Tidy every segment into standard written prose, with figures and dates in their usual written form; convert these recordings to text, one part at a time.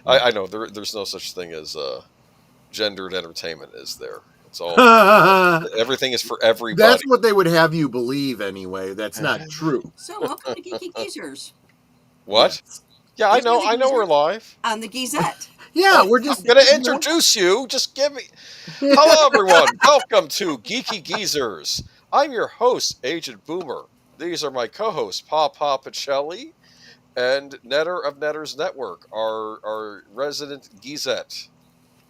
I know there's no such thing as gendered entertainment, is there? It's all everything is for everybody. That's what they would have you believe anyway. That's not true. So welcome to Geeky Geezers. What? Yes. Yeah, I know we're live. On the Geezette. Yeah, we're just I'm gonna introduce you. Just give me. Hello, everyone. Welcome to Geeky Geezers. I'm your host, Agent Boomer. These are my co-hosts, Pacelli and Netter of Netter's Network, our resident Geezette.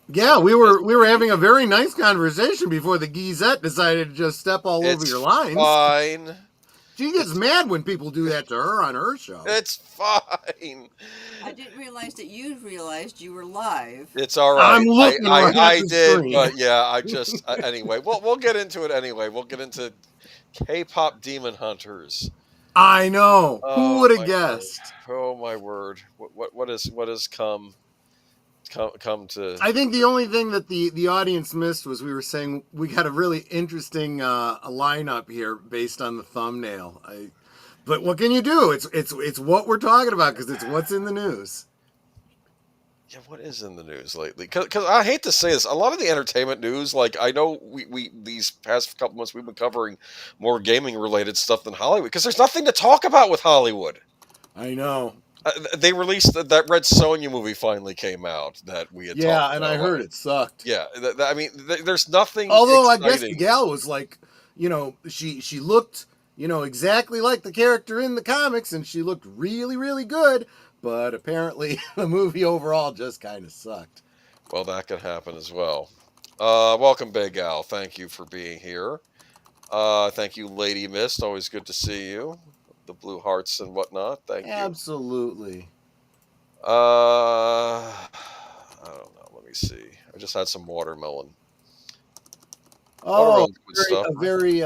Yeah, we were having a very nice conversation before the Geezette decided to just step all over your lines. Fine. She gets mad when people do that to her on her show. It's fine. I didn't realize that you realized you were live. It's all right. I'm looking I did, screen. but yeah, I just anyway. We'll get into it anyway. We'll get into K-pop Demon Hunters. I know. Who would have guessed? Word. Oh my word! What has come to? I think the only thing that the audience missed was we were saying we got a really interesting lineup here based on the thumbnail. But what can you do? It's what we're talking about because it's what's in the news. Yeah, what is in the news lately? Because I hate to say this, a lot of the entertainment news, like I know we these past couple months we've been covering more gaming related stuff than Hollywood because there's nothing to talk about with Hollywood. I know. They released that Red Sonja movie finally came out that we had. Yeah, and I heard it sucked. Yeah, I mean, there's nothing. Although exciting. I guess the gal was like, she looked, exactly like the character in the comics, and she looked really, really good. But apparently, the movie overall just kind of sucked. Well, that could happen as well. Welcome, Big Al. Thank you for being here. Thank you, Lady Mist. Always good to see you. The blue hearts and whatnot. Thank you. Absolutely. I don't know. Let me see. I just had some watermelon. Oh, very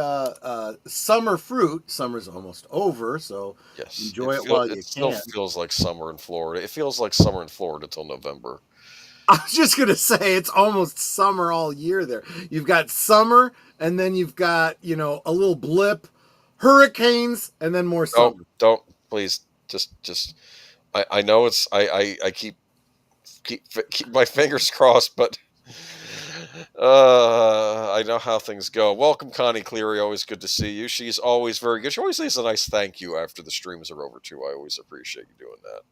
summer fruit. Summer's almost over, so yes, enjoy it while you can. It still feels like summer in Florida. It feels like summer in Florida till November. I was just gonna say it's almost summer all year there. You've got summer, and then you've got a little blip, hurricanes, and then more summer. Don't please just. I know it's I keep my fingers crossed, but. I know how things go. Welcome, Connie Cleary. Always good to see you. She's always very good. She always leaves a nice thank you after the streams are over, too. I always appreciate you doing that.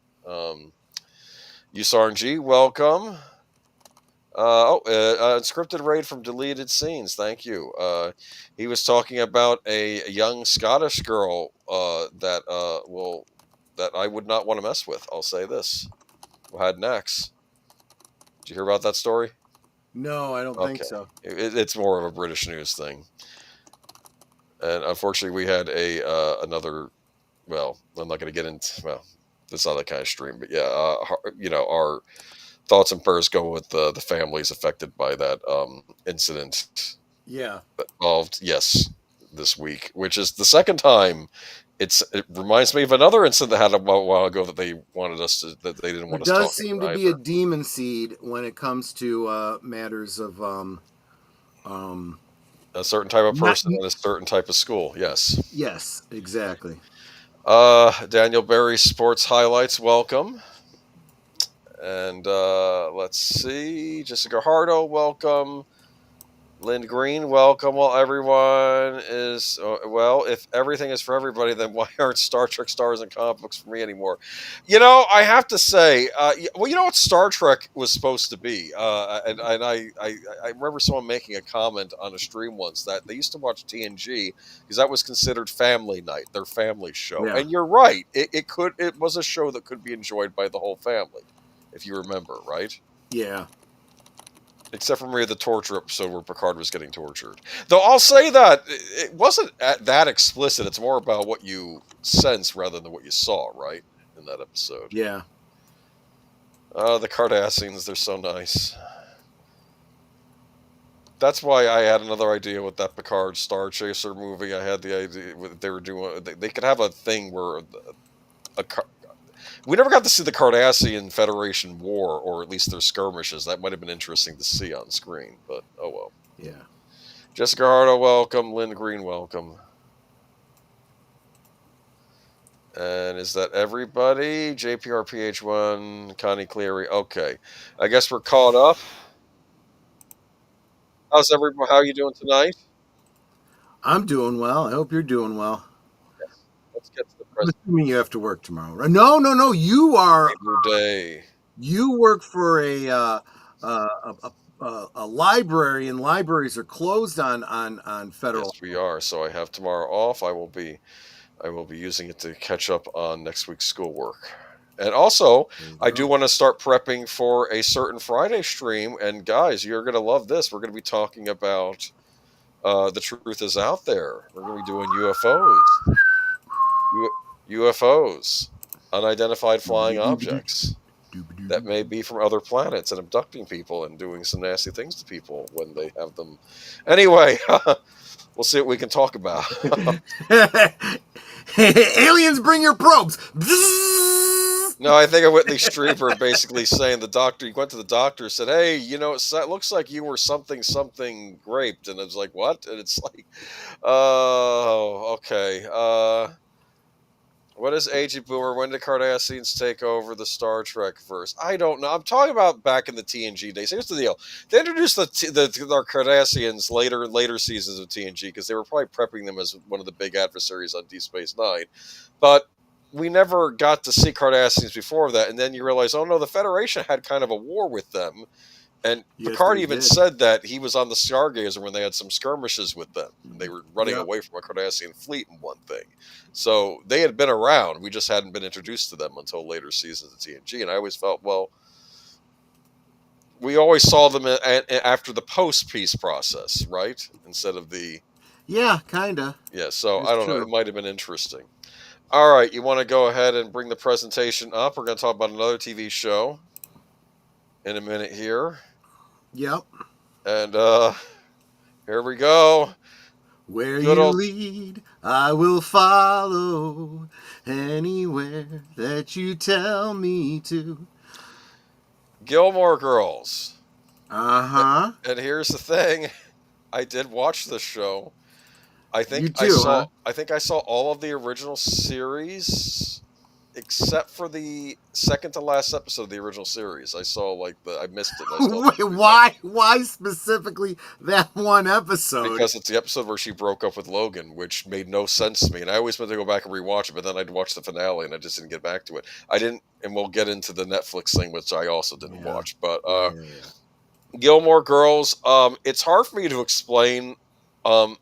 USRNG, welcome. Unscripted raid from deleted scenes. Thank you. He was talking about a young Scottish girl that I would not want to mess with. I'll say this. Who had an ex. Did you hear about that story? No, I don't think so. It's more of a British news thing, and unfortunately, we had another. Well, I'm not going to get into. Well, that's not that kind of stream, but yeah, our thoughts and prayers go with the families affected by that incident. Yeah, involved this week, which is the second time. It reminds me of another incident that had a while ago that they wanted us to that they didn't want us to talk about. It does seem to be a demon seed when it comes to matters of a certain type of person at a certain type of school. Yes, exactly. Daniel Berry Sports Highlights, welcome. And let's see, Jessica Hardo, welcome. Lynn Green, welcome. Well, everyone is, if everything is for everybody, then why aren't Star Trek stars and comic books for me anymore? I have to say, what Star Trek was supposed to be? And I remember someone making a comment on a stream once that they used to watch TNG because that was considered family night, their family show. Yeah. And you're right. It was a show that could be enjoyed by the whole family, if you remember, right? Yeah. Except for maybe the torture episode where Picard was getting tortured. Though I'll say that it wasn't that explicit. It's more about what you sense rather than what you saw, right? In that episode. Yeah. The Cardassians, they're so nice. That's why I had another idea with that Picard Star Chaser movie. I had the idea they were doing. They could have a thing where we never got to see the Cardassian Federation war, or at least their skirmishes. That might have been interesting to see on screen, but oh well. Yeah. Jessica Hardo, welcome. Lynn Green, welcome. And is that everybody? JPRPH1, Connie Cleary. Okay. I guess we're caught up. How's everybody? How are you doing tonight? I'm doing well. I hope you're doing well. Yes. Let's get to the I'm present. assuming you have to work tomorrow, right? No. You are. Labor Day. You work for a library, and libraries are closed on federal. Yes, we are. So I have tomorrow off. I will be using it to catch up on next week's schoolwork. And also, I do want to start prepping for a certain Friday stream. And guys, you're going to love this. We're going to be talking about The Truth Is Out There. We're going to be doing UFOs, unidentified flying objects that may be from other planets and abducting people and doing some nasty things to people when they have them. Anyway, we'll see what we can talk about. Aliens, bring your probes. No, I think of Whitley Strieber basically saying the doctor, he went to the doctor, said, hey, it looks like you were something raped. And I was like, what? And it's like, oh, okay. What is Agent Boomer? When did Cardassians take over the Star Trek verse? I don't know. I'm talking about back in the TNG days. Here's the deal. They introduced the Cardassians later seasons of TNG because they were probably prepping them as one of the big adversaries on Deep Space Nine. But we never got to see Cardassians before that. And then you realize, oh no, the Federation had kind of a war with them. And yes, Picard even said that he was on the Stargazer when they had some skirmishes with them. And they were running away from a Cardassian fleet and one thing. So they had been around. We just hadn't been introduced to them until later seasons of TNG. And I always felt, well, we always saw them after the post-peace process, right? Instead of the... Yeah, kind of. Yeah, so I don't know. It might have been interesting. All right, you want to go ahead and bring the presentation up? We're going to talk about another TV show in a minute here. Yep. And here we go. Where you lead, I will follow. Anywhere that you tell me to. Gilmore Girls. Uh-huh. And here's the thing. I did watch this show. I think I saw all of the original series except for the second to last episode of the original series. I missed it. Wait, why specifically that one episode? Because it's the episode where she broke up with Logan, which made no sense to me. And I always meant to go back and rewatch it, but then I'd watch the finale and I just didn't get back to it. I didn't, and we'll get into the Netflix thing, which I also didn't watch. But Gilmore Girls, it's hard for me to explain.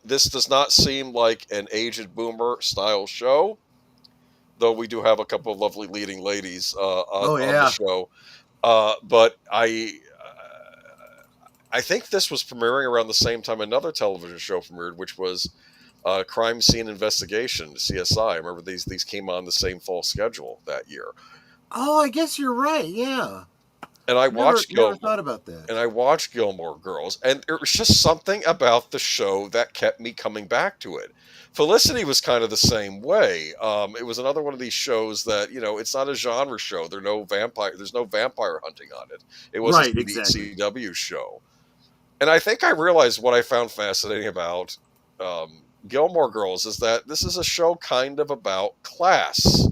This does not seem like an Agent Boomer style show, though we do have a couple of lovely leading ladies on the show. But I think this was premiering around the same time another television show premiered, which was Crime Scene Investigation, CSI. I remember these came on the same fall schedule that year. Oh, I guess you're right. Yeah. And I watched Gilmore. Never thought about that. And I watched Gilmore Girls, and there was just something about the show that kept me coming back to it. Felicity was kind of the same way. It was another one of these shows that, it's not a genre show. There's no vampire hunting on it. It was a CW show. And I think I realized what I found fascinating about Gilmore Girls is that this is a show kind of about class.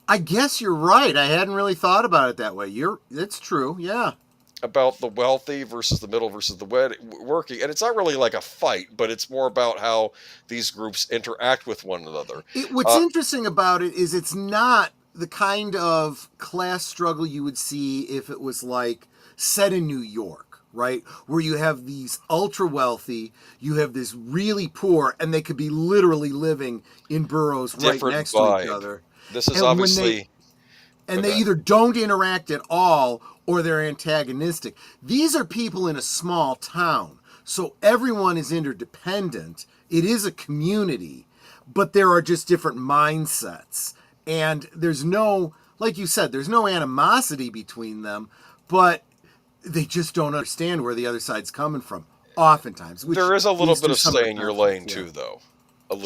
I guess you're right. I hadn't really thought about it that way. It's true. Yeah. About the wealthy versus the middle versus the working. And it's not really like a fight, but it's more about how these groups interact with one another. What's interesting about it is it's not the kind of class struggle you would see if it was like set in New York, right? Where you have these ultra wealthy, you have this really poor, and they could be literally living in boroughs right next to each other. This is obviously... They either don't interact at all or they're antagonistic. These are people in a small town, so everyone is interdependent. It is a community, but there are just different mindsets. And there's no, like you said, there's no animosity between them, but they just don't understand where the other side's coming from, oftentimes. There is a little bit of stay in your lane, too, though.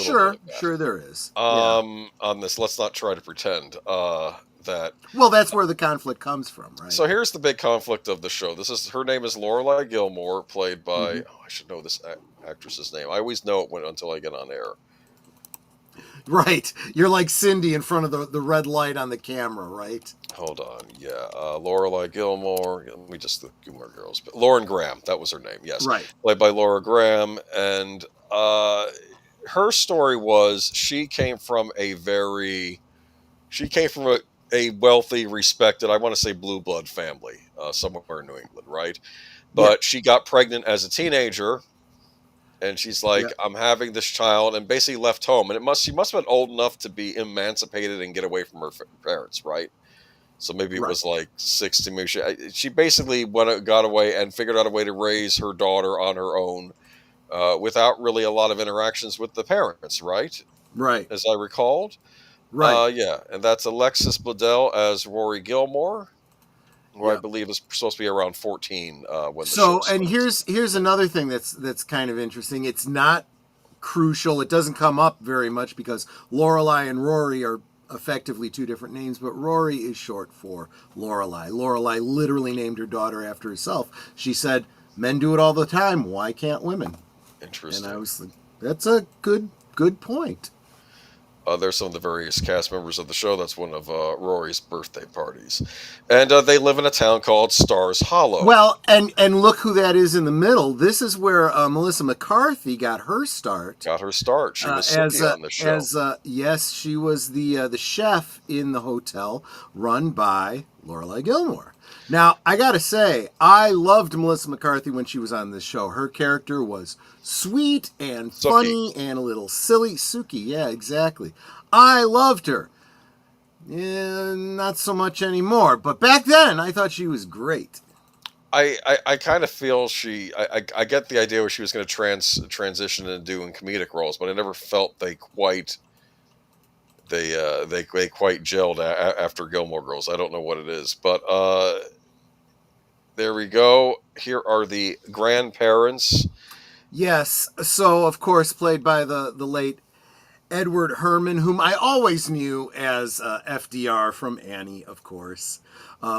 Sure there is. On this, let's not try to pretend that... Well, that's where the conflict comes from, right? So here's the big conflict of the show. Her name is Lorelai Gilmore, played by... I should know this actress's name. I always know it until I get on air. Right. You're like Cindy in front of the red light on the camera, right? Hold on. Yeah. Lorelai Gilmore. Let me just the Gilmore girls. But Lauren Graham. That was her name. Yes. Right. Played by Laura Graham. And her story was she came from a wealthy, respected, I want to say blue blood family, somewhere in New England, right? Yeah. But she got pregnant as a teenager, and she's like, Yeah. I'm having this child, and basically left home. And she must have been old enough to be emancipated and get away from her parents, right? So maybe it Right. was like 60. Maybe she basically got away and figured out a way to raise her daughter on her own, without really a lot of interactions with the parents, right? Right. As I recalled. Right. Yeah, and that's Alexis Bledel as Rory Gilmore, who I Yeah. believe is supposed to be around 14 when the So, show and starts. here's another thing that's kind of interesting. It's not crucial. It doesn't come up very much because Lorelai and Rory are effectively two different names, but Rory is short for Lorelai. Lorelai literally named her daughter after herself. She said, "Men do it all the time. Why can't women?" And I Interesting. was like, "That's a good point." There's some of the various cast members of the show. That's one of Rory's birthday parties. And they live in a town called Stars Hollow. Well, and look who that is in the middle. This is where Melissa McCarthy got her start. Got her start. She was Sookie on the show. Yes, she was the chef in the hotel run by Lorelai Gilmore. Now, I gotta say, I loved Melissa McCarthy when she was on this show. Her character was sweet and Sookie. funny and a little silly. Sookie, yeah, exactly. I loved her. Not so much anymore, but back then I thought she was great. I kind of feel I get the idea where she was going to transition into doing comedic roles, but I never felt they quite gelled after Gilmore Girls. I don't know what it is, but there we go. Here are the grandparents. Yes, so of course played by the late Edward Herman, whom I always knew as FDR from Annie, of course,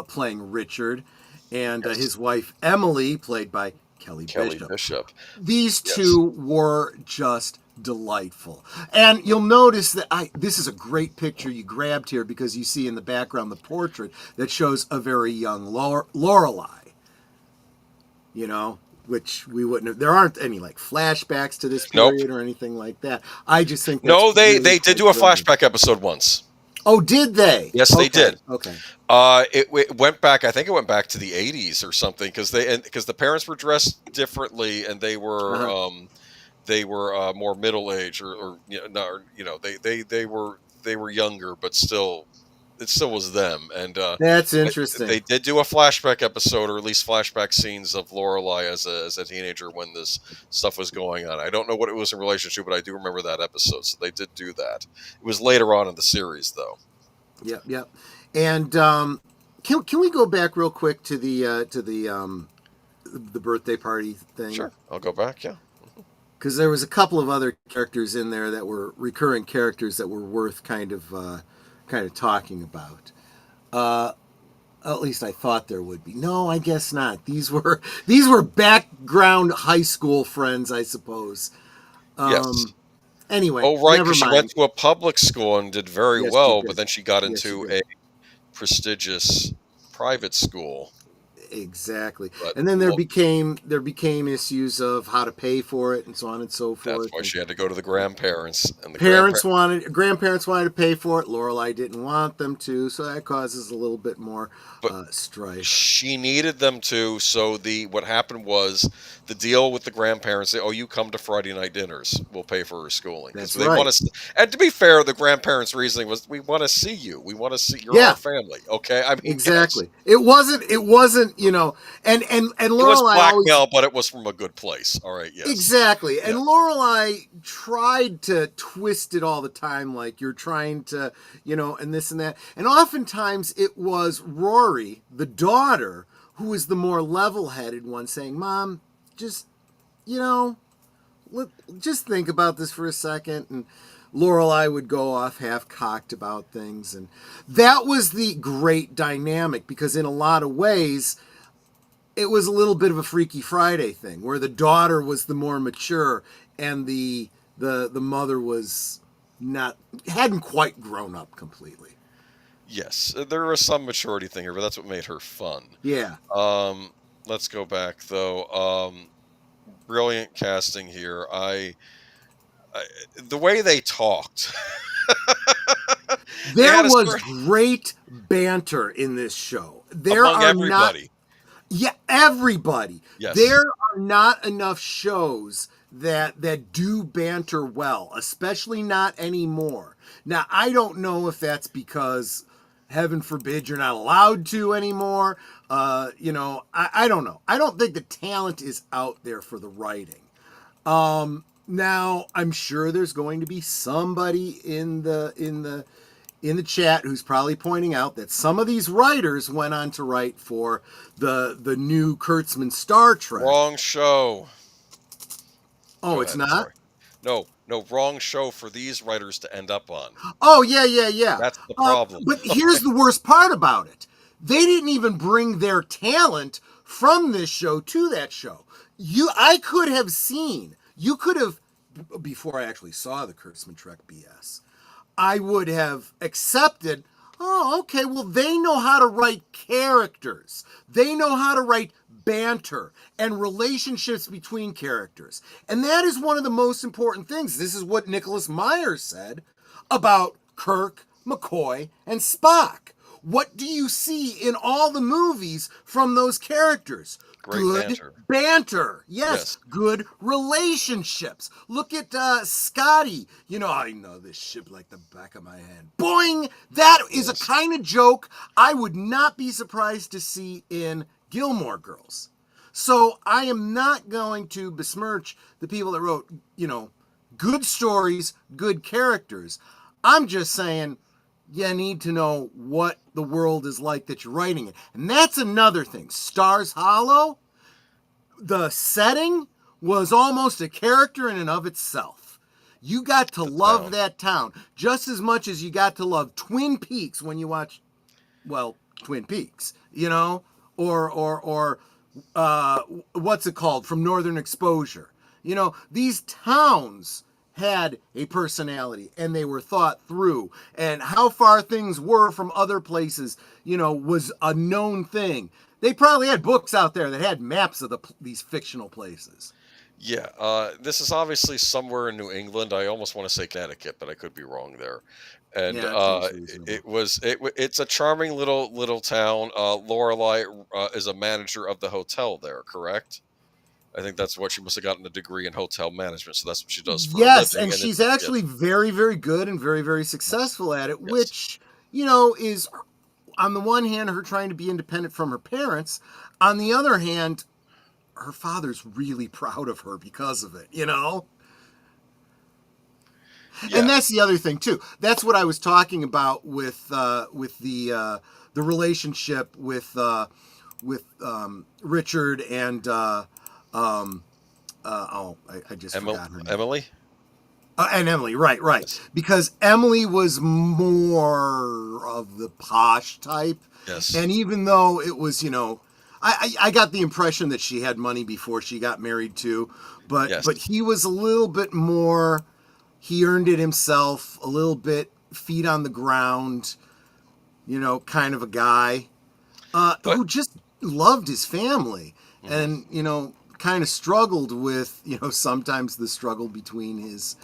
playing Richard, and Yes. his wife Emily, played by Kelly Bishop. These Yes. two were just delightful. And you'll notice that this is a great picture you grabbed here because you see in the background the portrait that shows a very young Lorelai. You know, which we wouldn't have. There aren't any like flashbacks to this period or anything like that. I just think that's No, they really did do a flashback episode once. Oh, did they? Yes, they did. Okay. It went back. I think it went back to the 80s or something because the parents were dressed differently and they were more middle age or they were younger, but still. It still was them, and that's interesting. They did do a flashback episode, or at least flashback scenes of Lorelai as a teenager when this stuff was going on. I don't know what it was in relation to, but I do remember that episode. So they did do that. It was later on in the series, though. Yep. And can we go back real quick to the birthday party thing? Sure, I'll go back. Yeah, because there was a couple of other characters in there that were recurring characters that were worth kind of talking about. At least I thought there would be. No, I guess not. These were background high school friends, I suppose. Yes. Anyway. Oh, right, because she went to a public school and did very well, but then she got into a prestigious private school. Exactly. And then there became issues of how to pay for it and so on and so forth. That's why she had to go to the grandparents. And the grandparents wanted to pay for it. Lorelai didn't want them to, so that causes a little bit more strife. She needed them to, so what happened was the deal with the grandparents, you come to Friday night dinners, we'll pay for her schooling. That's they right. And to be fair, the grandparents' reasoning was, we want to see you. We want to see our family. Okay? I mean, exactly. Yes. It wasn't, and Lorelai it was blackmail, but it was from a good place. All right, yes. Exactly. And Lorelai tried to twist it all the time, like you're trying to, and this and that. And oftentimes it was Rory, the daughter, who was the more level-headed one, saying, Mom, just, just think about this for a second. And Lorelai would go off half-cocked about things. And that was the great dynamic, because in a lot of ways, it was a little bit of a Freaky Friday thing, where the daughter was the more mature and the mother was hadn't quite grown up completely. Yes, there was some maturity thing here, but that's what made her fun. Yeah. Let's go back though. Brilliant casting here. The way they talked. They There had a was certain great banter in this show. There among are not everybody. Yeah, everybody. Yes. There are not enough shows that do banter well, especially not anymore. Now, I don't know if that's because, heaven forbid, you're not allowed to anymore. I don't know. I don't think the talent is out there for the writing. Now, I'm sure there's going to be somebody in the chat who's probably pointing out that some of these writers went on to write for the new Kurtzman Star Trek. Wrong show. Oh, Go it's ahead, not? sorry. No, wrong show for these writers to end up on. Oh, yeah. That's the problem. But here's the worst part about it. They didn't even bring their talent from this show to that show. I could have seen, before I actually saw the Kurtzman Trek BS, I would have accepted, oh, okay, well, they know how to write characters. They know how to write banter and relationships between characters. And that is one of the most important things. This is what Nicholas Meyer said about Kirk, McCoy, and Spock. What do you see in all the movies from those characters? Great Good banter. Yes, good relationships. Look at Scotty. I know this ship like the back of my hand. Boing! That is a kind of joke I would not be surprised to see in Gilmore Girls. So I am not going to besmirch the people that wrote, good stories, good characters. I'm just saying you need to know what the world is like that you're writing it. And that's another thing. Stars Hollow, the setting was almost a character in and of itself. You got to love that town just as much as you got to love Twin Peaks when you watch, Twin Peaks, or what's it called, from Northern Exposure. These towns had a personality and they were thought through, and how far things were from other places, was a known thing. They probably had books out there that had maps of these fictional places. Yeah, this is obviously somewhere in New England. I almost want to say Connecticut, but I could be wrong there. And it's a charming little town. Lorelai is a manager of the hotel there, correct? I think that's what she must have gotten a degree in hotel management, so that's what she does for a living. And she's actually very, very good and very, very successful at it, which, is, on the one hand, her trying to be independent from her parents. On the other hand, her father's really proud of her because of it, Yeah. And that's the other thing too. That's what I was talking about with the relationship with Richard and I just forgot her name. Emily. And Emily, right. Yes. Because Emily was more of the posh type. Yes. And even though it was, I got the impression that she had money before she got married too, but he was a little bit more. He earned it himself, a little bit feet on the ground, kind of a guy who just loved his family, and kind of struggled with sometimes the struggle between his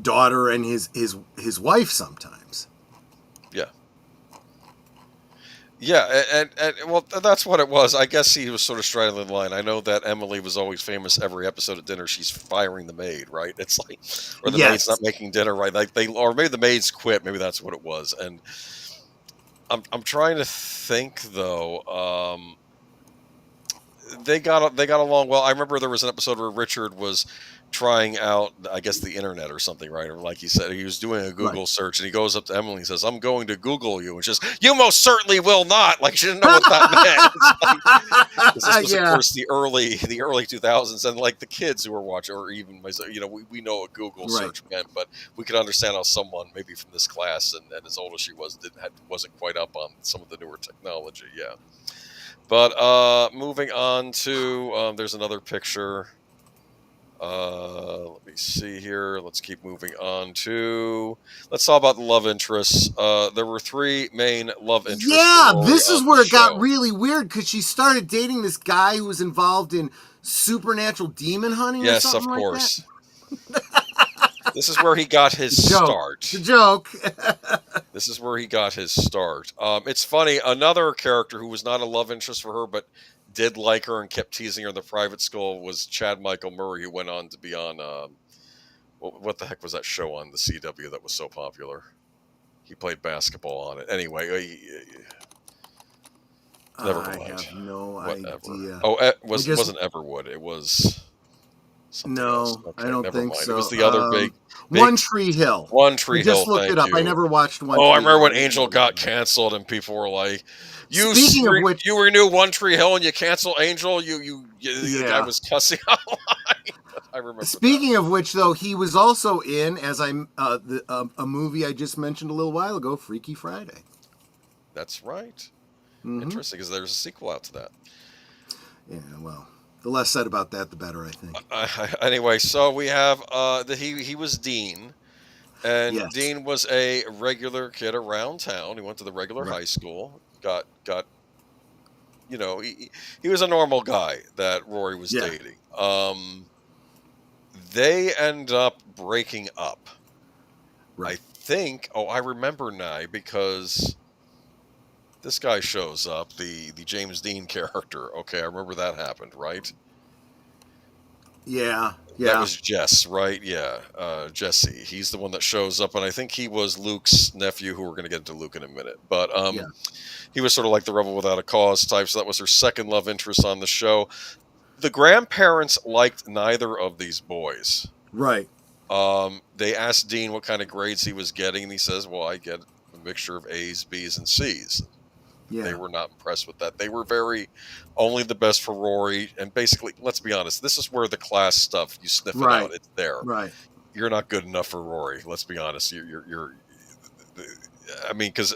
daughter and his wife sometimes. Yeah, and well, that's what it was. I guess he was sort of straddling the line. I know that Emily was always famous. Every episode of dinner, she's firing the maid, right? It's like, or the maid's not making dinner, right? Like or maybe the maids quit. Maybe that's what it was. And I'm trying to think though. They got along well. I remember there was an episode where Richard was trying out, I guess, the internet or something, right? Or like he said, he was doing a Google search, and he goes up to Emily and says, "I'm going to Google you," and she's, "You most certainly will not." Like she didn't know what that meant. This was, of course, the early 2000s, and like the kids who were watching, or even myself, we know what Google search meant, but we could understand how someone maybe from this class and as old as she was wasn't quite up on some of the newer technology. Yeah. But moving on to there's another picture. Let me see here. Let's keep moving on to. Let's talk about the love interests. There were 3 main love interests. Yeah, For Rory this is on where the it got show. really weird because she started dating this guy who was involved in supernatural demon hunting or Yes, something of like that. course. This is where he got his start. It's a joke. This is where he got his start. It's funny. Another character who was not a love interest for her, but did like her and kept teasing her in the private school was Chad Michael Murray, who went on to be on what the heck was that show on the CW that was so popular? He played basketball on it. Anyway, never mind. I have no Whatever. idea. Oh, it wasn't Everwood. It was something else. Okay, I don't never think mind. so. It was the other big One Tree Hill. One Tree We Hill. just looked Thank it up. you. I never watched One Oh, Tree I remember Hill. when Angel got canceled and people were like, "You Speaking of which, you renew One Tree Hill and you cancel Angel." The guy was cussing out line. I remember. Speaking of which, though, he was also in a movie I just mentioned a little while ago, Freaky Friday. That's right. Interesting, because there's a sequel out to that. Yeah, well, the less said about that, the better, I think. Anyway, so we have he was Dean, and Yes. Dean was a regular kid around town. He went to the regular high school. Got he was a normal guy that Rory was dating. They end up breaking up. Right. I think. Oh, I remember now because this guy shows up, the James Dean character. Okay, I remember that happened, right? Yeah. That was Jess, right? Yeah, Jesse. He's the one that shows up, and I think he was Luke's nephew, who we're going to get into Luke in a minute. But he was sort of like the rebel without a cause type, so that was her second love interest on the show. The grandparents liked neither of these boys. Right. They asked Dean what kind of grades he was getting, and he says, well, I get a mixture of A's, B's, and C's. Yeah. They were not impressed with that. They were only the best for Rory. And basically, let's be honest, this is where the class stuff, you sniff it out, it's there. Right. You're not good enough for Rory. Let's be honest. I mean, because,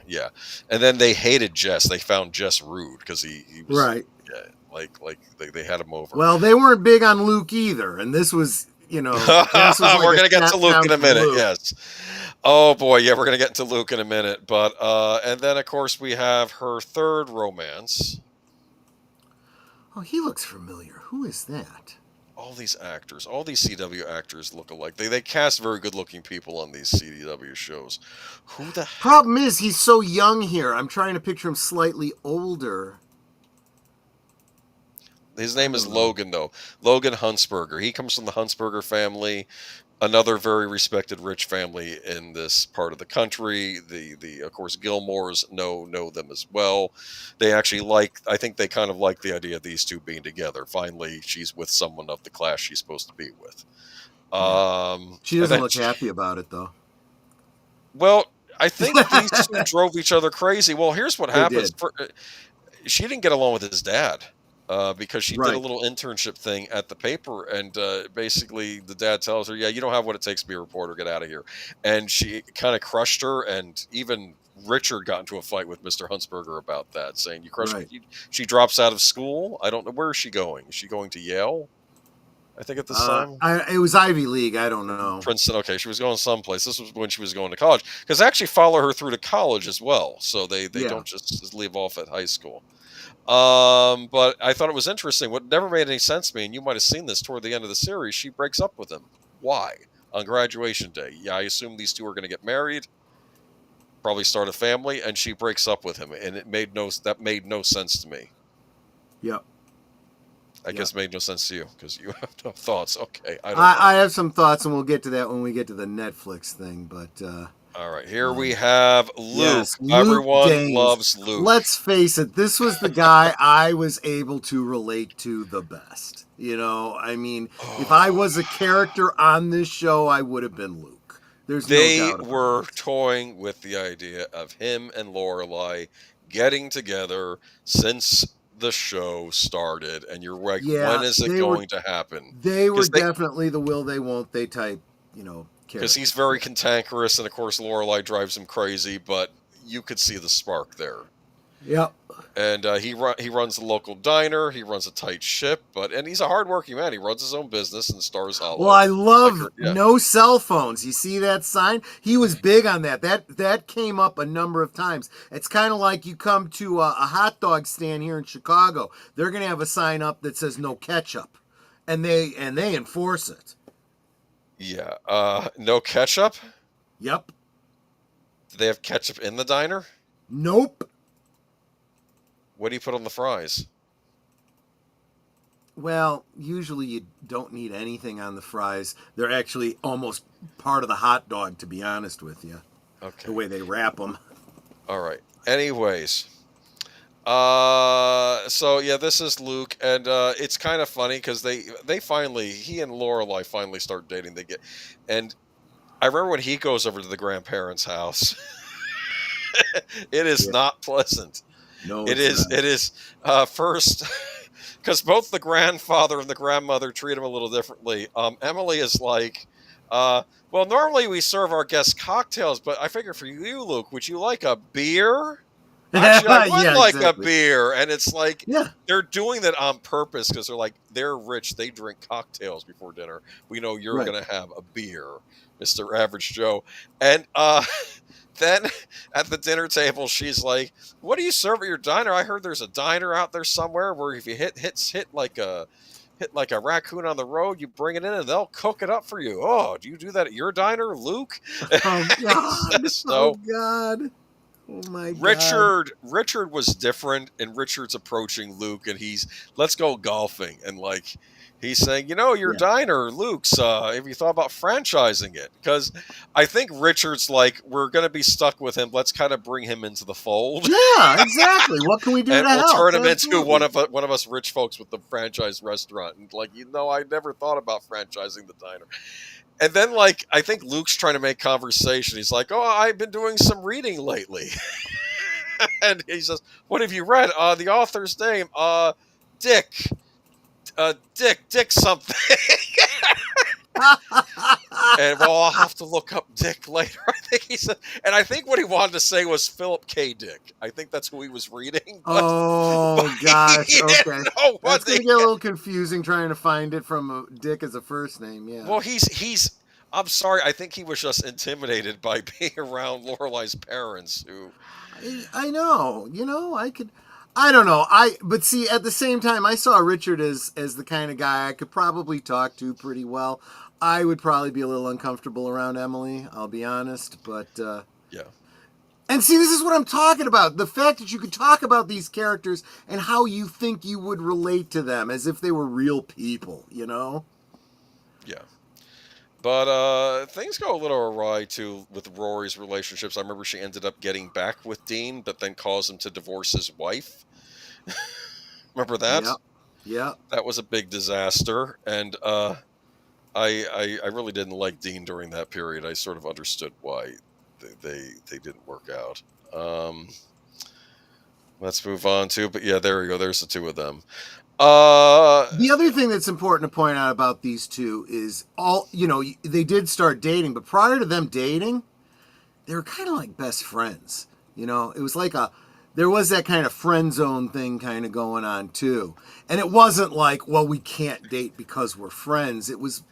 yeah. And then they hated Jess. They found Jess rude because he was. Right. Yeah, like they had him over. Well, they weren't big on Luke either. And this was, Jess was like we're going to get to Luke in a minute. Luke. Yes. Oh boy, yeah, we're going to get into Luke in a minute, but and then of course we have her third romance. Oh, he looks familiar. Who is that? All these actors, all these CW actors look alike. They cast very good-looking people on these CW shows. Who the problem is he's so young here. I'm trying to picture him slightly older. His name is Logan, though. Logan Huntsberger. He comes from the Huntsberger family. Another very respected rich family in this part of the country. The of course Gilmores know them as well. They actually I think they kind of like the idea of these two being together. Finally, she's with someone of the class she's supposed to be with. She doesn't look happy about it, though. Well, I think these two drove each other crazy. Well, here's what happens. She didn't get along with his dad. Because she did a little internship thing at the paper, and basically the dad tells her, yeah, you don't have what it takes to be a reporter, get out of here. And she kind of crushed her, and even Richard got into a fight with Mr. Huntsberger about that, saying, you crushed me. She drops out of school. I don't know. Where is she going? Is she going to Yale? I think at this time? It was Ivy League. I don't know. Princeton. Okay, she was going someplace. This was when she was going to college. Because they actually follow her through to college as well. So they don't just leave off at high school. But I thought it was interesting. What never made any sense to me, and you might have seen this toward the end of the series, she breaks up with him. Why? On graduation day. Yeah, I assume these two are going to get married, probably start a family, and she breaks up with him, and that made no sense to me. Yep. I guess it made no sense to you because you have no thoughts. Okay, I have some thoughts, and we'll get to that when we get to the Netflix thing. But all right, here we have Luke. Yes, Everyone Danes. loves Luke. Let's face it, this was the guy I was able to relate to the best. I mean, if I was a character on this show, I would have been Luke. There's no doubt about it. They were toying with the idea of him and Lorelai getting together since the show started, and you're like, when is it going to happen? They were definitely the will they won't they type, because he's very cantankerous, and of course Lorelai drives him crazy, but you could see the spark there. Yep. And he runs the local diner. He runs a tight ship, and he's a hardworking man. He runs his own business and stars hollow. Well, I love no cell phones. You see that sign? He was big on that. That came up a number of times. It's kind of like you come to a hot dog stand here in Chicago. They're gonna have a sign up that says no ketchup, and they enforce it. Yeah. No ketchup? Yep. Do they have ketchup in the diner? Nope. What do you put on the fries? Well, usually you don't need anything on the fries. They're actually almost part of the hot dog, to be honest with you. Okay. The way they wrap them. All right. Anyways. So yeah, this is Luke, and it's kind of funny because he and Lorelai finally start dating. And I remember when he goes over to the grandparents' house. It is not pleasant. No, it is first because both the grandfather and the grandmother treat him a little differently. Emily is like, well, normally we serve our guests cocktails, but I figure for you, Luke, would you like a beer? Actually, I would a beer. And it's like, they're doing that on purpose because they're rich. They drink cocktails before dinner. We know you're going to have a beer, Mr. Average Joe. And then at the dinner table, she's like, what do you serve at your diner? I heard there's a diner out there somewhere where if you hit like a raccoon on the road, you bring it in and they'll cook it up for you. Oh, do you do that at your diner, Luke? Oh, God. Oh, God. Oh, my God. Richard was different, and Richard's approaching Luke, and let's go golfing. And he's saying, your diner, Luke's, have you thought about franchising it? Because I think Richard's like, we're going to be stuck with him. Let's kind of bring him into the fold. Yeah, exactly. What can we do and to we'll help? turn him into one of us rich folks with the franchise restaurant. And I never thought about franchising the diner. And then, I think Luke's trying to make conversation. He's like, oh, I've been doing some reading lately. And he says, what have you read? The author's name, Dick something. And I'll have to look up Dick later. I think he said, and I think what he wanted to say was Philip K. Dick. I think that's who he was reading. But gosh, okay. That's gonna get a little confusing trying to find it from Dick as a first name. Yeah. Well, he's. I'm sorry. I think he was just intimidated by being around Lorelai's parents, who. I know. I don't know. But see, at the same time, I saw Richard as the kind of guy I could probably talk to pretty well. I would probably be a little uncomfortable around Emily, I'll be honest, but yeah. And see, this is what I'm talking about. The fact that you could talk about these characters and how you think you would relate to them as if they were real people, Yeah. But things go a little awry, too, with Rory's relationships. I remember she ended up getting back with Dean, but then caused him to divorce his wife. Remember that? Yeah. That was a big disaster. And I really didn't like Dean during that period. I sort of understood why they didn't work out. Let's move on to, but yeah, there you go. There's the two of them. The other thing that's important to point out about these two is they did start dating, but prior to them dating, they were kind of like best friends. It was like there was that kind of friend zone thing kind of going on too. And it wasn't like, well, we can't date because we're friends. It was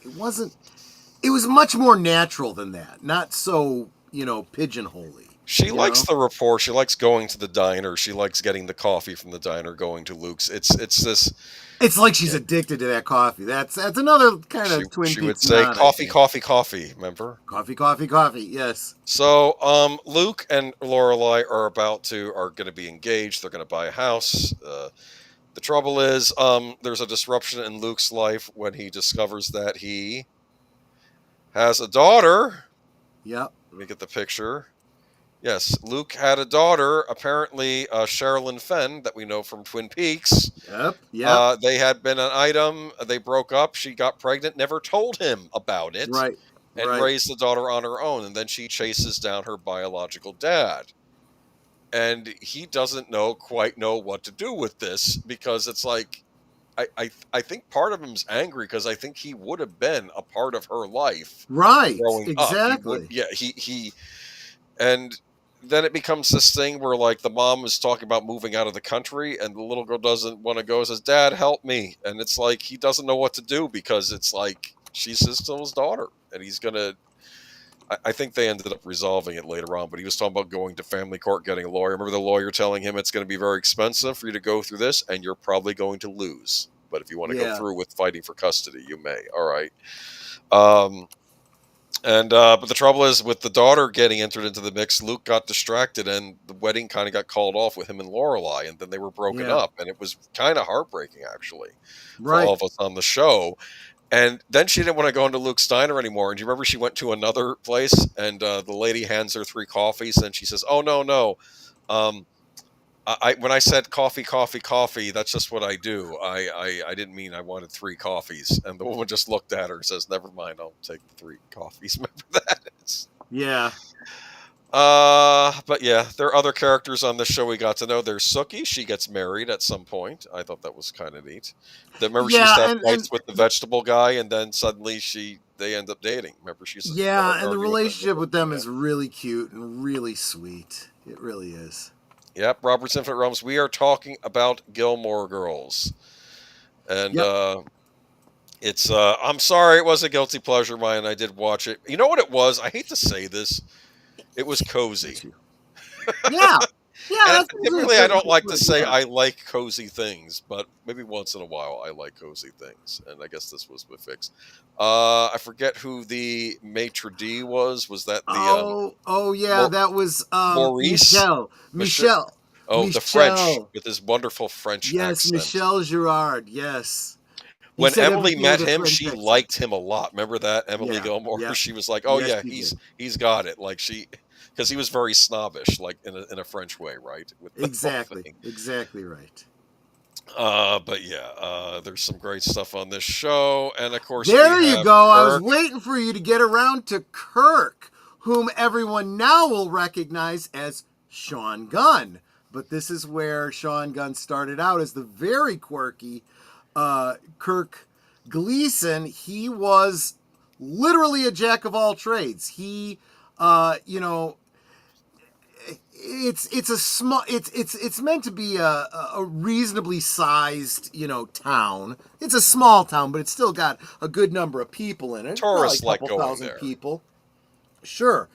much more natural than that. Not so, pigeonholey. She likes the rapport. She likes going to the diner. She likes getting the coffee from the diner, going to Luke's. It's this. It's like she's addicted to that coffee. That's another kind of Twin Peaks. She would say coffee. Remember? Coffee. Yes. So, Luke and Lorelai are going to be engaged. They're going to buy a house. The trouble is, there's a disruption in Luke's life when he discovers that he has a daughter. Yep. Let me get the picture. Yes, Luke had a daughter, apparently Sherilyn Fenn, that we know from Twin Peaks. Yep. They had been an item. They broke up. She got pregnant, never told him about it. Right. And raised the daughter on her own. And then she chases down her biological dad. And he doesn't quite know what to do with this, because it's like, I think part of him's angry because I think he would have been a part of her life. Right. Growing exactly. up. He then it becomes this thing where like the mom is talking about moving out of the country, and the little girl doesn't want to go. Says, "Dad, help me!" And it's like he doesn't know what to do because it's like she's still his daughter, and he's gonna. I think they ended up resolving it later on, but he was talking about going to family court, getting a lawyer. Remember the lawyer telling him it's going to be very expensive for you to go through this, and you're probably going to lose. But if you want to go Yeah. through with fighting for custody, you may. All right. But the trouble is with the daughter getting entered into the mix, Luke got distracted, and the wedding kind of got called off with him and Lorelai, and then they were broken Yeah. up, and it was kind of heartbreaking actually for Right. all of us on the show. And then she didn't want to go into Luke's Diner anymore. And do you remember she went to another place, and the lady hands her 3 coffees, and she says, "Oh no. When I said coffee, that's just what I do. I didn't mean I wanted 3 coffees." And the woman just looked at her and says, "Never mind, I'll take the 3 coffees." Remember that? Yeah. But yeah, there are other characters on this show we got to know. There's Sookie. She gets married at some point. I thought that was kind of neat. Remember, she used to have fights with the vegetable guy, and then suddenly they end up dating. Remember, she's and the relationship with them is really cute and really sweet. It really is. Yep, Robert's Infinite Realms. We are talking about Gilmore Girls, and it's. I'm sorry, it was a guilty pleasure of mine. I did watch it. You know what it was? I hate to say this, it was cozy. Yeah. Yeah. Typically, I don't like to say I like cozy things, but maybe once in a while I like cozy things, and I guess this was the fix. I forget who the maitre d' was. Was that the? That was Maurice? Michelle. Oh, the French with his wonderful French accent. Yes, Michel Girard. Yes. When Emily met him, she liked him a lot. Remember that, Emily Gilmore? Yeah. She was like, "Oh yes, he's got it." Like because he was very snobbish, like in a French way, right? Exactly right. But yeah, there's some great stuff on this show, and of course, there you go. Kirk. I was waiting for you to get around to Kirk, whom everyone now will recognize as Sean Gunn. But this is where Sean Gunn started out as the very quirky Kirk Gleason. He was literally a jack of all trades. He, it's meant to be a reasonably sized, town. It's a small town, but it's still got a good number of people in it. Tourists like going thousand there. People. Sure.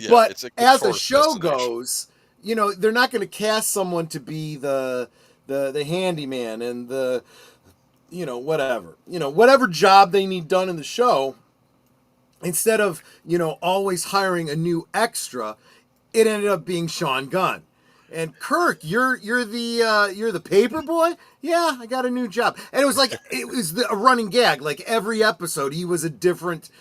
But it's as the show goes, they're not going to cast someone to be the handyman and the whatever job they need done in the show. Instead of always hiring a new extra, it ended up being Sean Gunn. And Kirk, you're the paper boy? Yeah, I got a new job. And it was like a running gag. Like every episode, he was a different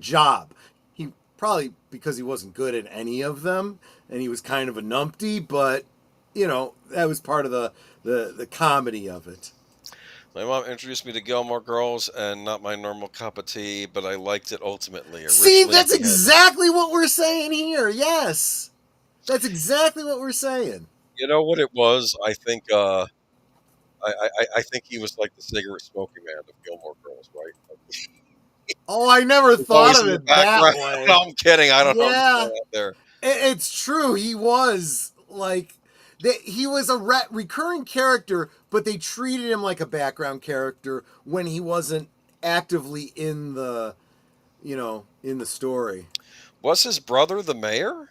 job. He probably because he wasn't good at any of them, and he was kind of a numpty. But that was part of the comedy of it. My mom introduced me to Gilmore Girls, and not my normal cup of tea, but I liked it ultimately. See, that's exactly what we're saying here. Yes. That's exactly what we're saying. You know what it was? I think I think he was like the cigarette smoking man of Gilmore Girls, right? Oh, I never thought of it that way. No, I'm kidding. I don't know out there. It's true. He was like... he was a recurring character, but they treated him like a background character when he wasn't actively in the, in the story. Was his brother the mayor?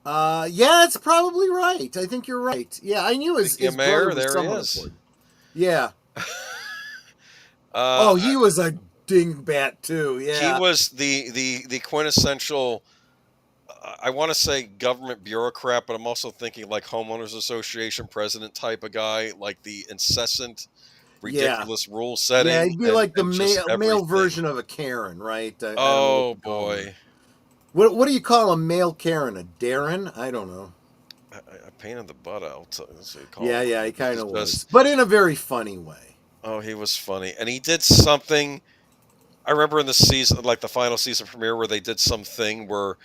Yeah, that's probably right. I think you're right. Yeah, I knew his mayor. Brother was there somewhat he is. important. Yeah. He was a dingbat too. Yeah. He was the quintessential. I want to say government bureaucrat, but I'm also thinking like homeowners association president type of guy, like the incessant, ridiculous rule setting. Yeah, he'd be like the male version of a Karen, right? Oh boy. What do you call a male Karen? A Darren? I don't know. A pain in the butt out. Yeah, he kind of was, but in a very funny way. Oh, he was funny, and he did something. I remember in the season, like the final season premiere, where they did something where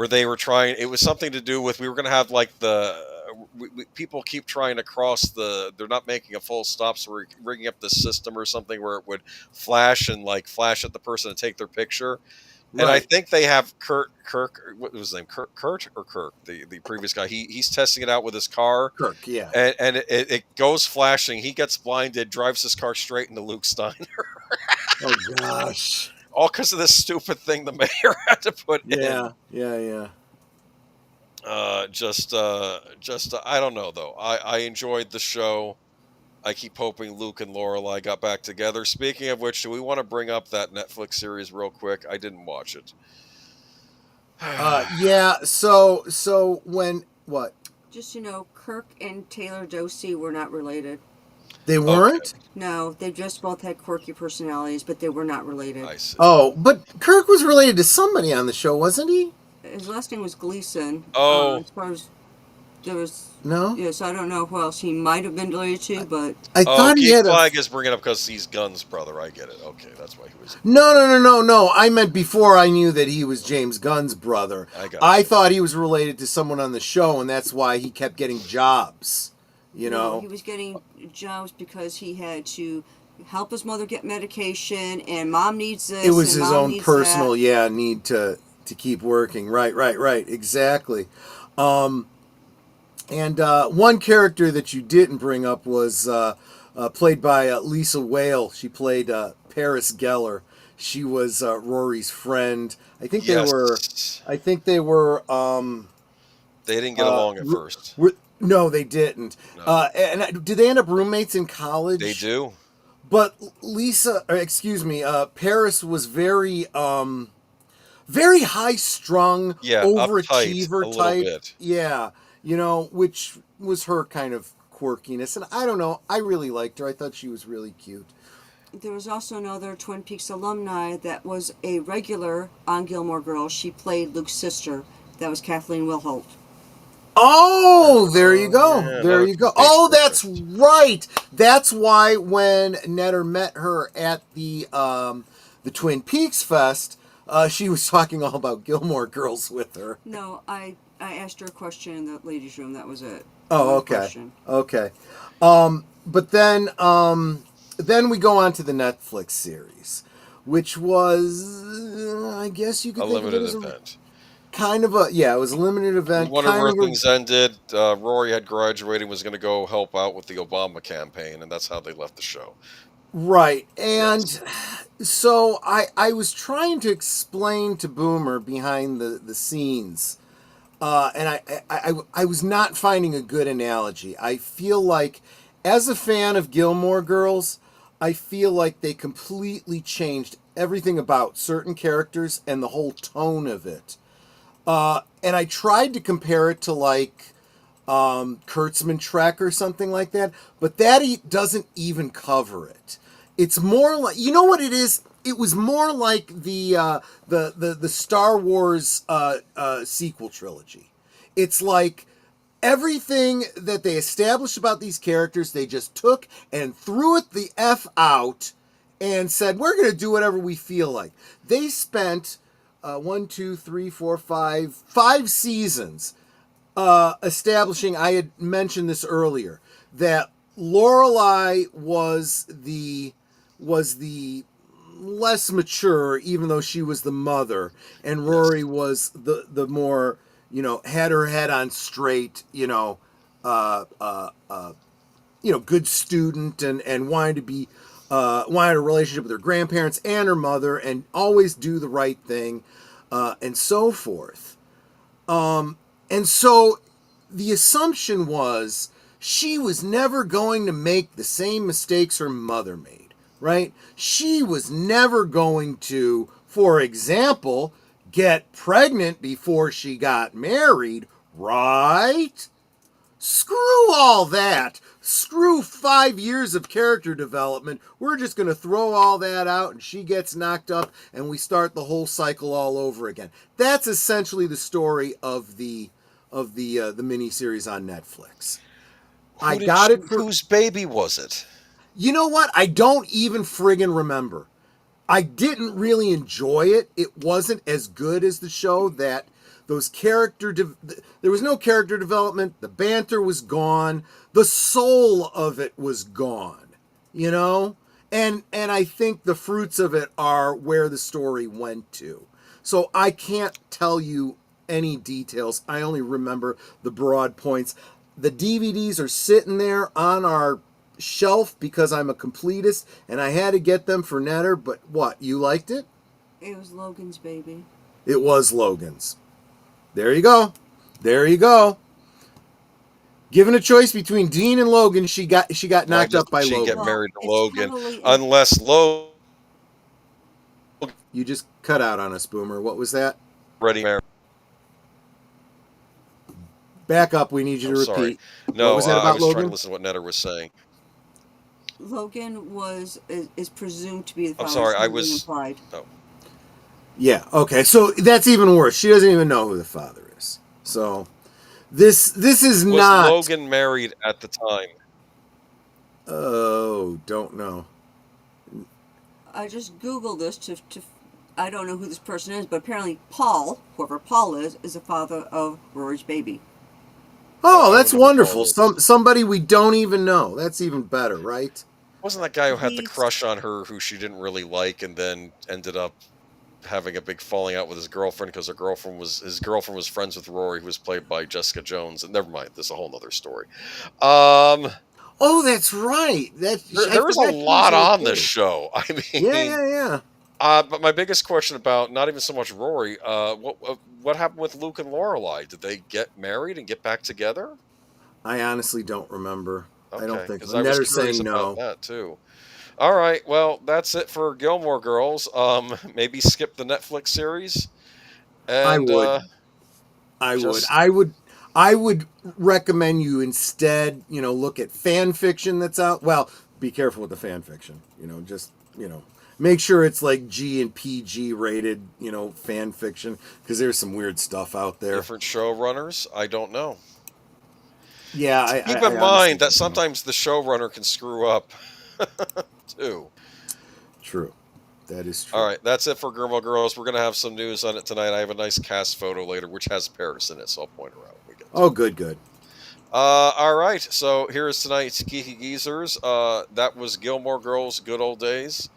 they were trying. It was something to do with we were going to have like people keep trying to cross they're not making a full stop, so we're rigging up the system or something where it would flash at the person and take their picture. And I Right. think they have Kirk, what was his name? Kurt or Kirk, the previous guy. He's testing it out with his car, Kirk, yeah. and it goes flashing. He gets blinded, drives his car straight into Luke Steiner, Oh gosh. all because of this stupid thing the mayor had to put in. Yeah. I don't know though. I enjoyed the show. I keep hoping Luke and Lorelai got back together. Speaking of which, do we want to bring up that Netflix series real quick? I didn't watch it. Yeah. So when what? Just Kirk and Taylor Dosey were not related. They weren't? No, they just both had quirky personalities, but they were not related. I see. Oh, but Kirk was related to somebody on the show, wasn't he? His last name was Gleason. Oh. As far as there was... No? Yes, I don't know who else he might have been related to, but... I thought he Geek had Flag is bringing up because he's Gunn's brother. I get it. Okay, that's why he was... No. I meant before I knew that he was James Gunn's brother. I thought he was related to someone on the show, and that's why he kept getting jobs. No, he was getting jobs because he had to help his mother get medication, and mom needs this. It was and his mom own needs personal, that. need to keep working. Right. Exactly. And one character that you didn't bring up was played by Lisa Whale. She played Paris Geller. She was Rory's friend. I think they were. They didn't get along at first. No, they didn't. No. And did they end up roommates in college? They do. But Paris was very high strung, overachiever type. Bit. Yeah, which was her kind of quirkiness. And I don't know, I really liked her. I thought she was really cute. There was also another Twin Peaks alumni that was a regular on Gilmore Girls. She played Luke's sister. That was Kathleen Wilholt. Oh, there you go. Yeah, there you go. Oh, that's right. That's why when Netter met her at the Twin Peaks Fest, she was talking all about Gilmore Girls with her. No, I asked her a question in the ladies' room. That was it. Oh, okay. Okay. But then we go on to the Netflix series, which was, I guess you could think limited of it as event. It was a limited event. One of her things ended. Rory had graduated and was going to go help out with the Obama campaign, and that's how they left the show. Right. And so I was trying to explain to Boomer behind the scenes, and I was not finding a good analogy. I feel like, as a fan of Gilmore Girls, I feel like they completely changed everything about certain characters and the whole tone of it. And I tried to compare it to like Kurtzman Trek or something like that, but that doesn't even cover it. It's more like, you know what it is? It was more like the Star Wars sequel trilogy. It's like everything that they established about these characters, they just took and threw it the F out and said, we're going to do whatever we feel like. They spent 5 seasons establishing, I had mentioned this earlier, that Lorelai was the less mature, even though she was the mother, and Rory was the more, had her head on straight, good student and wanted to be wanted a relationship with her grandparents and her mother and always do the right thing, and so forth. And so the assumption was she was never going to make the same mistakes her mother made, right? She was never going to, for example, get pregnant before she got married, right? Screw all that. Screw 5 years of character development. We're just going to throw all that out and she gets knocked up and we start the whole cycle all over again. That's essentially the story of the miniseries on Netflix. Whose baby was it? You know what? I don't even friggin' remember. I didn't really enjoy it. It wasn't as good as the show. That those there was no character development. The banter was gone. The soul of it was gone. And I think the fruits of it are where the story went to. So I can't tell you any details. I only remember the broad points. The DVDs are sitting there on our shelf because I'm a completist and I had to get them for Netter, but what, you liked it? It was Logan's baby. It was Logan's. There you go. There you go. Given a choice between Dean and Logan, she got knocked up by She Logan. get married to It's Logan totally- unless Logan You just cut out on us, Boomer. What was that? already married. Back up. We need you to repeat. Sorry. No, What was that I about was trying Logan? to listen to what Netter was saying. Logan is presumed to be the I'm father. sorry, It's I being was- implied. Yeah. Okay. So that's even worse. She doesn't even know who the father is. So this is Was not. Logan married at the time? Oh, don't know. I just Googled this to I don't know who this person is, but apparently Paul, whoever Paul is the father of Rory's baby. Oh, that's I don't know who wonderful. Paul Somebody we don't even know. That's even better, right? Wasn't that guy who had the He's- crush on her who she didn't really like and then ended up having a big falling out with his girlfriend because his girlfriend was friends with Rory, who was played by Jessica Jones. And never mind, this is a whole nother story. Oh, that's right. There is a lot on this show. I mean, Yeah. but my biggest question about not even so much Rory, what happened with Luke and Lorelai? Did they get married and get back together? I honestly don't remember. I don't think. 'cause I was Netter's curious saying about no. that too. All right, well, that's it for Gilmore Girls. Maybe skip the Netflix series. And, I would recommend you instead, look at fan fiction that's out. Well, be careful with the fan fiction. Make sure it's like G and PG rated, fan fiction, because there's some weird stuff out there. different showrunners, I don't know. Yeah, Keep I in mind that sometimes the showrunner can screw up too. True. That is true. All right, that's it for Gilmore Girls. We're going to have some news on it tonight. I have a nice cast photo later, which has Paris in it, so I'll point her out when we get to Oh, good. all right, so here's tonight's Geeky Geezers. That was Gilmore Girls, Good Old Days.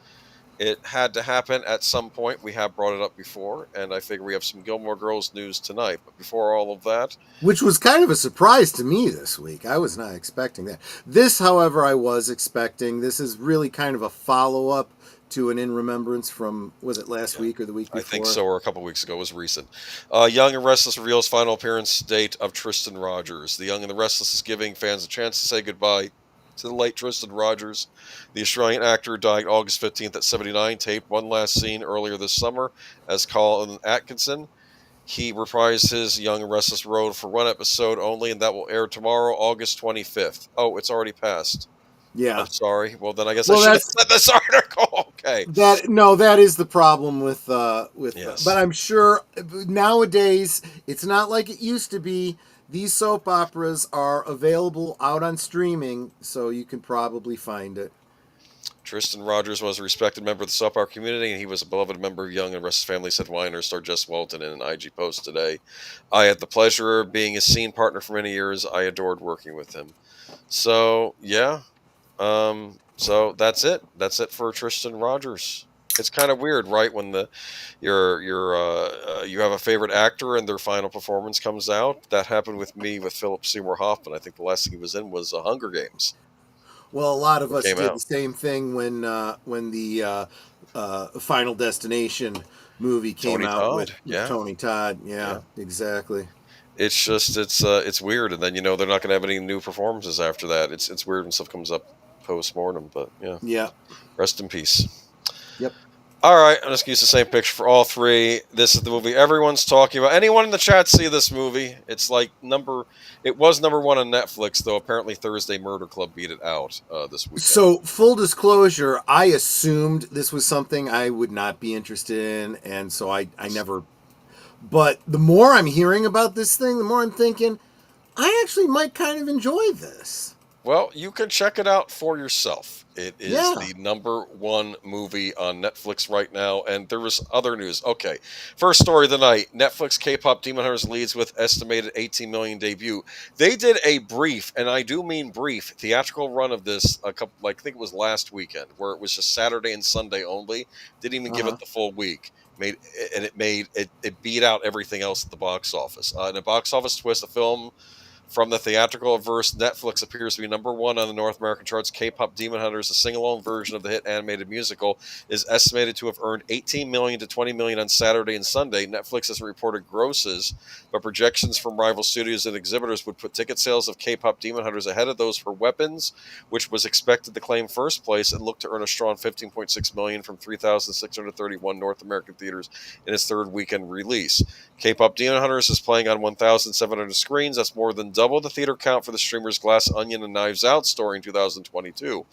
It had to happen at some point. We have brought it up before, and I figure we have some Gilmore Girls news tonight. But before all of that, Which was kind of a surprise to me this week. I was not expecting that. This, however, I was expecting. This is really kind of a follow-up to an In Remembrance from, was it last week or the week before? I think so, or a couple weeks ago. It was recent. Young and Restless reveals final appearance date of Tristan Rogers. The Young and the Restless is giving fans a chance to say goodbye to the late Tristan Rogers. The Australian actor died August 15th at 79, taped one last scene earlier this summer as Colin Atkinson. He reprised his Young and Restless role for one episode only, and that will air tomorrow, August 25th. Oh, it's already passed. Yeah. I'm sorry. Well, then I guess Well, I should have said this article. Okay. That is the problem with Yes. but I'm sure nowadays it's not like it used to be. These soap operas are available out on streaming, so you can probably find it. Tristan Rogers was a respected member of the soap opera community, and he was a beloved member of Young and Restless family, said Weiner star Jess Walton in an IG post today. I had the pleasure of being his scene partner for many years. I adored working with him. So, yeah. So that's it. That's it for Tristan Rogers. It's kind of weird, right? When you have a favorite actor and their final performance comes out. That happened with me with Philip Seymour Hoffman. I think the last thing he was in was Hunger Games. Well, a lot of us Came did out. the same thing when the Final Destination movie came Tony out Todd, with yeah. Tony Todd. Yeah, exactly. It's just it's weird, and then they're not going to have any new performances after that. It's weird when stuff comes up post-mortem, but yeah. Yeah. Rest in peace. Yep. All right, I'm just going to use the same picture for all three. This is the movie everyone's talking about. Anyone in the chat see this movie? It's like it was number one on Netflix, though apparently Thursday Murder Club beat it out this weekend. So, full disclosure, I assumed this was something I would not be interested in, and so I never. But the more I'm hearing about this thing, the more I'm thinking, I actually might kind of enjoy this. Well, you can check it out for yourself. It is Yeah. the number one movie on Netflix right now, and there was other news. Okay, first story of the night. Netflix K-pop Demon Hunters leads with estimated 18 million debut. They did a brief, and I do mean brief, theatrical run of this I think it was last weekend, where it was just Saturday and Sunday only. Didn't even give it the full week. It beat out everything else at the box office. In a box office twist, a film from the theatrical verse, Netflix appears to be number one on the North American charts. K-pop Demon Hunters, a sing-along version of the hit animated musical, is estimated to have earned $18 million to $20 million on Saturday and Sunday. Netflix has reported grosses, but projections from rival studios and exhibitors would put ticket sales of K-pop Demon Hunters ahead of those for Weapons, which was expected to claim first place and looked to earn a strong $15.6 million from 3,631 North American theaters in its third weekend release. K-pop Demon Hunters is playing on 1,700 screens. That's more than double the theater count for the streamers Glass Onion and Knives Out story in 2022.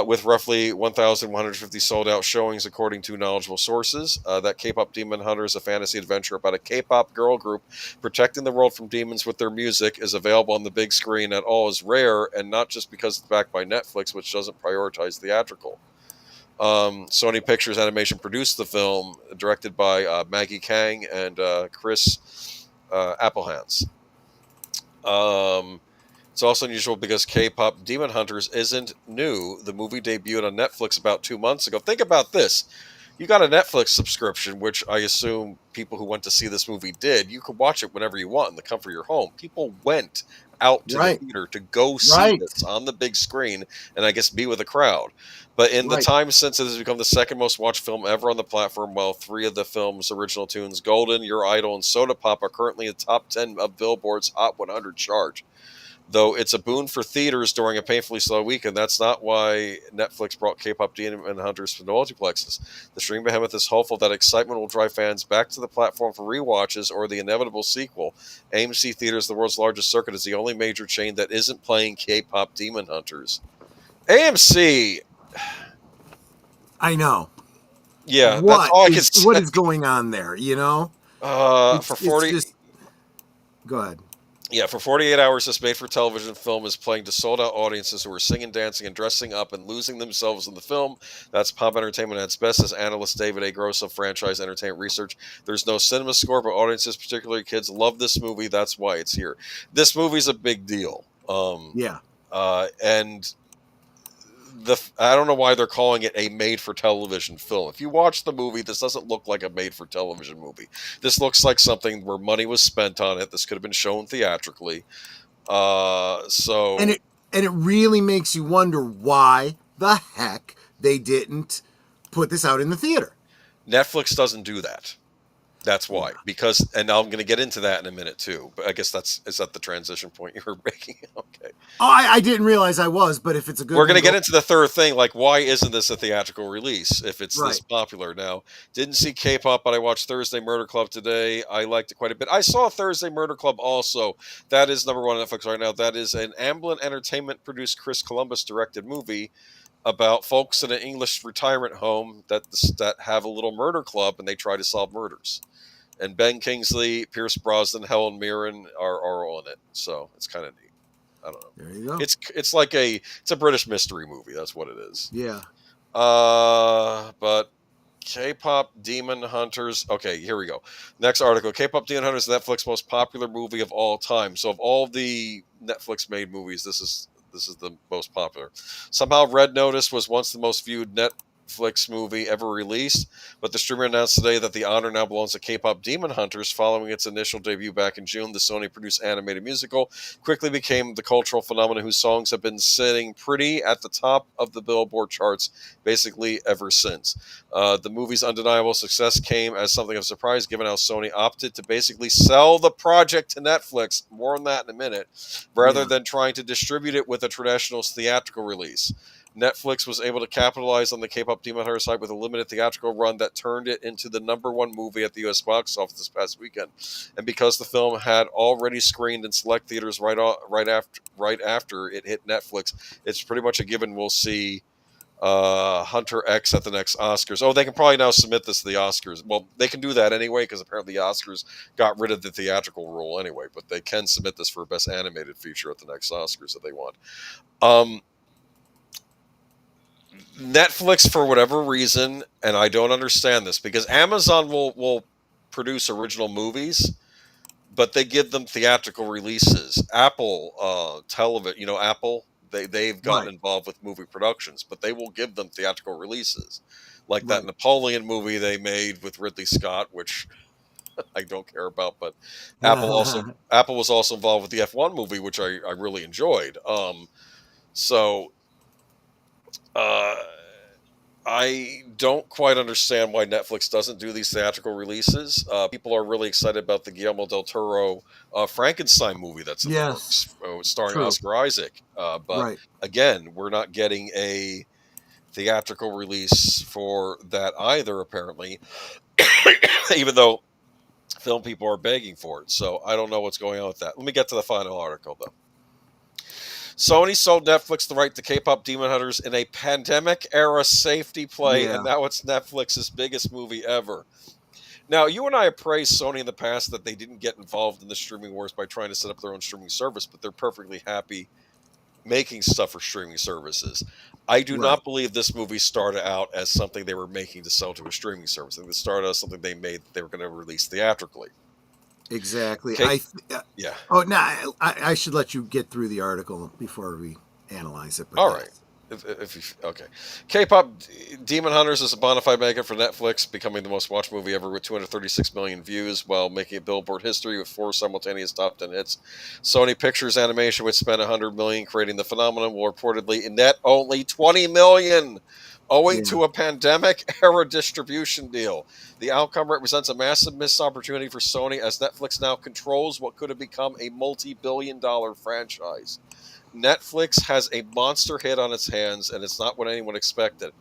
With roughly 1,150 sold-out showings, according to knowledgeable sources. That K-pop Demon Hunters, a fantasy adventure about a K-pop girl group protecting the world from demons with their music, is available on the big screen at all is rare, and not just because it's backed by Netflix, which doesn't prioritize theatrical. Sony Pictures Animation produced the film, directed by Maggie Kang and Chris Applehands. It's also unusual because K-pop Demon Hunters isn't new. The movie debuted on Netflix about 2 months ago. Think about this. You got a Netflix subscription, which I assume people who went to see this movie did. You could watch it whenever you want in the comfort of your home. People went out to the theater to go see this on the big screen and I guess be with a crowd. But in the time since, it has become the second most watched film ever on the platform, while three of the film's original tunes, Golden, Your Idol, and Soda Pop, are currently in the top 10 of Billboard's Hot 100 chart. Though it's a boon for theaters during a painfully slow weekend, that's not why Netflix brought K-pop Demon Hunters to multiplexes. The stream behemoth is hopeful that excitement will drive fans back to the platform for rewatches or the inevitable sequel. AMC Theaters, the world's largest circuit, is the only major chain that isn't playing K-pop Demon Hunters. AMC... I know. Yeah, that's all I can say. What is going on there, you know? For 40... Go ahead. Yeah, for 48 hours, this made-for-television film is playing to sold-out audiences who are singing, dancing, and dressing up and losing themselves in the film. That's pop entertainment at its best, as analyst David A. Gross of Franchise Entertainment Research. There's no cinema score, but audiences, particularly kids, love this movie. That's why it's here. This movie's a big deal. And I don't know why they're calling it a made-for-television film. If you watch the movie, this doesn't look like a made-for-television movie. This looks like something where money was spent on it. This could have been shown theatrically. And it really makes you wonder why the heck they didn't put this out in the theater. Netflix doesn't do that. That's why. Because, and I'm going to get into that in a minute too. But I guess is that the transition point you were making? Okay. Oh, I didn't realize I was, but if it's a good, we're going to get into the third thing. Like, why isn't this a theatrical release if it's this popular now? Didn't see K-pop, but I watched Thursday Murder Club today. I liked it quite a bit. I saw Thursday Murder Club also. That is number one on Netflix right now. That is an Amblin Entertainment produced, Chris Columbus directed movie about folks in an English retirement home that have a little murder club and they try to solve murders. And Ben Kingsley, Pierce Brosnan, Helen Mirren are all in it. So it's kind of neat. I don't know. There you go. It's like it's a British mystery movie. That's what it is. Yeah. But K-pop Demon Hunters. Okay, here we go. Next article. K-pop Demon Hunters, Netflix's most popular movie of all time. So of all the Netflix made movies, this is the most popular. Somehow Red Notice was once the most viewed Netflix movie ever released, but the streamer announced today that the honor now belongs to K-pop Demon Hunters. Following its initial debut back in June, the Sony-produced animated musical quickly became the cultural phenomenon whose songs have been sitting pretty at the top of the Billboard charts basically ever since. The movie's undeniable success came as something of a surprise, given how Sony opted to basically sell the project to Netflix, more on that in a minute, rather than trying to distribute it with a traditional theatrical release. Netflix was able to capitalize on the K-pop Demon Hunter site with a limited theatrical run that turned it into the number one movie at the U.S. box office this past weekend. And because the film had already screened in select theaters right after it hit Netflix, it's pretty much a given we'll see Hunter X at the next Oscars. Oh, they can probably now submit this to the Oscars. Well, they can do that anyway because apparently the Oscars got rid of the theatrical rule anyway, but they can submit this for Best Animated Feature at the next Oscars if they want. Netflix, for whatever reason, and I don't understand this, because Amazon will produce original movies, but they give them theatrical releases. Apple television, Apple, They've gotten Right. involved with movie productions, but they will give them theatrical releases, like that Right. Napoleon movie they made with Ridley Scott, which I don't care about. But Apple was also involved with the F1 movie, which I really enjoyed. So uh, I don't quite understand why Netflix doesn't do these theatrical releases. People are really excited about the Guillermo del Toro Frankenstein movie that's in the Yes. works, starring True. Oscar Isaac. But Right. again, we're not getting a theatrical release for that either, apparently, even though film people are begging for it. So I don't know what's going on with that. Let me get to the final article, though. Sony sold Netflix the right to K-pop Demon Hunters in a pandemic-era safety play, Yeah. and now it's Netflix's biggest movie ever. Now, you and I have praised Sony in the past that they didn't get involved in the streaming wars by trying to set up their own streaming service, but they're perfectly happy making stuff for streaming services. I do Right. not believe this movie started out as something they were making to sell to a streaming service. I think it started as something they made that they were going to release theatrically. Exactly. Okay, yeah. Oh, no, I should let you get through the article before we analyze it. But All yes. right. If you, okay, K-pop Demon Hunters is a bona fide mega for Netflix, becoming the most watched movie ever with 236 million views, while making Billboard history with 4 simultaneous top 10 hits. Sony Pictures Animation, which spent 100 million creating the phenomenon, will reportedly net only 20 million, owing to a pandemic-era distribution deal. The outcome represents a massive missed opportunity for Sony, as Netflix now controls what could have become a multi-billion-dollar franchise. Netflix has a monster hit on its hands, and it's not what anyone expected.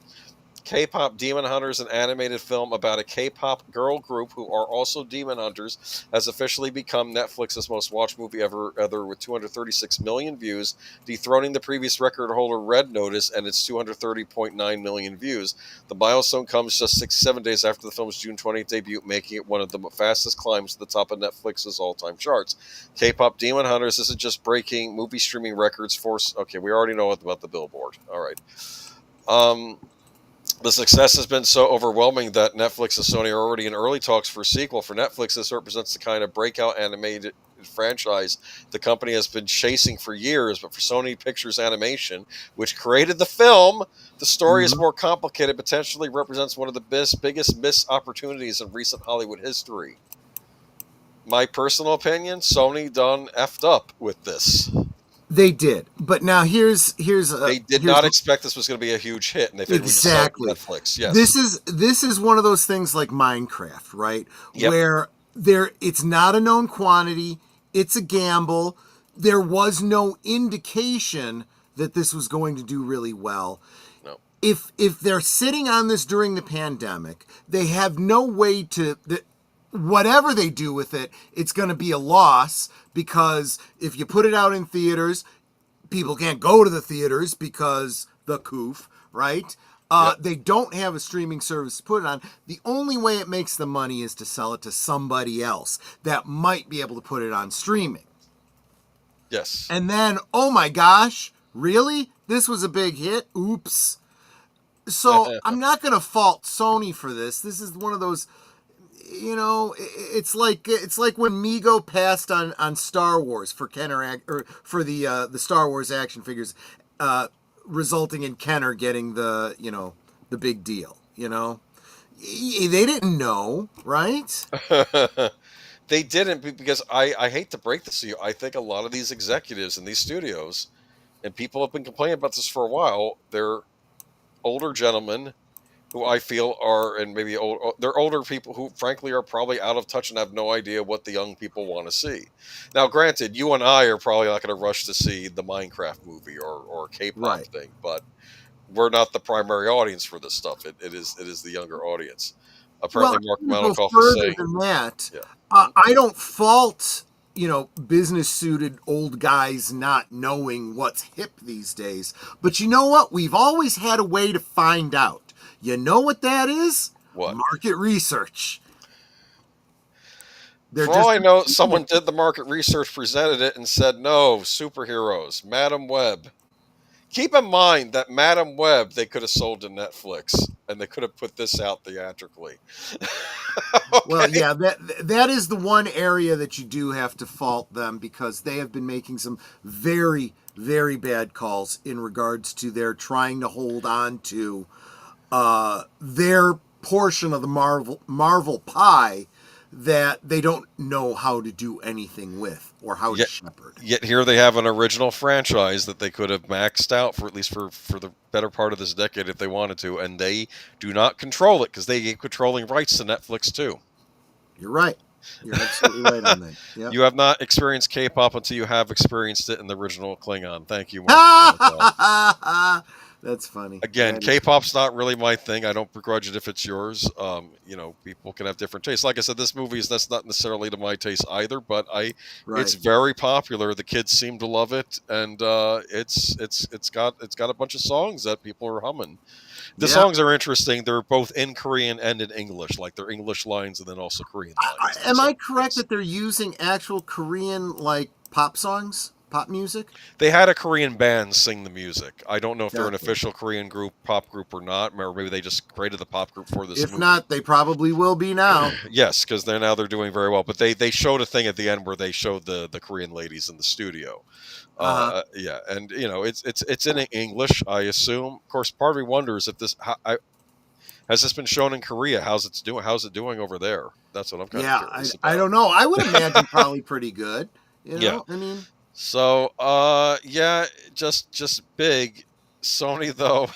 K-pop Demon Hunters, an animated film about a K-pop girl group who are also demon hunters, has officially become Netflix's most watched movie ever with 236 million views, dethroning the previous record holder Red Notice and its 230.9 million views. The milestone comes just 67 days after the film's June 20th debut, making it one of the fastest climbs to the top of Netflix's all-time charts. K-pop Demon Hunters isn't just breaking movie streaming records for... Okay, we already know about the Billboard. All right. The success has been so overwhelming that Netflix and Sony are already in early talks for a sequel. For Netflix, this represents the kind of breakout animated franchise the company has been chasing for years. But for Sony Pictures Animation, which created the film, the story is more complicated, potentially represents one of the biggest missed opportunities in recent Hollywood history. My personal opinion, Sony done effed up with this. They did, but now here's they did not expect this was going to be a huge hit, and they figured exactly Netflix. Yes, this is one of those things like Minecraft, right? Yep. Where it's not a known quantity, it's a gamble. There was no indication that this was going to do really well. No. If they're sitting on this during the pandemic, they have no way to. Whatever they do with it, it's going to be a loss, because if you put it out in theaters, people can't go to the theaters because the coof, right? Yep. They don't have a streaming service to put it on. The only way it makes the money is to sell it to somebody else that might be able to put it on streaming. Yes. And then, oh my gosh, really? This was a big hit? Oops. So I'm not going to fault Sony for this. This is one of those... You know, it's like when Mego passed on Star Wars for Kenner, or for the Star Wars action figures, resulting in Kenner getting the big deal. You know, they didn't know, right? They didn't, because I hate to break this to you. I think a lot of these executives in these studios, and people have been complaining about this for a while, they're older gentlemen who I feel are, and maybe they're older people who frankly are probably out of touch and have no idea what the young people want to see. Now, granted, you and I are probably not going to rush to see the Minecraft movie or K-pop thing, but we're not the primary audience for this stuff. It is the younger audience. Apparently, Marc Malnekoff is saying than that. Yeah. I don't fault business suited old guys not knowing what's hip these days, but you know what? We've always had a way to find out. You know what that is? What? Market research. For all I know, someone did the market research, presented it, and said, no, superheroes, Madam Web. Keep in mind that Madam Web they could have sold to Netflix, and they could have put this out theatrically. Okay. Well, yeah, that is the one area that you do have to fault them, because they have been making some very, very bad calls in regards to their trying to hold on to their portion of the Marvel pie that they don't know how to do anything with or how to shepherd. Yet here they have an original franchise that they could have maxed out for at least for the better part of this decade if they wanted to, and they do not control it because they get controlling rights to Netflix too. You're right. You're absolutely right on that. Yep. You have not experienced K-pop until you have experienced it in the original Klingon. Thank you, Marc. That's funny. Again, K-pop's not really my thing. I don't begrudge it if it's yours. People can have different tastes. Like I said, this movie that's not necessarily to my taste either, but it's very popular. The kids seem to love it, and it's got a bunch of songs that people are humming. The songs are interesting. They're both in Korean and in English, like they're English lines and then also Korean lines. Am I correct that they're using actual Korean like pop songs? Pop music? They had a Korean band sing the music. I don't know if they're an official Korean pop group or not, or maybe they just created the pop group for this movie. If not, they probably will be now. Yes, because they're doing very well. But they showed a thing at the end where they showed the Korean ladies in the studio. And it's in English, I assume. Of course, part of me wonders if this has this been shown in Korea. How's it doing over there? That's what I'm kind of curious about. I don't know. I would imagine probably pretty good. Yeah. I mean. So, just big. Sony, though.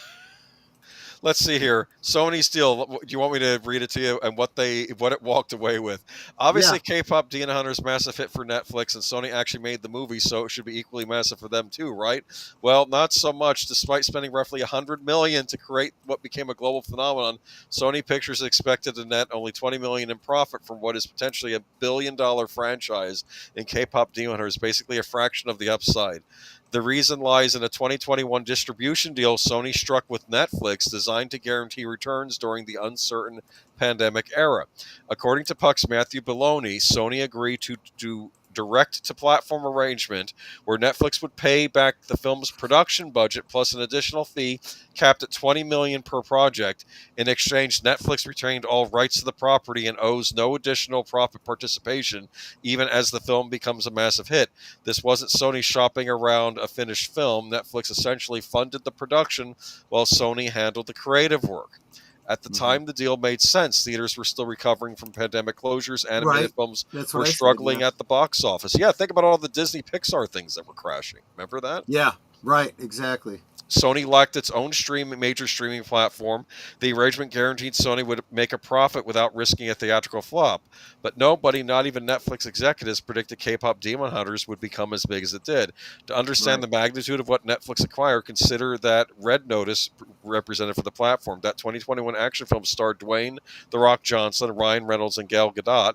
Let's see here. Sony's deal. Do you want me to read it to you and what it walked away with? Obviously, K-pop Demon Hunter's massive hit for Netflix, and Sony actually made the movie, so it should be equally massive for them too, right? Well, not so much. Despite spending roughly $100 million to create what became a global phenomenon, Sony Pictures expected to net only $20 million in profit from what is potentially a billion-dollar franchise in K-pop Demon Hunters, basically a fraction of the upside. The reason lies in a 2021 distribution deal Sony struck with Netflix designed to guarantee returns during the uncertain pandemic era. According to Puck's Matthew Belloni, Sony agreed to do direct-to-platform arrangement where Netflix would pay back the film's production budget plus an additional fee capped at $20 million per project. In exchange, Netflix retained all rights to the property and owes no additional profit participation, even as the film becomes a massive hit. This wasn't Sony shopping around a finished film. Netflix essentially funded the production while Sony handled the creative work. At the time the deal made sense, theaters were still recovering from pandemic closures. Animated films were struggling at the box office. Yeah, think about all the Disney Pixar things that were crashing. Remember that? Yeah, right, exactly. Sony lacked its own major streaming platform. The arrangement guaranteed Sony would make a profit without risking a theatrical flop. But nobody, not even Netflix executives, predicted K-pop Demon Hunters would become as big as it did. To understand the magnitude of what Netflix acquired, consider that Red Notice represented for the platform. That 2021 action film starred Dwayne "The Rock" Johnson, Ryan Reynolds, and Gal Gadot.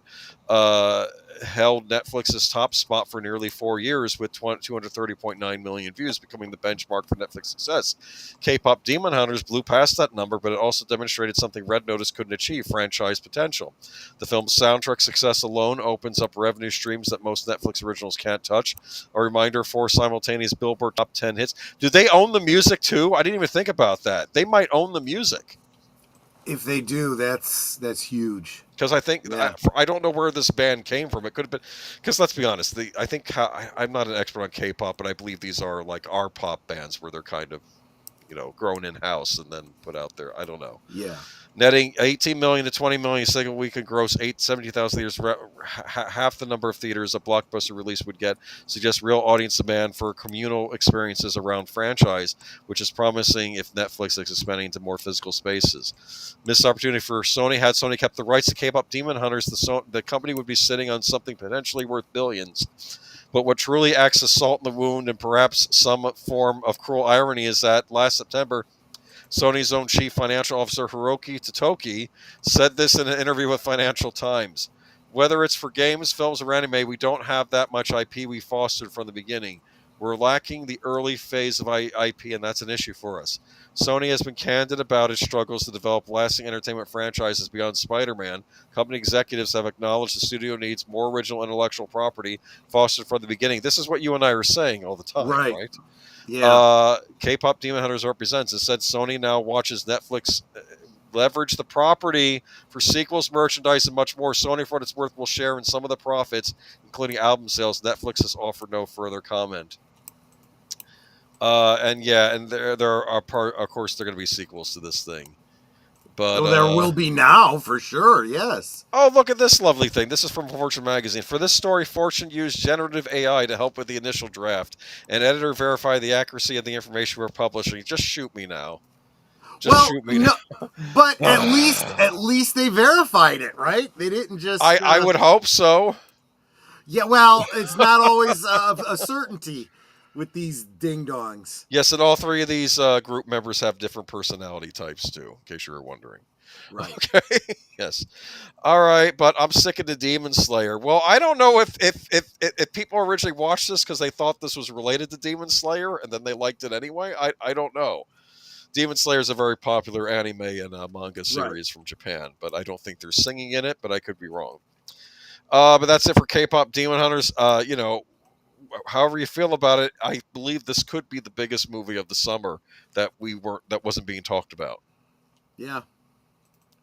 Held Netflix's top spot for nearly 4 years with 230.9 million views, becoming the benchmark for Netflix success. K-pop Demon Hunters blew past that number, but it also demonstrated something Red Notice couldn't achieve: franchise potential. The film's soundtrack success alone opens up revenue streams that most Netflix originals can't touch. A reminder: 4 simultaneous Billboard top 10 hits. Do they own the music too? I didn't even think about that. They might own the music. If they do, that's huge. Because I think I don't know where this band came from. It could have been because let's be honest. I'm not an expert on K-pop, but I believe these are like our pop bands where they're kind of grown in house and then put out there. I don't know. Yeah. Netting 18 million to 20 million second week and gross 70,000 theaters, half the number of theaters a blockbuster release would get, suggests real audience demand for communal experiences around franchise, which is promising if Netflix is expanding into more physical spaces. Missed opportunity for Sony. Had Sony kept the rights to K-pop Demon Hunters, the company would be sitting on something potentially worth billions. But what truly acts as salt in the wound and perhaps some form of cruel irony is that last September, Sony's own chief financial officer, Hiroki Totoki, said this in an interview with Financial Times. Whether it's for games, films, or anime, we don't have that much IP we fostered from the beginning. We're lacking the early phase of IP, and that's an issue for us. Sony has been candid about its struggles to develop lasting entertainment franchises beyond Spider-Man. Company executives have acknowledged the studio needs more original intellectual property fostered from the beginning. This is what you and I are saying all the time, right? Yeah. K-pop Demon Hunters represents. It said Sony now watches Netflix leverage the property for sequels, merchandise, and much more. Sony, for what it's worth, will share in some of the profits, including album sales. Netflix has offered no further comment. And yeah, and there are of course there are going to be sequels to this thing. But Oh, there will be now for sure. Yes. oh, look at this lovely thing. This is from Fortune magazine. For this story, Fortune used generative AI to help with the initial draft. An editor verified the accuracy of the information we're publishing. Just shoot me now. Just Well, shoot me no, now. but at least they verified it, right? They didn't just. I would hope so. Yeah, well, it's not always a certainty with these ding dongs. Yes, and all three of these group members have different personality types too, in case you were wondering. Right. Okay. Yes. All right, but I'm sick of the Demon Slayer. Well, I don't know if people originally watched this because they thought this was related to Demon Slayer and then they liked it anyway. I don't know. Demon Slayer is a very popular anime and manga series from Japan, but I don't think they're singing in it. But I could be wrong. But that's it for K-pop Demon Hunters. However you feel about it, I believe this could be the biggest movie of the summer that wasn't being talked about. Yeah.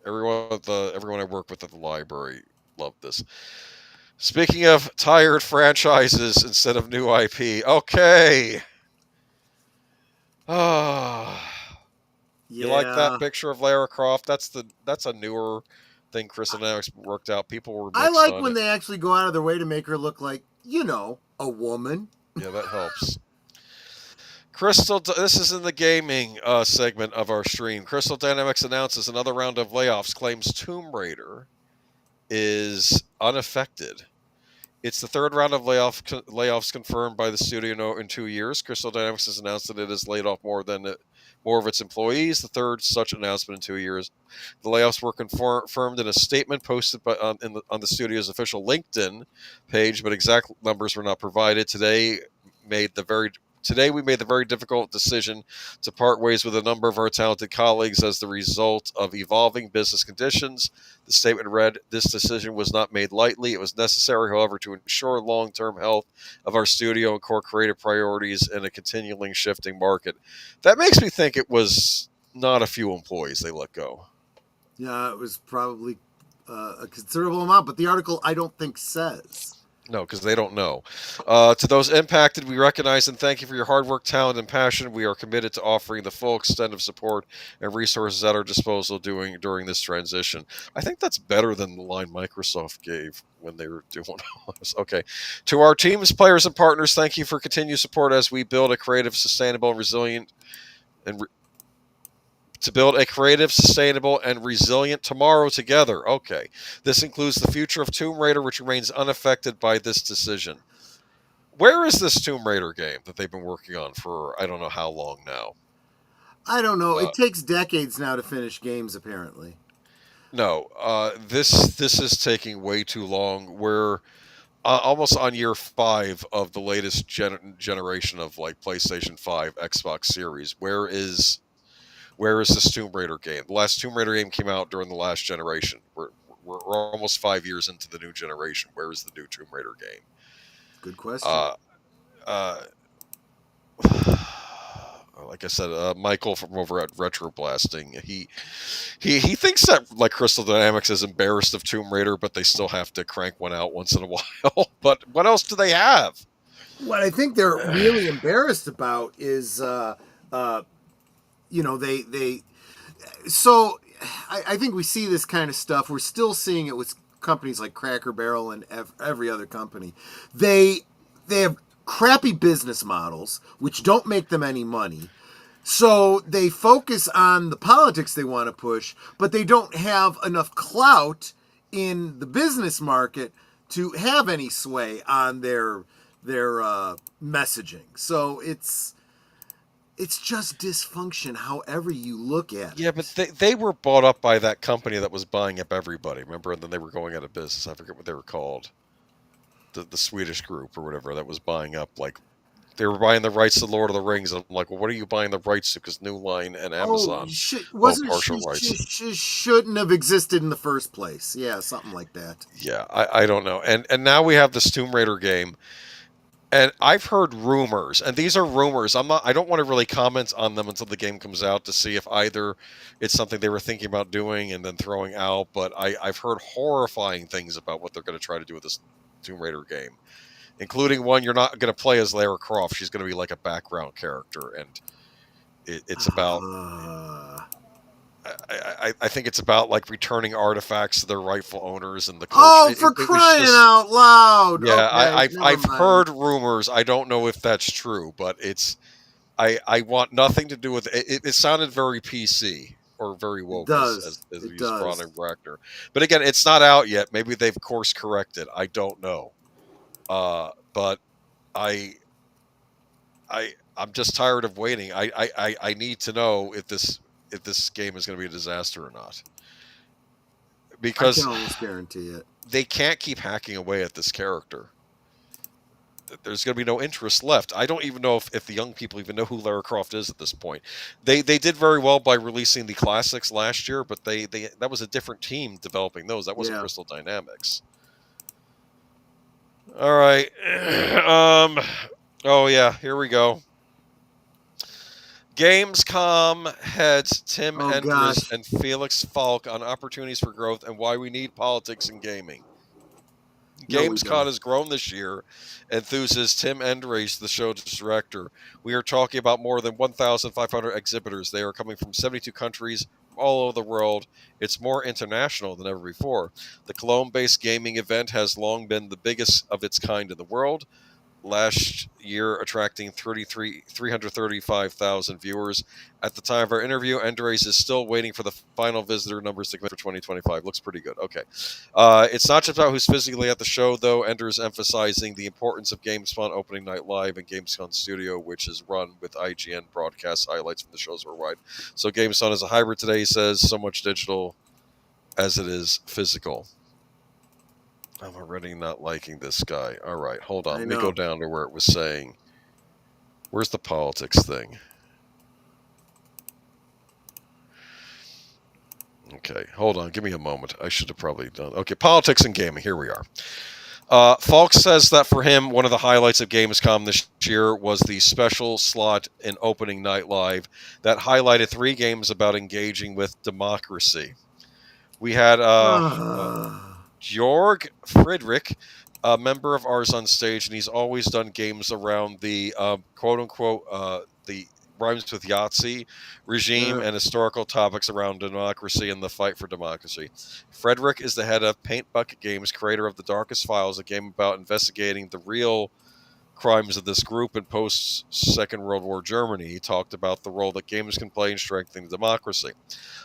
Everyone I work with at the library loved this. Speaking of tired franchises instead of new IP, okay. You like that picture of Lara Croft? That's a newer thing Crystal Dynamics worked out. People were mixed I like on when it. they actually go out of their way to make her look like, a woman. Yeah, that helps. This is in the gaming segment of our stream. Crystal Dynamics announces another round of layoffs, claims Tomb Raider is unaffected. It's the third round of layoffs confirmed by the studio in 2 years. Crystal Dynamics has announced that it has laid off more of its employees, the third such announcement in 2 years. The layoffs were confirmed in a statement posted on the studio's official LinkedIn page, but exact numbers were not provided. Today, we made the very difficult decision to part ways with a number of our talented colleagues as the result of evolving business conditions. The statement read, "This decision was not made lightly. It was necessary, however, to ensure long-term health of our studio and core creative priorities in a continually shifting market." That makes me think it was not a few employees they let go. Yeah, it was probably a considerable amount, but the article I don't think says. No, because they don't know. To those impacted, we recognize and thank you for your hard work, talent, and passion. We are committed to offering the full extent of support and resources at our disposal during this transition. I think that's better than the line Microsoft gave when they were doing this. Okay. To our teams, players, and partners, thank you for continued support as we build a creative, sustainable, and resilient tomorrow together. Okay. This includes the future of Tomb Raider, which remains unaffected by this decision. Where is this Tomb Raider game that they've been working on for I don't know how long now? I don't know. It takes decades now to finish games, apparently. No. This is taking way too long. We're almost on year 5 of the latest generation of like PlayStation 5, Xbox Series. Where is this Tomb Raider game? The last Tomb Raider game came out during the last generation. We're almost 5 years into the new generation. Where is the new Tomb Raider game? Good question. Like I said, Michael from over at Retro Blasting, he thinks that like Crystal Dynamics is embarrassed of Tomb Raider, but they still have to crank one out once in a while. But what else do they have? What I think they're really embarrassed about is so I think we see this kind of stuff. We're still seeing it with companies like Cracker Barrel and every other company. They have crappy business models, which don't make them any money. So they focus on the politics they want to push, but they don't have enough clout in the business market to have any sway on their messaging. So it's just dysfunction, however you look at it. Yeah, but they were bought up by that company that was buying up everybody. Remember? And then they were going out of business. I forget what they were called. The Swedish group or whatever that was buying up. Like, they were buying the rights to Lord of the Rings. And I'm like, well, what are you buying the rights to? Because New Line and Amazon shouldn't have existed in the first place. Yeah, something like that. Yeah, I don't know. And now we have this Tomb Raider game. And I've heard rumors, and these are rumors. I don't want to really comment on them until the game comes out to see if either it's something they were thinking about doing and then throwing out. But I've heard horrifying things about what they're going to try to do with this Tomb Raider game. including one you're not going to play as Lara Croft. She's going to be like a background character, and it's about. I think it's about like returning artifacts to their rightful owners and the culture. Oh, for it was crying just, out loud! yeah, Okay, I've never mind. heard rumors. I don't know if that's true, but it's I want nothing to do with it. It sounded very PC or very woke, as we use Braun and Brackner. But again, it's not out yet. Maybe they've course corrected. I don't know. But I'm just tired of waiting. I need to know if this game is going to be a disaster or not. Because I can almost guarantee it. They can't keep hacking away at this character. There's going to be no interest left. I don't even know if the young people even know who Lara Croft is at this point. They did very well by releasing the classics last year, but that was a different team developing those. That wasn't Crystal Dynamics. All right. Oh yeah, here we go. Gamescom heads Tim Endres and Felix Falk on opportunities for growth and why we need politics in gaming. Gamescom has grown this year, enthuses Tim Endres, the show's director. We are talking about more than 1,500 exhibitors. They are coming from 72 countries all over the world. It's more international than ever before. The Cologne-based gaming event has long been the biggest of its kind in the world. Last year, attracting 335,000 viewers. At the time of our interview, Endres is still waiting for the final visitor numbers to come for 2025. Looks pretty good. Okay. It's not just about who's physically at the show, though. Endres emphasizing the importance of GameSpawn opening night live and CluuStudio, which is run with IGN broadcast highlights from the shows worldwide. So GameSpawn is a hybrid today, he says, so much digital as it is physical. I'm already not liking this guy. All right, hold on. Let me go down to where it was saying. Where's the politics thing? Okay, hold on. Give me a moment. I should have probably done. Okay, politics and gaming. Here we are. Falk says that for him, one of the highlights of Gamescom this year was the special slot in opening night live that highlighted 3 games about engaging with democracy. We had Georg Friedrich, a member of ours on stage, and he's always done games around the quote-unquote the rhymes with Yahtzee regime and historical topics around democracy and the fight for democracy. Frederick is the head of Paint Bucket Games, creator of The Darkest Files, a game about investigating the real crimes of this group in post-Second World War Germany. He talked about the role that games can play in strengthening democracy.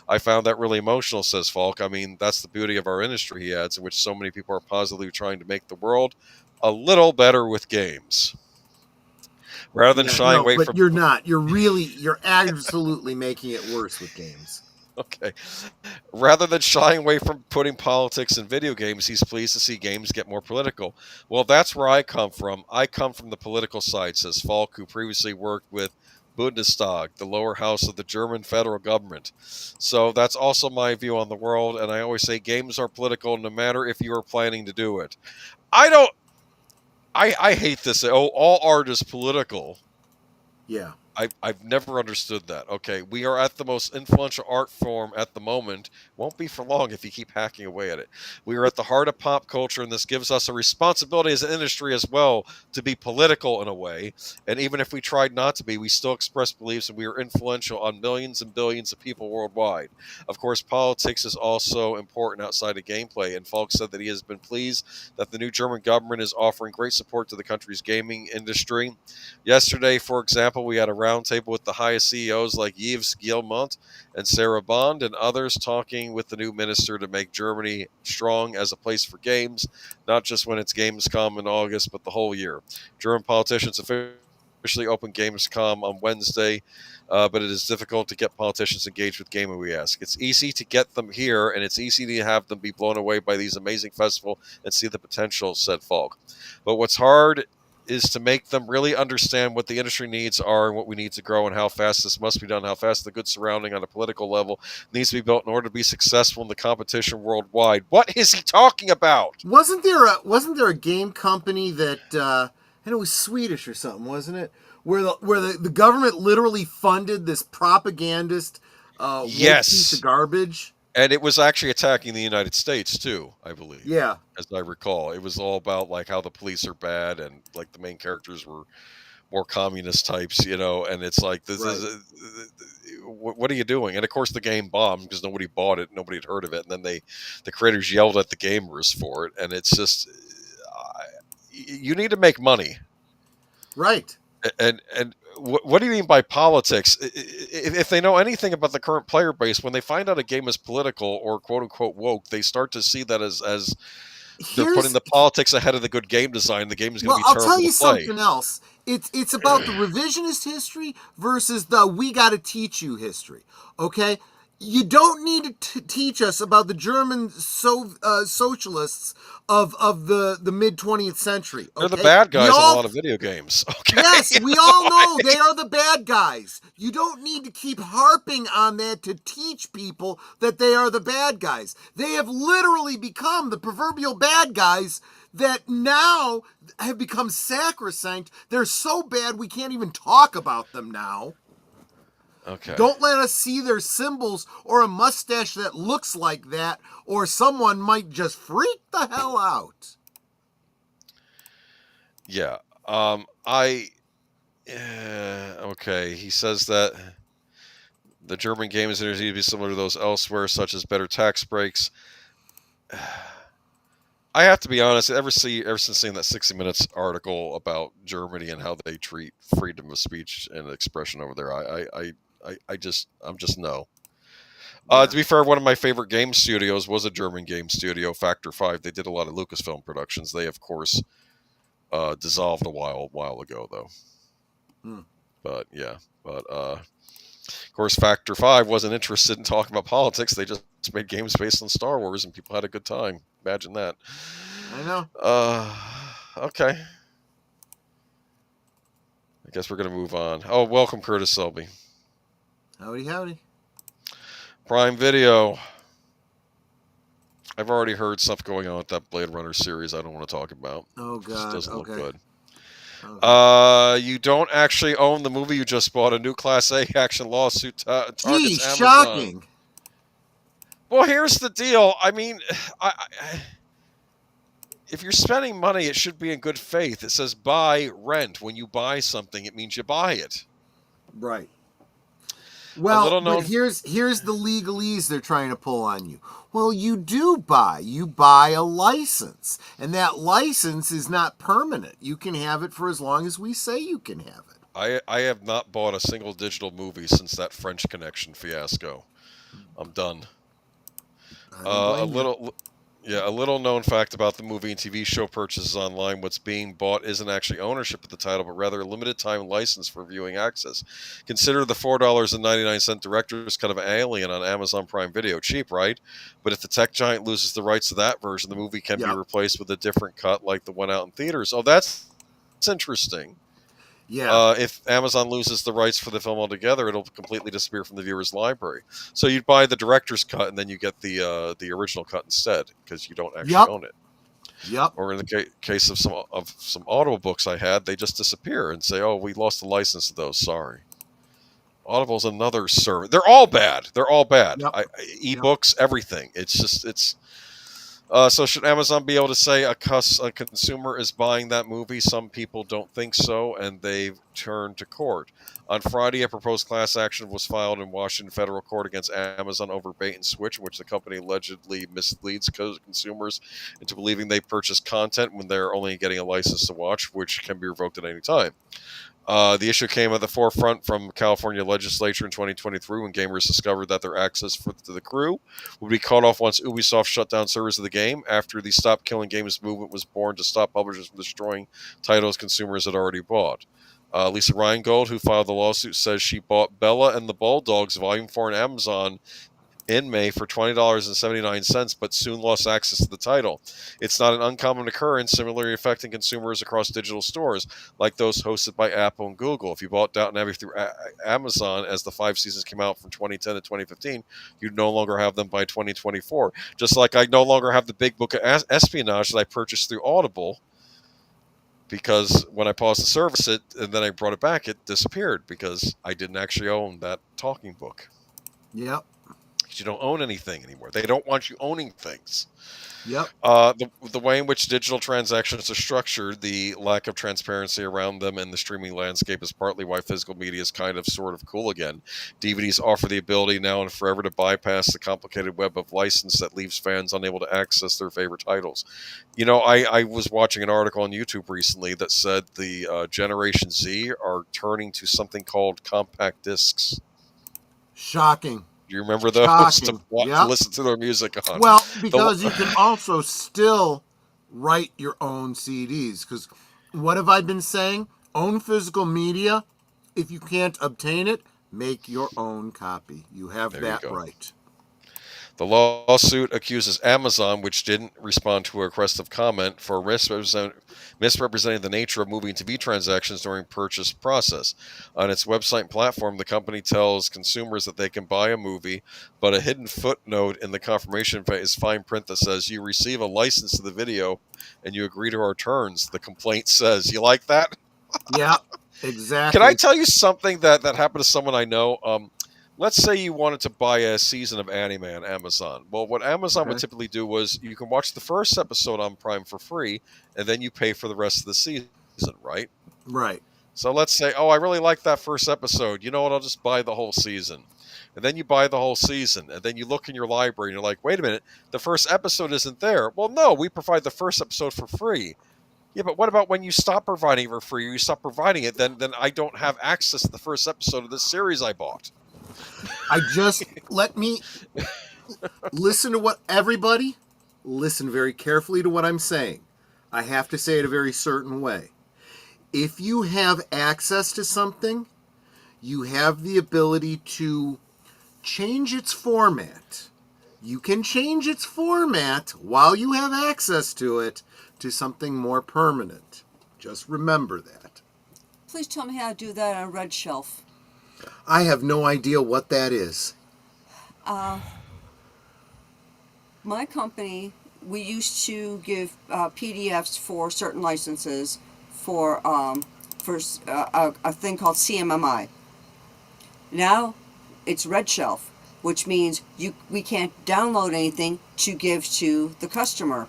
I found that really emotional, says Falk. I mean, that's the beauty of our industry, he adds, in which so many people are positively trying to make the world a little better with games. Rather than shying away from... you're not. You're absolutely making it worse with games. Okay. Rather than shying away from putting politics in video games, he's pleased to see games get more political. Well, that's where I come from. I come from the political side, says Falk, who previously worked with Bundestag, the lower house of the German federal government. So that's also my view on the world, and I always say games are political no matter if you are planning to do it. I hate this. Oh, all art is political. Yeah. I've never understood that. Okay, we are at the most influential art form at the moment. Won't be for long if you keep hacking away at it. We are at the heart of pop culture, and this gives us a responsibility as an industry as well to be political in a way. And even if we tried not to be, we still express beliefs, and we are influential on millions and billions of people worldwide. Of course, politics is also important outside of gameplay, and Falk said that he has been pleased that the new German government is offering great support to the country's gaming industry. Yesterday, for example, we had a roundtable with the highest CEOs like Yves Guillemot and Sarah Bond and others talking with the new minister to make Germany strong as a place for games, not just when it's Gamescom in August, but the whole year. German politicians officially opened Gamescom on Wednesday, but it is difficult to get politicians engaged with gaming, we ask. It's easy to get them here, and it's easy to have them be blown away by these amazing festivals and see the potential, said Falk. But what's hard is to make them really understand what the industry needs are and what we need to grow and how fast this must be done, how fast the good surrounding on a political level needs to be built in order to be successful in the competition worldwide. What is he talking about? Wasn't there a game company that and it was Swedish or something, wasn't it? Where the government literally funded this propagandist yes, piece of garbage? And it was actually attacking the United States too, I believe. Yeah. As I recall, it was all about like how the police are bad and like the main characters were more communist types, and it's like this Right. is what are you doing? And of course the game bombed because nobody bought it, nobody had heard of it, and then the creators yelled at the gamers for it, and it's just you need to make money. Right. And what do you mean by politics? If they know anything about the current player base, when they find out a game is political or quote unquote woke, they start to see that as they're putting the politics ahead of the good game design. The game is going to be terrible to play. I'll tell you something else. It's about the revisionist history versus the we got to teach you history. Okay? You don't need to teach us about the German socialists of the mid 20th century. Okay? They're the bad guys in a lot of video games. Okay? Yes, we all know they are the bad guys. You don't need to keep harping on that to teach people that they are the bad guys. They have literally become the proverbial bad guys that now have become sacrosanct. They're so bad we can't even talk about them now. Okay. Don't let us see their symbols or a mustache that looks like that, or someone might just freak the hell out. Yeah. Okay. He says that the German games need to be similar to those elsewhere, such as better tax breaks. I have to be honest. Ever since seeing that 60 Minutes article about Germany and how they treat freedom of speech and expression over there, I'm just no. To be fair, one of my favorite game studios was a German game studio, Factor 5. They did a lot of Lucasfilm productions. They, of course, dissolved a while ago, though. But of course, Factor 5 wasn't interested in talking about politics. They just made games based on Star Wars, and people had a good time. Imagine that. I know. Okay. I guess we're going to move on. Oh, welcome, Curtis Selby. Howdy. Prime Video. I've already heard stuff going on with that Blade Runner series I don't want to talk about. Oh, God. It just doesn't look good. Okay. You don't actually own the movie you just bought. A new Class A action lawsuit targets Gee, Amazon. shocking. Well, here's the deal. I mean, if you're spending money, it should be in good faith. It says buy, rent. When you buy something, it means you buy it. Right. Well, but here's the legalese they're trying to pull on you. Well, you buy a license, and that license is not permanent. You can have it for as long as we say you can have it. I have not bought a single digital movie since that French Connection fiasco. I'm done. A little known fact about the movie and TV show purchases online: what's being bought isn't actually ownership of the title, but rather a limited time license for viewing access. Consider the $4.99 director's cut of Alien on Amazon Prime Video. Cheap, right? But if the tech giant loses the rights to that version, the movie can be replaced with a different cut like the one out in theaters. Oh, that's interesting. Yeah. If Amazon loses the rights for the film altogether, it'll completely disappear from the viewer's library. So you'd buy the director's cut, and then you get the original cut instead, because you don't actually own it. Yep. Or in the case of some Audible books I had, they just disappear and say, "Oh, we lost the license to those. Sorry." Audible's another service. They're all bad. Yep. Ebooks, everything. It's. So should Amazon be able to say a consumer is buying that movie? Some people don't think so, and they've turned to court. On Friday, a proposed class action was filed in Washington federal court against Amazon over bait and switch, in which the company allegedly misleads consumers into believing they purchase content when they're only getting a license to watch, which can be revoked at any time. The issue came at the forefront from California legislature in 2023 when gamers discovered that their access to the crew would be cut off once Ubisoft shut down servers of the game, after the Stop Killing Games movement was born to stop publishers from destroying titles consumers had already bought. Lisa Reingold, who filed the lawsuit, says she bought Bella and the Bulldogs Volume 4 on Amazon in May for $20.79, but soon lost access to the title. It's not an uncommon occurrence, similarly affecting consumers across digital stores, like those hosted by Apple and Google. If you bought Downton Abbey through Amazon as the 5 seasons came out from 2010 to 2015, you no longer have them by 2024. Just like I no longer have the big book of espionage that I purchased through Audible, because when I paused the service, and then I brought it back, it disappeared because I didn't actually own that talking book. Yep. because you don't own anything anymore. They don't want you owning things. Yep. The way in which digital transactions are structured, the lack of transparency around them, and the streaming landscape is partly why physical media is kind of sort of cool again. DVDs offer the ability now and forever to bypass the complicated web of license that leaves fans unable to access their favorite titles. I was watching an article on YouTube recently that said the Generation Z are turning to something called compact discs. Shocking. Do you remember those Shocking. to listen to their music on? Well, because you can also still write your own CDs. Because what have I been saying? Own physical media. If you can't obtain it, make your own copy. You have that right. The lawsuit accuses Amazon, which didn't respond to a request of comment, for misrepresenting the nature of movie and TV transactions during purchase process. On its website and platform, the company tells consumers that they can buy a movie, but a hidden footnote in the confirmation is fine print that says you receive a license to the video and you agree to our terms. The complaint says, you like that? Yeah, exactly. Can I tell you something that happened to someone I know? Let's say you wanted to buy a season of anime on Amazon. Well, what Amazon would typically do was you can watch the first episode on Prime for free, and then you pay for the rest of the season, right? Right. So let's say, oh, I really like that first episode. You know what? I'll just buy the whole season. And then you buy the whole season, and then you look in your library, and you're like, wait a minute, the first episode isn't there. Well, no, we provide the first episode for free. Yeah, but what about when you stop providing it for free, or you stop providing it, then I don't have access to the first episode of this series I bought. Let me listen to what everybody, listen very carefully to what I'm saying. I have to say it a very certain way. If you have access to something, you have the ability to change its format. You can change its format while you have access to it to something more permanent. Just remember that. Please tell me how to do that on Red Shelf. I have no idea what that is. My company, we used to give PDFs for certain licenses for a thing called CMMI. Now it's Red Shelf, which means we can't download anything to give to the customer.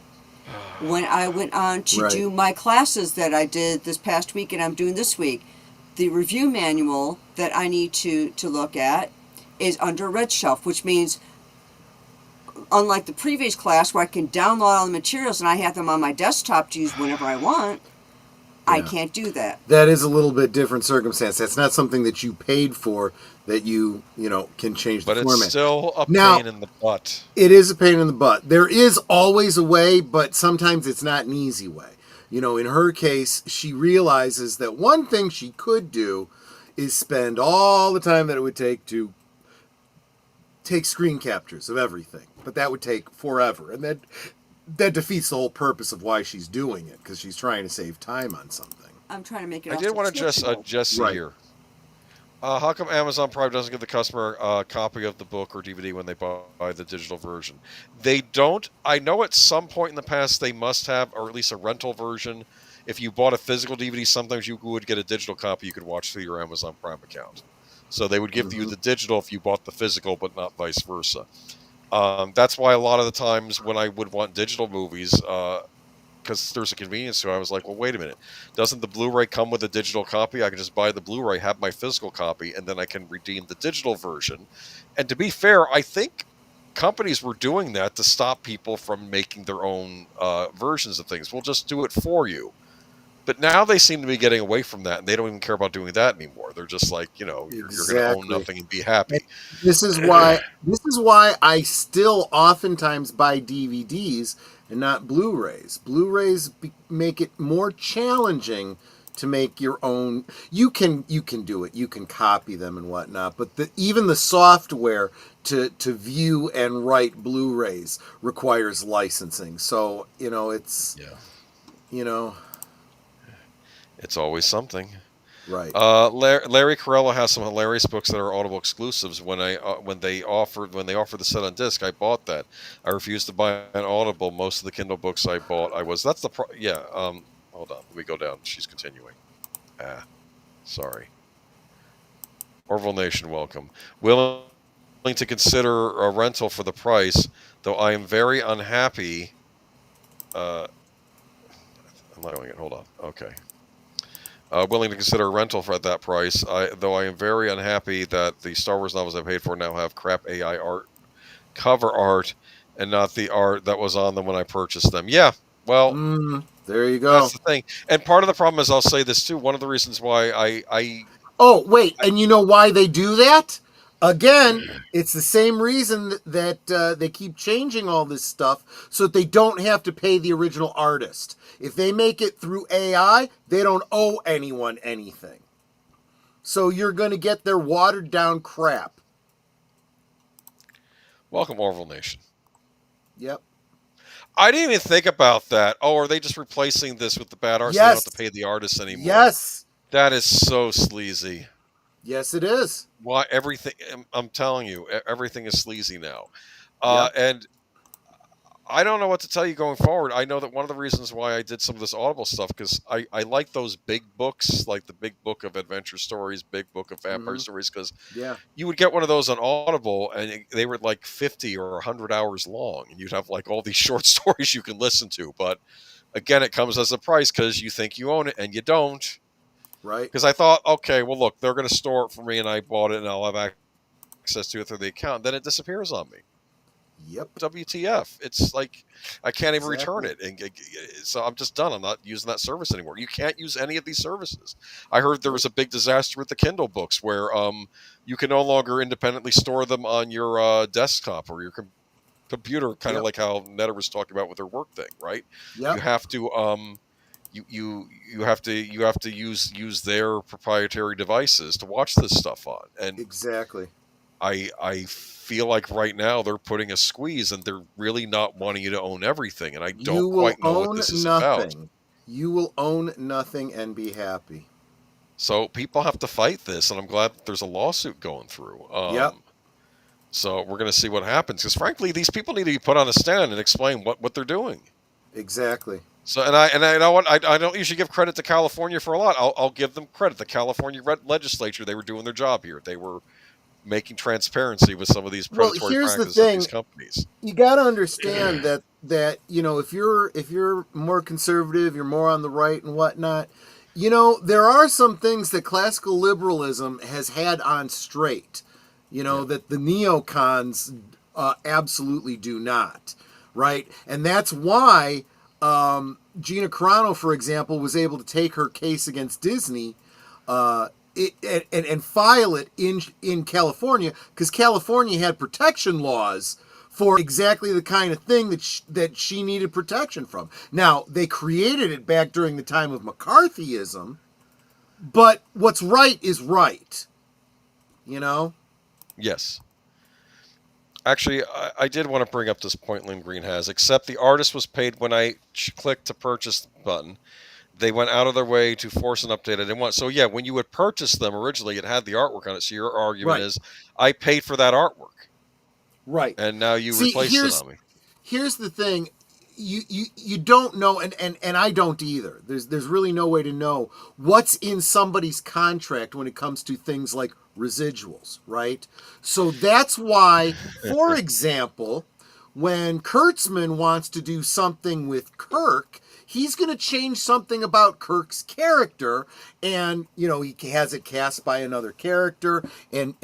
When I went on to do my classes that I did this past week and I'm doing this week, the review manual that I need to look at is under Red Shelf, which means, unlike the previous class where I can download all the materials and I have them on my desktop to use whenever I want, I can't do that. That is a little bit different circumstance. That's not something that you paid for that you can change the format. But it's still a pain in the butt. It is a pain in the butt. There is always a way, but sometimes it's not an easy way. In her case, she realizes that one thing she could do is spend all the time that it would take to take screen captures of everything. But that would take forever. And that defeats the whole purpose of why she's doing it, because she's trying to save time on something. I'm trying to make it. I did want to just Jesse here. How come Amazon Prime doesn't give the customer a copy of the book or DVD when they buy the digital version? They don't. I know at some point in the past they must have, or at least a rental version. If you bought a physical DVD, sometimes you would get a digital copy you could watch through your Amazon Prime account. So they would give you the digital if you bought the physical, but not vice versa. That's why a lot of the times when I would want digital movies, because there's a convenience to it, I was like, well, wait a minute. Doesn't the Blu-ray come with a digital copy? I can just buy the Blu-ray, have my physical copy, and then I can redeem the digital version. And to be fair, I think companies were doing that to stop people from making their own versions of things. We'll just do it for you. But now they seem to be getting away from that, and they don't even care about doing that anymore. They're just like, you're going to own nothing and be happy. This is why I still oftentimes buy DVDs and not Blu-rays. Blu-rays make it more challenging to make your own. You can do it. You can copy them and whatnot. But even the software to view and write Blu-rays requires licensing. So it's it's always something. Right. Larry Corella has some hilarious books that are Audible exclusives. When they offer the set on disc, I bought that. I refused to buy an Audible. Most of the Kindle books I bought, hold on, let me go down. She's continuing. Sorry. Orville Nation, welcome. Will willing to consider a rental for the price, though I am very unhappy. I'm not going to hold on. Okay. Willing to consider a rental for that price, though I am very unhappy that the Star Wars novels I paid for now have crap AI art, cover art, and not the art that was on them when I purchased them. Yeah, well, There you go. that's the thing. And part of the problem is, I'll say this too, one of the reasons why Oh, wait, and you know why they do that? Again, it's the same reason that they keep changing all this stuff so that they don't have to pay the original artist. If they make it through AI, they don't owe anyone anything. So you're going to get their watered down crap. welcome Orville Nation. Yep. I didn't even think about that. Oh, are they just replacing this with the bad art so they don't have to pay the artists anymore? Yes. That is so sleazy. Yes, it is. Why everything? I'm telling you, everything is sleazy now. Yep. And I don't know what to tell you going forward. I know that one of the reasons why I did some of this Audible stuff, because I like those big books, like the Big Book of Adventure Stories, Big Book of Vampire Stories, because you would get one of those on Audible, and they were like 50 or 100 hours long, and you'd have like all these short stories you can listen to. But again, it comes as a price because you think you own it, and you don't. Right. Because I thought, okay, well, look, they're going to store it for me, and I bought it, and I'll have access to it through the account. Then it disappears on me. Yep. WTF? It's like I can't even return it, and so I'm just done. I'm not using that service anymore. You can't use any of these services. I heard there was a big disaster with the Kindle books where you can no longer independently store them on your desktop or your computer, kind of like how Netta was talking about with her work thing, right? Yep. You have to you have to use their proprietary devices to watch this stuff on, and exactly. I feel like right now they're putting a squeeze, and they're really not wanting you to own everything, and I don't quite know what this is about. You will own nothing and be happy. So people have to fight this, and I'm glad that there's a lawsuit going through. So we're going to see what happens, because frankly, these people need to be put on a stand and explain what they're doing. Exactly. So and I know what I don't usually give credit to California for a lot. I'll give them credit. The California legislature, they were doing their job here. They were making transparency with some of these predatory practices of these companies. You got to understand that you know, if you're more conservative, you're more on the right and whatnot. You know, there are some things that classical liberalism has had on straight. You know, that the neocons absolutely do not, right? And that's why Gina Carano, for example, was able to take her case against Disney and file it in California, because California had protection laws for exactly the kind of thing that she needed protection from. Now, they created it back during the time of McCarthyism, but what's right is right. You know? Yes. Actually, I did want to bring up this point Lynn Green has, except the artist was paid when I clicked to purchase the button. They went out of their way to force an update I didn't want. So yeah, when you would purchase them originally, it had the artwork on it. So your argument is, I paid for that artwork. Right. And now you replace it on me. Here's the thing. You don't know, and I don't either. There's really no way to know what's in somebody's contract when it comes to things like residuals, right? So that's why, for example, when Kurtzman wants to do something with Kirk, he's going to change something about Kirk's character, and you know, he has it cast by another character, and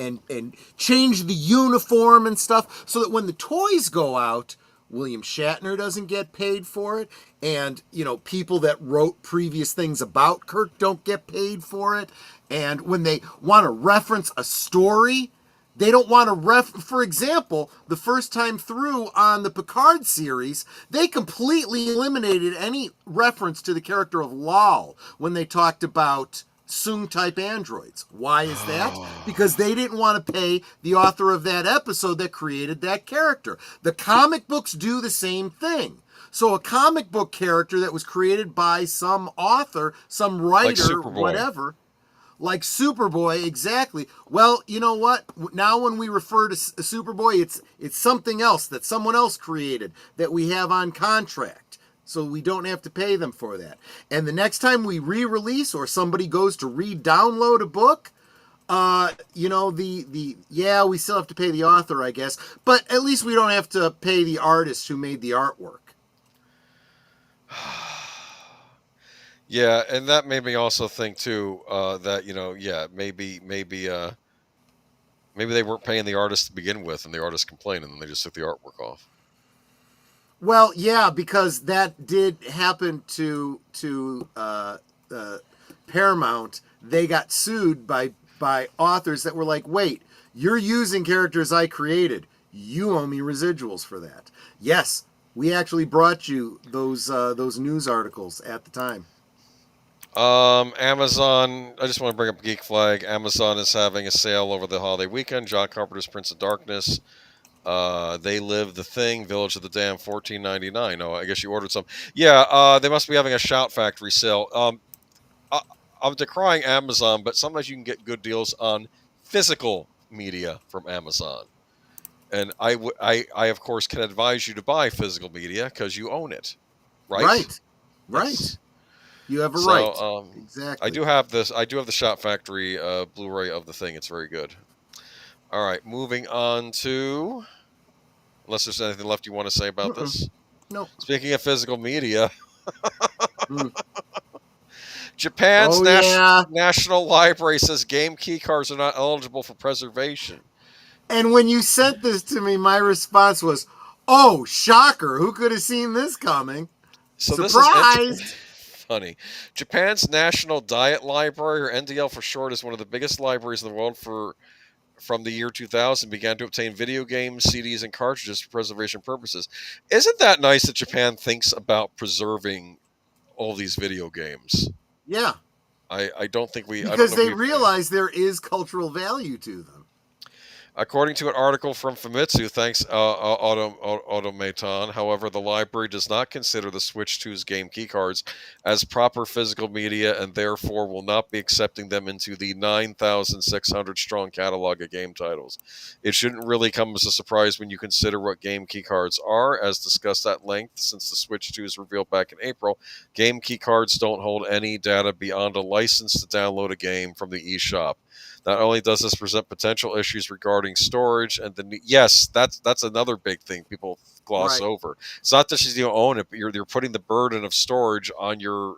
change the uniform and stuff, so that when the toys go out, William Shatner doesn't get paid for it, and you know, people that wrote previous things about Kirk don't get paid for it. And when they want to reference a story, they don't want to for example, the first time through on the Picard series, they completely eliminated any reference to the character of Lal when they talked about Soong-type androids. Why is that? Because they didn't want to pay the author of that episode that created that character. The comic books do the same thing. So a comic book character that was created by some author, some writer, like whatever, like Superboy, exactly. Well, you know what? Now when we refer to Superboy, it's something else that someone else created that we have on contract. So we don't have to pay them for that. And the next time we re-release or somebody goes to re-download a book, Yeah, we still have to pay the author, I guess, but at least we don't have to pay the artist who made the artwork. Yeah, and that made me also think too that maybe they weren't paying the artist to begin with, and the artist complained, and then they just took the artwork off. Well, yeah, because that did happen to Paramount. They got sued by authors that were like, "Wait, you're using characters I created. You owe me residuals for that." Yes, we actually brought you those news articles at the time. Amazon. I just want to bring up Geek Flag. Amazon is having a sale over the holiday weekend. John Carpenter's Prince of Darkness. They Live the Thing, Village of the Damned, $14.99. Oh, I guess you ordered some. Yeah, they must be having a Shout Factory sale. I'm decrying Amazon, but sometimes you can get good deals on physical media from Amazon. And I of course can advise you to buy physical media because you own it, right? Right. Yes. You have a So, right. Exactly. I do have this. I do have the Shot Factory Blu-ray of the Thing. It's very good. All right, moving on to. Unless there's anything left you want to say about this. No. Speaking of physical media, Mm. Japan's yeah. National Library says game key cards are not eligible for preservation. And when you sent this to me, my response was, "Oh, shocker! Who could have seen this coming?" So Surprise! This is funny. Japan's National Diet Library, or NDL for short, is one of the biggest libraries in the world from the year 2000, began to obtain video games, CDs, and cartridges for preservation purposes. Isn't that nice that Japan thinks about preserving all these video games? Yeah. I don't think we... Because they realize there is cultural value to them. According to an article from Famitsu, thanks Automaton, however, the library does not consider the Switch 2's game keycards as proper physical media and therefore will not be accepting them into the 9,600 strong catalog of game titles. It shouldn't really come as a surprise when you consider what game keycards are, as discussed at length since the Switch 2 is revealed back in April. Game keycards don't hold any data beyond a license to download a game from the eShop. Not only does this present potential issues regarding storage, and yes, that's another big thing people gloss over. It's not that you don't own it, but you're putting the burden of storage on your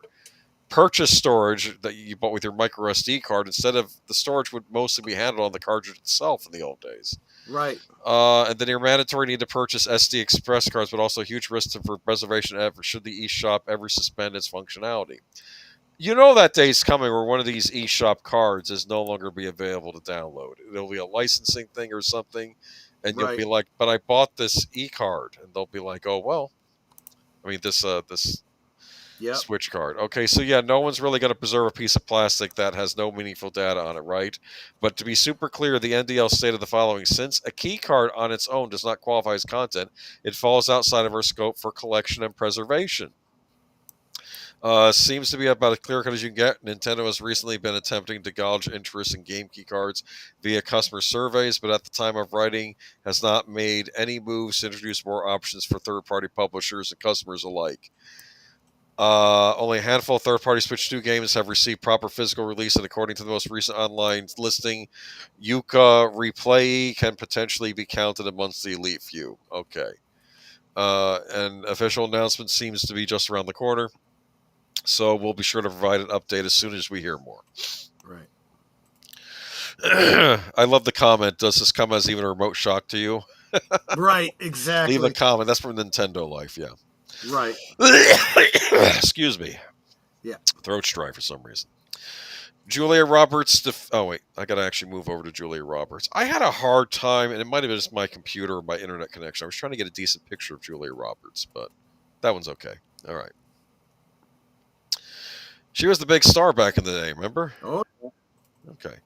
purchase storage that you bought with your micro SD card, instead of the storage would mostly be handled on the cartridge itself in the old days. Right. And then your mandatory need to purchase SD Express cards, but also huge risk for preservation efforts should the eShop ever suspend its functionality. You know that day's coming where one of these eShop cards is no longer be available to download. It'll be a licensing thing or something, and you'll be like, "But I bought this e-card," and they'll be like, "Oh well, I mean this Switch card." Okay, so yeah, no one's really going to preserve a piece of plastic that has no meaningful data on it, right? But to be super clear, the NDL stated the following: since a key card on its own does not qualify as content, it falls outside of our scope for collection and preservation. Seems to be about as clear cut as you can get. Nintendo has recently been attempting to gauge interest in game key cards via customer surveys, but at the time of writing has not made any moves to introduce more options for third-party publishers and customers alike. Only a handful of third-party Switch 2 games have received proper physical release, and according to the most recent online listing, Yuka Replay can potentially be counted amongst the elite few. Okay. And official announcement seems to be just around the corner. So we'll be sure to provide an update as soon as we hear more. Right. I love the comment. Does this come as even a remote shock to you? Right, exactly. Leave a comment. That's from Nintendo Life, yeah. Right. Excuse me. Yeah. Throat's dry for some reason. Julia Roberts. Oh, wait. I got to actually move over to Julia Roberts. I had a hard time, and it might have been just my computer or my internet connection. I was trying to get a decent picture of Julia Roberts, but that one's okay. All right. She was the big star back in the day, remember? Oh. Okay.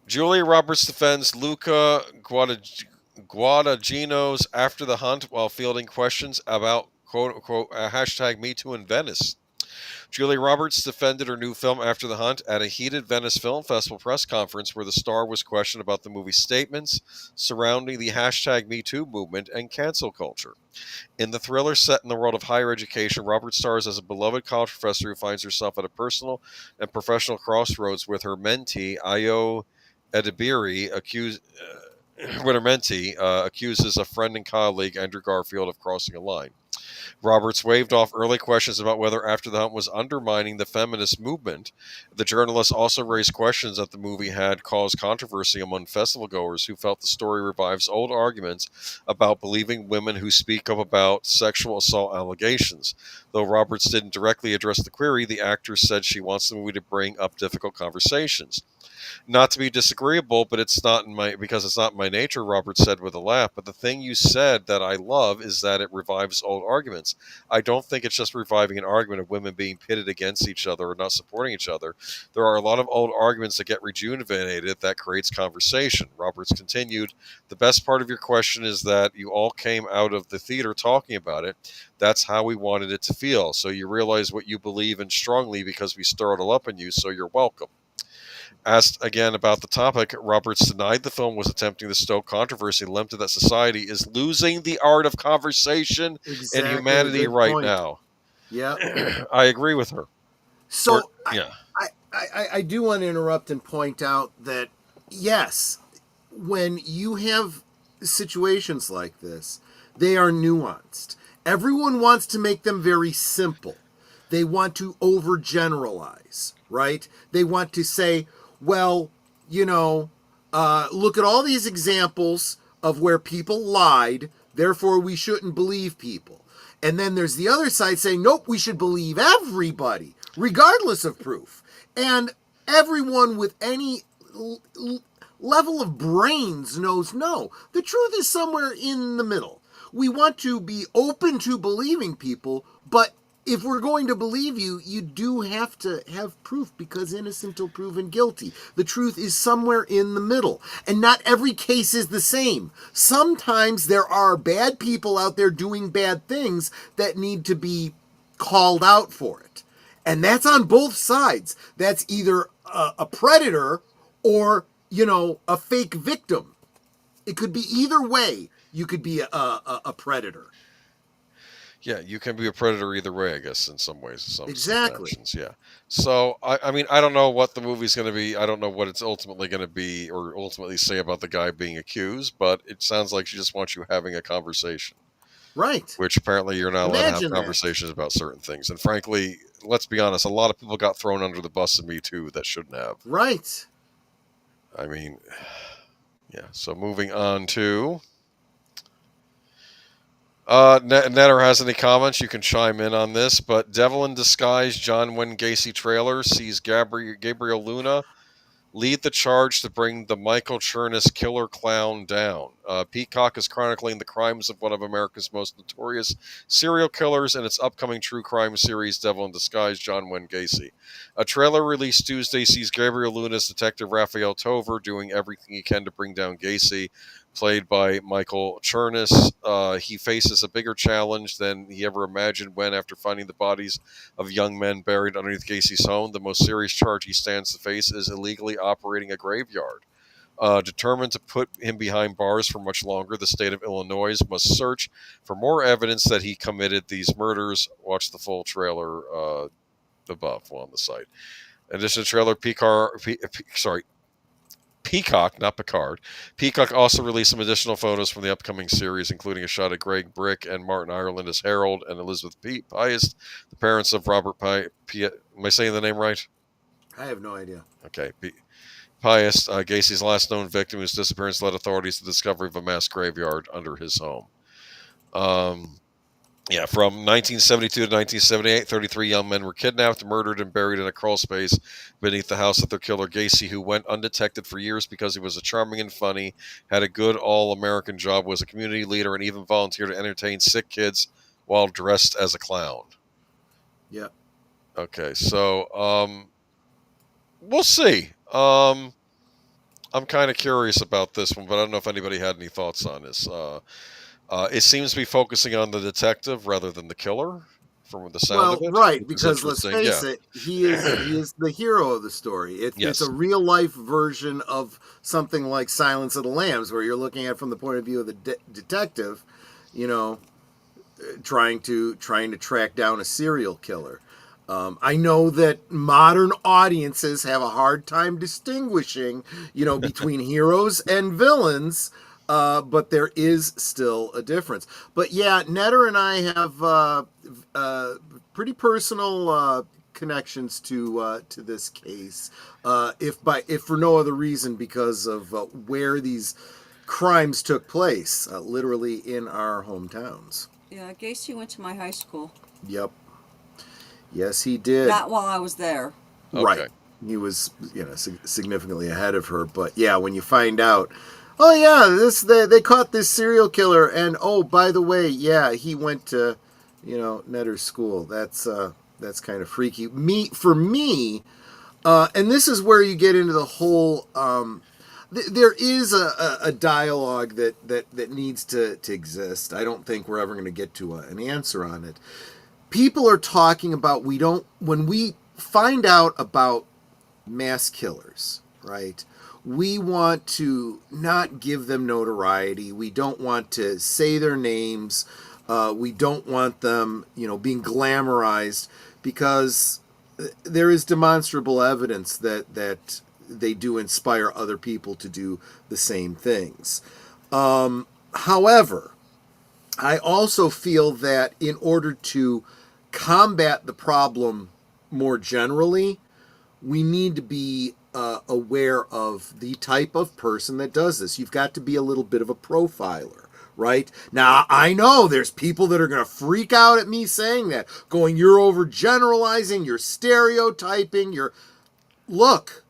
Julia Roberts defends Luca Guadagnino's after the hunt while fielding questions about quote-unquote #MeToo in Venice. Julia Roberts defended her new film After the Hunt at a heated Venice Film Festival press conference where the star was questioned about the movie's statements surrounding the hashtag #MeToo movement and cancel culture. In the thriller set in the world of higher education, Roberts stars as a beloved college professor who finds herself at a personal and professional crossroads with her mentee, Ayo Edebiri, accuses a friend and colleague, Andrew Garfield, of crossing a line. Roberts waved off early questions about whether After the Hunt was undermining the feminist movement. The journalist also raised questions that the movie had caused controversy among festival goers who felt the story revives old arguments about believing women who speak up about sexual assault allegations. Though Roberts didn't directly address the query, the actress said she wants the movie to bring up difficult conversations. Not to be disagreeable, but it's not in my nature, Robert said with a laugh. But the thing you said that I love is that it revives old arguments. I don't think it's just reviving an argument of women being pitted against each other or not supporting each other. There are a lot of old arguments that get rejuvenated that creates conversation. Roberts continued, the best part of your question is that you all came out of the theater talking about it. That's how we wanted it to feel. So you realize what you believe in strongly because we stir it all up in you, so you're welcome. Asked again about the topic, Roberts denied the film was attempting to stoke controversy and lamented that society is losing the art of conversation and humanity right now. Yeah. I agree with her. So, I do want to interrupt and point out that, yes, when you have situations like this, they are nuanced. Everyone wants to make them very simple. They want to overgeneralize, right? They want to say, well, look at all these examples of where people lied, therefore we shouldn't believe people. And then there's the other side saying, nope, we should believe everybody, regardless of proof. And everyone with any level of brains knows no. The truth is somewhere in the middle. We want to be open to believing people, but if we're going to believe you, you do have to have proof, because innocent till proven guilty. The truth is somewhere in the middle. And not every case is the same. Sometimes there are bad people out there doing bad things that need to be called out for it. And that's on both sides. That's either a predator or, a fake victim. It could be either way. You could be a predator. Yeah, you can be a predator either way, I guess, in some ways. Exactly. Yeah. So, I mean, I don't know what the movie's going to be. I don't know what it's ultimately going to be or ultimately say about the guy being accused, but it sounds like she just wants you having a conversation. Right. Which apparently you're not allowed to have conversations about certain things. And frankly, let's be honest, a lot of people got thrown under the bus of Me Too that shouldn't have. Right. I mean, yeah. So moving on to... Netter has any comments, you can chime in on this, but Devil in Disguise John Wayne Gacy trailer sees Gabriel Luna lead the charge to bring the Michael Chernus killer clown down. Peacock is chronicling the crimes of one of America's most notorious serial killers in its upcoming true crime series, Devil in Disguise John Wayne Gacy. A trailer released Tuesday sees Gabriel Luna's detective Raphael Tover doing everything he can to bring down Gacy, played by Michael Chernus. He faces a bigger challenge than he ever imagined when, after finding the bodies of young men buried underneath Gacy's home, the most serious charge he stands to face is illegally operating a graveyard. Determined to put him behind bars for much longer, the state of Illinois must search for more evidence that he committed these murders. Watch the full trailer above on the site. In addition to trailer, Peacock, not Picard. Peacock also released some additional photos from the upcoming series, including a shot of Greg Brick and Martin Ireland as Harold and Elizabeth Piest, the parents of Robert Piest. Am I saying the name right? I have no idea. Okay. Piest, Gacy's last known victim, whose disappearance led authorities to the discovery of a mass graveyard under his home. From 1972 to 1978, 33 young men were kidnapped, murdered, and buried in a crawl space beneath the house of their killer Gacy, who went undetected for years because he was a charming and funny, had a good all-American job, was a community leader, and even volunteered to entertain sick kids while dressed as a clown. Yeah. Okay, so we'll see. I'm kind of curious about this one, but I don't know if anybody had any thoughts on this. It seems to be focusing on the detective rather than the killer, from the sound of it. Right, which is because let's interesting. face it, he is the hero of the story. It's Yes. a real life version of something like Silence of the Lambs, where you're looking at it from the point of view of the detective, trying to track down a serial killer. I know that modern audiences have a hard time distinguishing, between heroes and villains, but there is still a difference. But yeah, Netter and I have pretty personal connections to this case, if for no other reason because of where these crimes took place, literally in our hometowns. Yeah, Gacy went to my high school. Yep. Yes, he did. Not while I was there. Okay. Right. He was, significantly ahead of her. But yeah, when you find out, oh yeah, they caught this serial killer, and oh, by the way, yeah, he went to, Netter's school. That's kind of freaky. For me, and this is where you get into the whole. There is a dialogue that needs to exist. I don't think we're ever going to get to an answer on it. People are talking about when we find out about mass killers, right? We want to not give them notoriety. We don't want to say their names. We don't want them, being glamorized, because there is demonstrable evidence that they do inspire other people to do the same things. However, I also feel that in order to combat the problem more generally, we need to be aware of the type of person that does this. You've got to be a little bit of a profiler, right? Now, I know there's people that are going to freak out at me saying that, going, you're overgeneralizing, you're stereotyping, Look,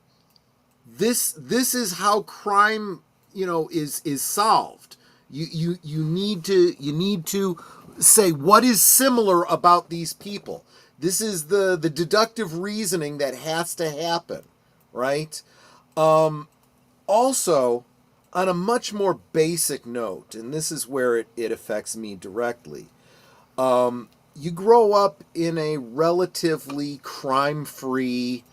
this is how crime, is solved. You need to say what is similar about these people. This is the deductive reasoning that has to happen, right? Also, on a much more basic note, and this is where it affects me directly, you grow up in a relatively crime-free,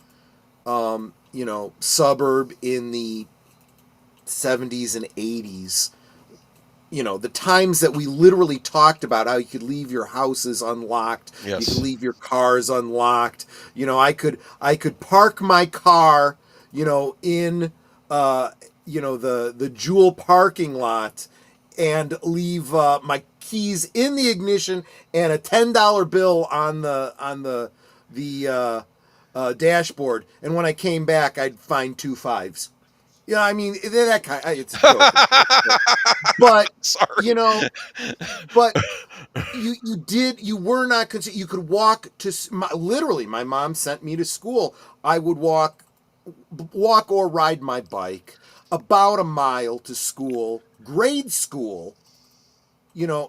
suburb in the 70s and 80s. The times that we literally talked about how you could leave your houses unlocked, Yes. you could leave your cars unlocked. I could park my car, in the Jewel parking lot, and leave my keys in the ignition and a $10 bill on the dashboard. And when I came back, I'd find 2 5s. Yeah, I mean, that kind of, it's a joke. But, Sorry. But you were not concerned. You could walk to, literally, my mom sent me to school. I would walk or ride my bike about a mile to school, grade school,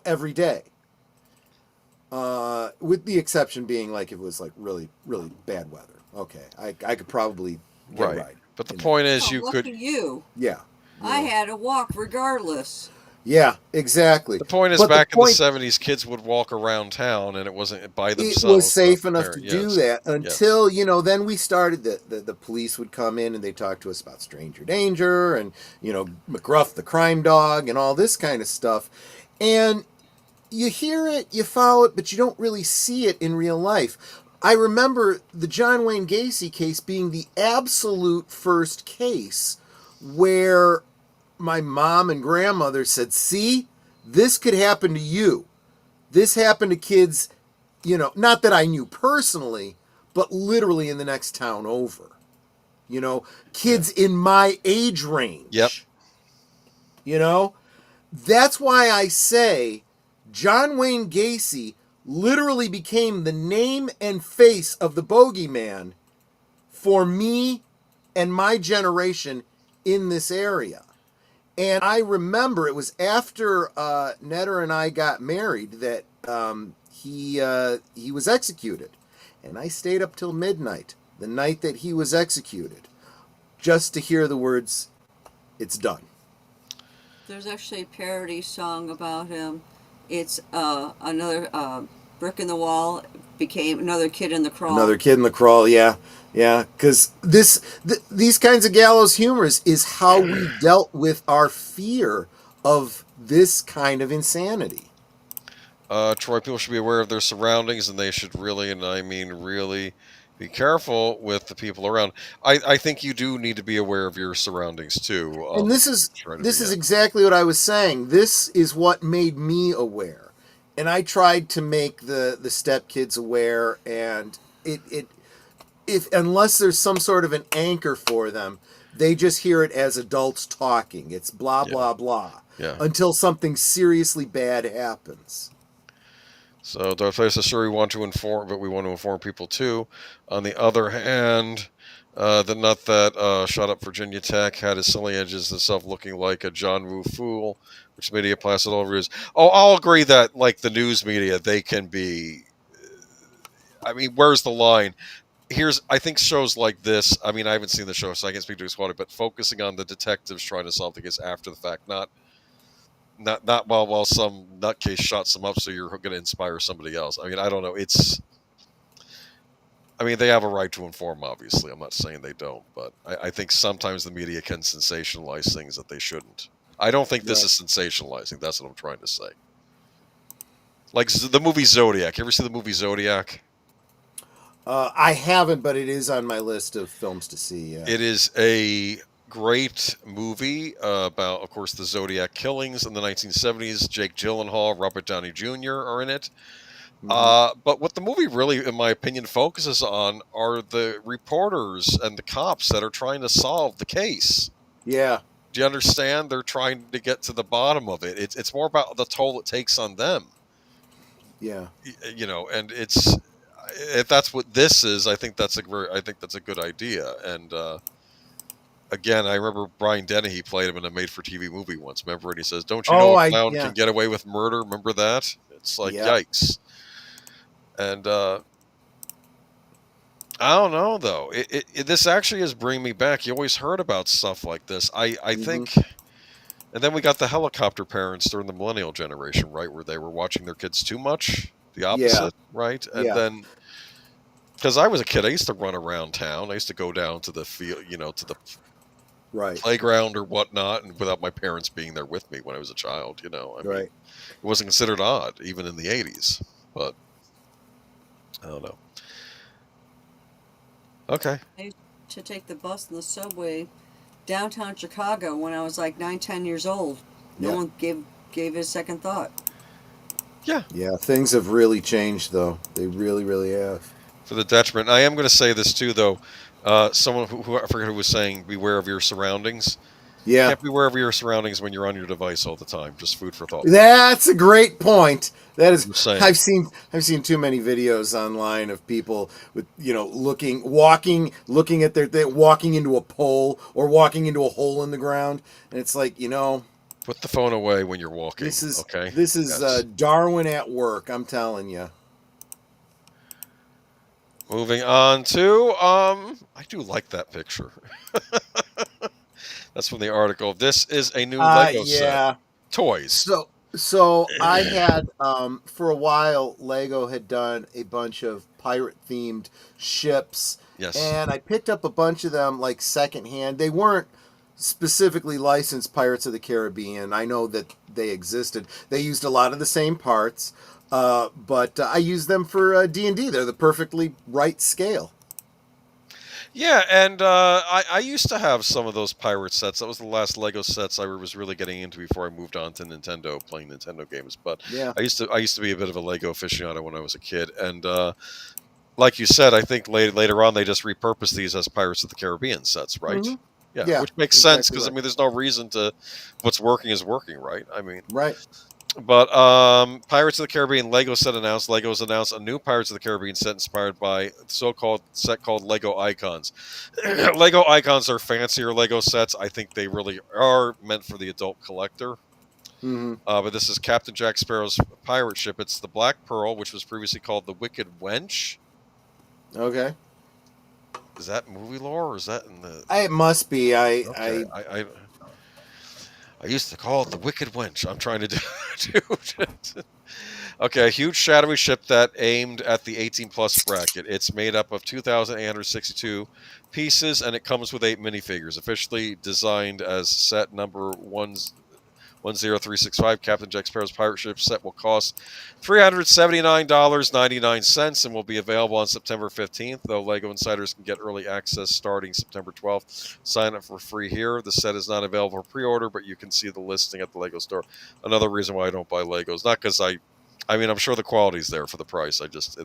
every day. With the exception being like if it was like really, really bad weather. Okay, I could probably get a ride. But the point is, you look could. at you. Yeah. I had to walk regardless. Yeah, exactly. The point is, But back in the 70s, kids would walk around town, and it wasn't by themselves. It was safe enough to do that until, yes. Then we started, the police would come in and they talk to us about stranger danger and, McGruff the crime dog and all this kind of stuff. And you hear it, you follow it, but you don't really see it in real life. I remember the John Wayne Gacy case being the absolute first case where my mom and grandmother said, see, this could happen to you. This happened to kids, not that I knew personally, but literally in the next town over. Kids in my age range. Yep. That's why I say John Wayne Gacy literally became the name and face of the bogeyman for me and my generation in this area. And I remember it was after Netter and I got married that he was executed. And I stayed up till midnight, the night that he was executed, just to hear the words, "It's done." There's actually a parody song about him. It's another brick in the wall became another kid in the crawl. Another kid in the crawl, yeah. Yeah, because these kinds of gallows humors is how we dealt with our fear of this kind of insanity. Troy, people should be aware of their surroundings, and they should really, and I mean really, be careful with the people around. I think you do need to be aware of your surroundings too. And this is exactly what I was saying. This is what made me aware, and I tried to make the stepkids aware. And if unless there's some sort of an anchor for them, they just hear it as adults talking. It's blah blah blah until something seriously bad happens. So Darth Plato says, sure, we want to inform, but we want to inform people too. On the other hand, the nut that shot up Virginia Tech had his silly edges himself looking like a John Woo fool, which media plastered all over his. Oh, I'll agree that, like the news media, they can be. I mean, where's the line? I think shows like this. I mean, I haven't seen the show, so I can't speak to his quality, but focusing on the detectives trying to solve the case after the fact, not while some nutcase shot some up, so you're going to inspire somebody else. I mean, I don't know. I mean, they have a right to inform, obviously. I'm not saying they don't, but I think sometimes the media can sensationalize things that they shouldn't. I don't think this is sensationalizing. That's what I'm trying to say. Like the movie Zodiac. You ever see the movie Zodiac? I haven't, but it is on my list of films to see. Yeah. It is a great movie about, of course, the Zodiac killings in the 1970s. Jake Gyllenhaal, Robert Downey Jr. are in it. But what the movie really, in my opinion, focuses on are the reporters and the cops that are trying to solve the case. Yeah. Do you understand? They're trying to get to the bottom of it. It's more about the toll it takes on them. Yeah. You know, and if that's what this is, I think that's a good idea. And again, I remember Brian Dennehy played him in a made-for-TV movie once. Remember, and he says, "Don't you know a clown can get away with murder?" Remember that? It's like yikes. And I don't know though. This actually is bringing me back. You always heard about stuff like this. I think, and then we got the helicopter parents during the millennial generation, right, where they were watching their kids too much. The opposite, right? And then, because I was a kid, I used to run around town. I used to go down to the field, to the playground or whatnot, and without my parents being there with me when I was a child. I mean, it wasn't considered odd even in the 80s, but I don't know. Okay. I used to take the bus and the subway downtown Chicago when I was like 9-10 years old. No one gave it a second thought. Yeah. Yeah, things have really changed, though. They really, really have. For the detriment. I am going to say this, too, though. Someone who I forget who was saying, beware of your surroundings. Yeah. You can't be aware of your surroundings when you're on your device all the time. Just food for thought. That's a great point. That is, I've seen too many videos online of people with, walking at their thing, walking into a pole or walking into a hole in the ground. And it's like, put the phone away when you're walking. This is yes. Darwin at work. I'm telling you. Moving on to, I do like that picture. That's from the article. This is a new Lego set. Toys. So I had, for a while, Lego had done a bunch of pirate-themed ships. Yes. And I picked up a bunch of them, like, secondhand. They weren't specifically licensed Pirates of the Caribbean. I know that they existed. They used a lot of the same parts, but I used them for D&D. They're the perfectly right scale. Yeah, and I used to have some of those pirate sets. That was the last Lego sets I was really getting into before I moved on to Nintendo, playing Nintendo games. But I used to be a bit of a Lego aficionado when I was a kid, and like you said, I think later on they just repurposed these as Pirates of the Caribbean sets, right? Mm-hmm. Yeah, which makes sense because I mean, there's no reason to what's working is working, right? I mean, right. But Pirates of the Caribbean Lego set announced. Lego's announced a new Pirates of the Caribbean set inspired by so-called set called Lego Icons. Lego Icons are fancier Lego sets. I think they really are meant for the adult collector. Mm-hmm. But this is Captain Jack Sparrow's pirate ship. It's the Black Pearl, which was previously called the Wicked Wench. Okay. Is that movie lore, or is that in the? It must be. I used to call it the Wicked Wench. I'm trying to do. Okay, a huge shadowy ship that aimed at the 18 plus bracket. It's made up of 2,862 pieces, and it comes with 8 minifigures. Officially designed as set number 10365, Captain Jack Sparrow's pirate ship set will cost $379.99 and will be available on September 15th, though LEGO insiders can get early access starting September 12th. Sign up for free here. The set is not available for pre-order, but you can see the listing at the LEGO store. Another reason why I don't buy Legos, not because I mean, I'm sure the quality's there for the price. That is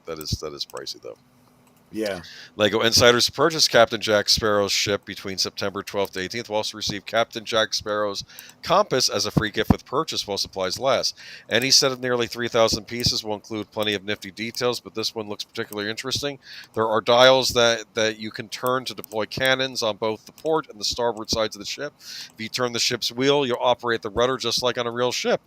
pricey though. Yeah. LEGO insiders who purchase Captain Jack Sparrow's ship between September 12th to 18th will also receive Captain Jack Sparrow's compass as a free gift with purchase while supplies last. Any set of nearly 3,000 pieces will include plenty of nifty details, but this one looks particularly interesting. There are dials that you can turn to deploy cannons on both the port and the starboard sides of the ship. If you turn the ship's wheel, you'll operate the rudder just like on a real ship.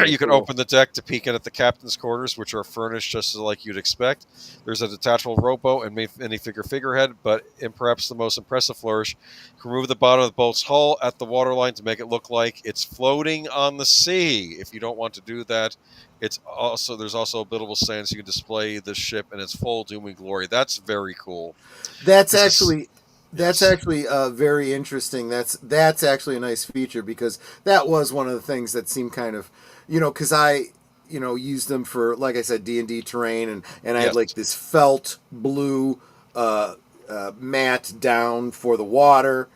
You can open the deck to peek in at the captain's quarters, which are furnished just like you'd expect. There's a detachable rowboat and minifigure figurehead, but in perhaps the most impressive flourish, you can remove the bottom of the boat's hull at the waterline to make it look like it's floating on the sea. If you don't want to do that, there's also a buildable stand so you can display the ship in its full doom and glory. That's very cool. That's actually very interesting. That's actually a nice feature because that was one of the things that seemed kind of, because I used them for, like I said, D&D terrain, and I had like this felt blue mat down for the water,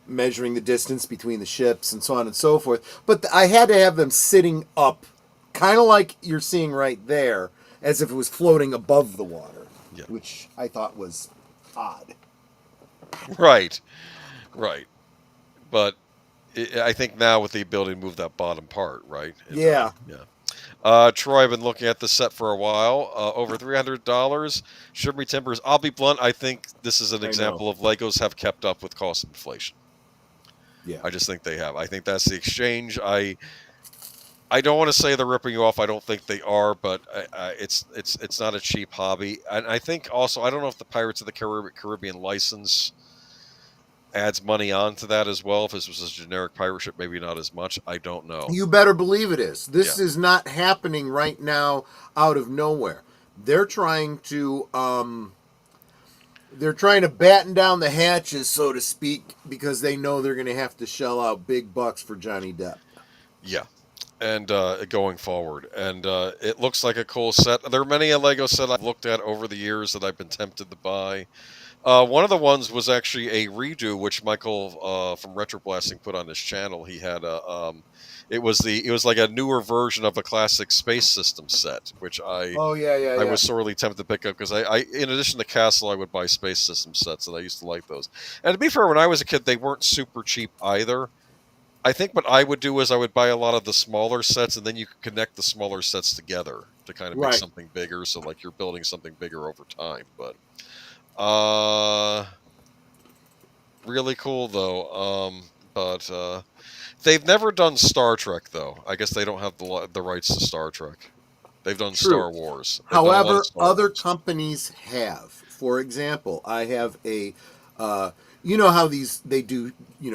measuring the distance between the ships and so on and so forth. But I had to have them sitting up, kind of like you're seeing right there, as if it was floating above the water, which I thought was odd. Right. But I think now with the ability to move that bottom part, right? Yeah. Troy, I've been looking at the set for a while. Over $300. Shimmery Timbers. I'll be blunt. I think this is an example of Legos have kept up with cost inflation. Yeah. I just think they have. I think that's the exchange. I don't want to say they're ripping you off. I don't think they are, but it's not a cheap hobby. And I think also, I don't know if the Pirates of the Caribbean license adds money onto that as well. If this was a generic pirate ship, maybe not as much. I don't know. You better believe it is. This is not happening right now out of nowhere. They're trying to batten down the hatches, so to speak, because they know they're going to have to shell out big bucks for Johnny Depp. Yeah. And going forward. And it looks like a cool set. There are many a Lego set I've looked at over the years that I've been tempted to buy. One of the ones was actually a redo, which Michael from Retro Blasting put on his channel. He had it was like a newer version of a classic Space System set, which I was sorely tempted to pick up because I in addition to Castle, I would buy Space System sets, and I used to like those. And to be fair, when I was a kid, they weren't super cheap either. I think what I would do is I would buy a lot of the smaller sets, and then you could connect the smaller sets together to kind of make something bigger. So like you're building something bigger over time. But really cool though. But they've never done Star Trek though. I guess they don't have the rights to Star Trek. They've done Star Wars. However, other companies have. For example, I have a. You know how they do,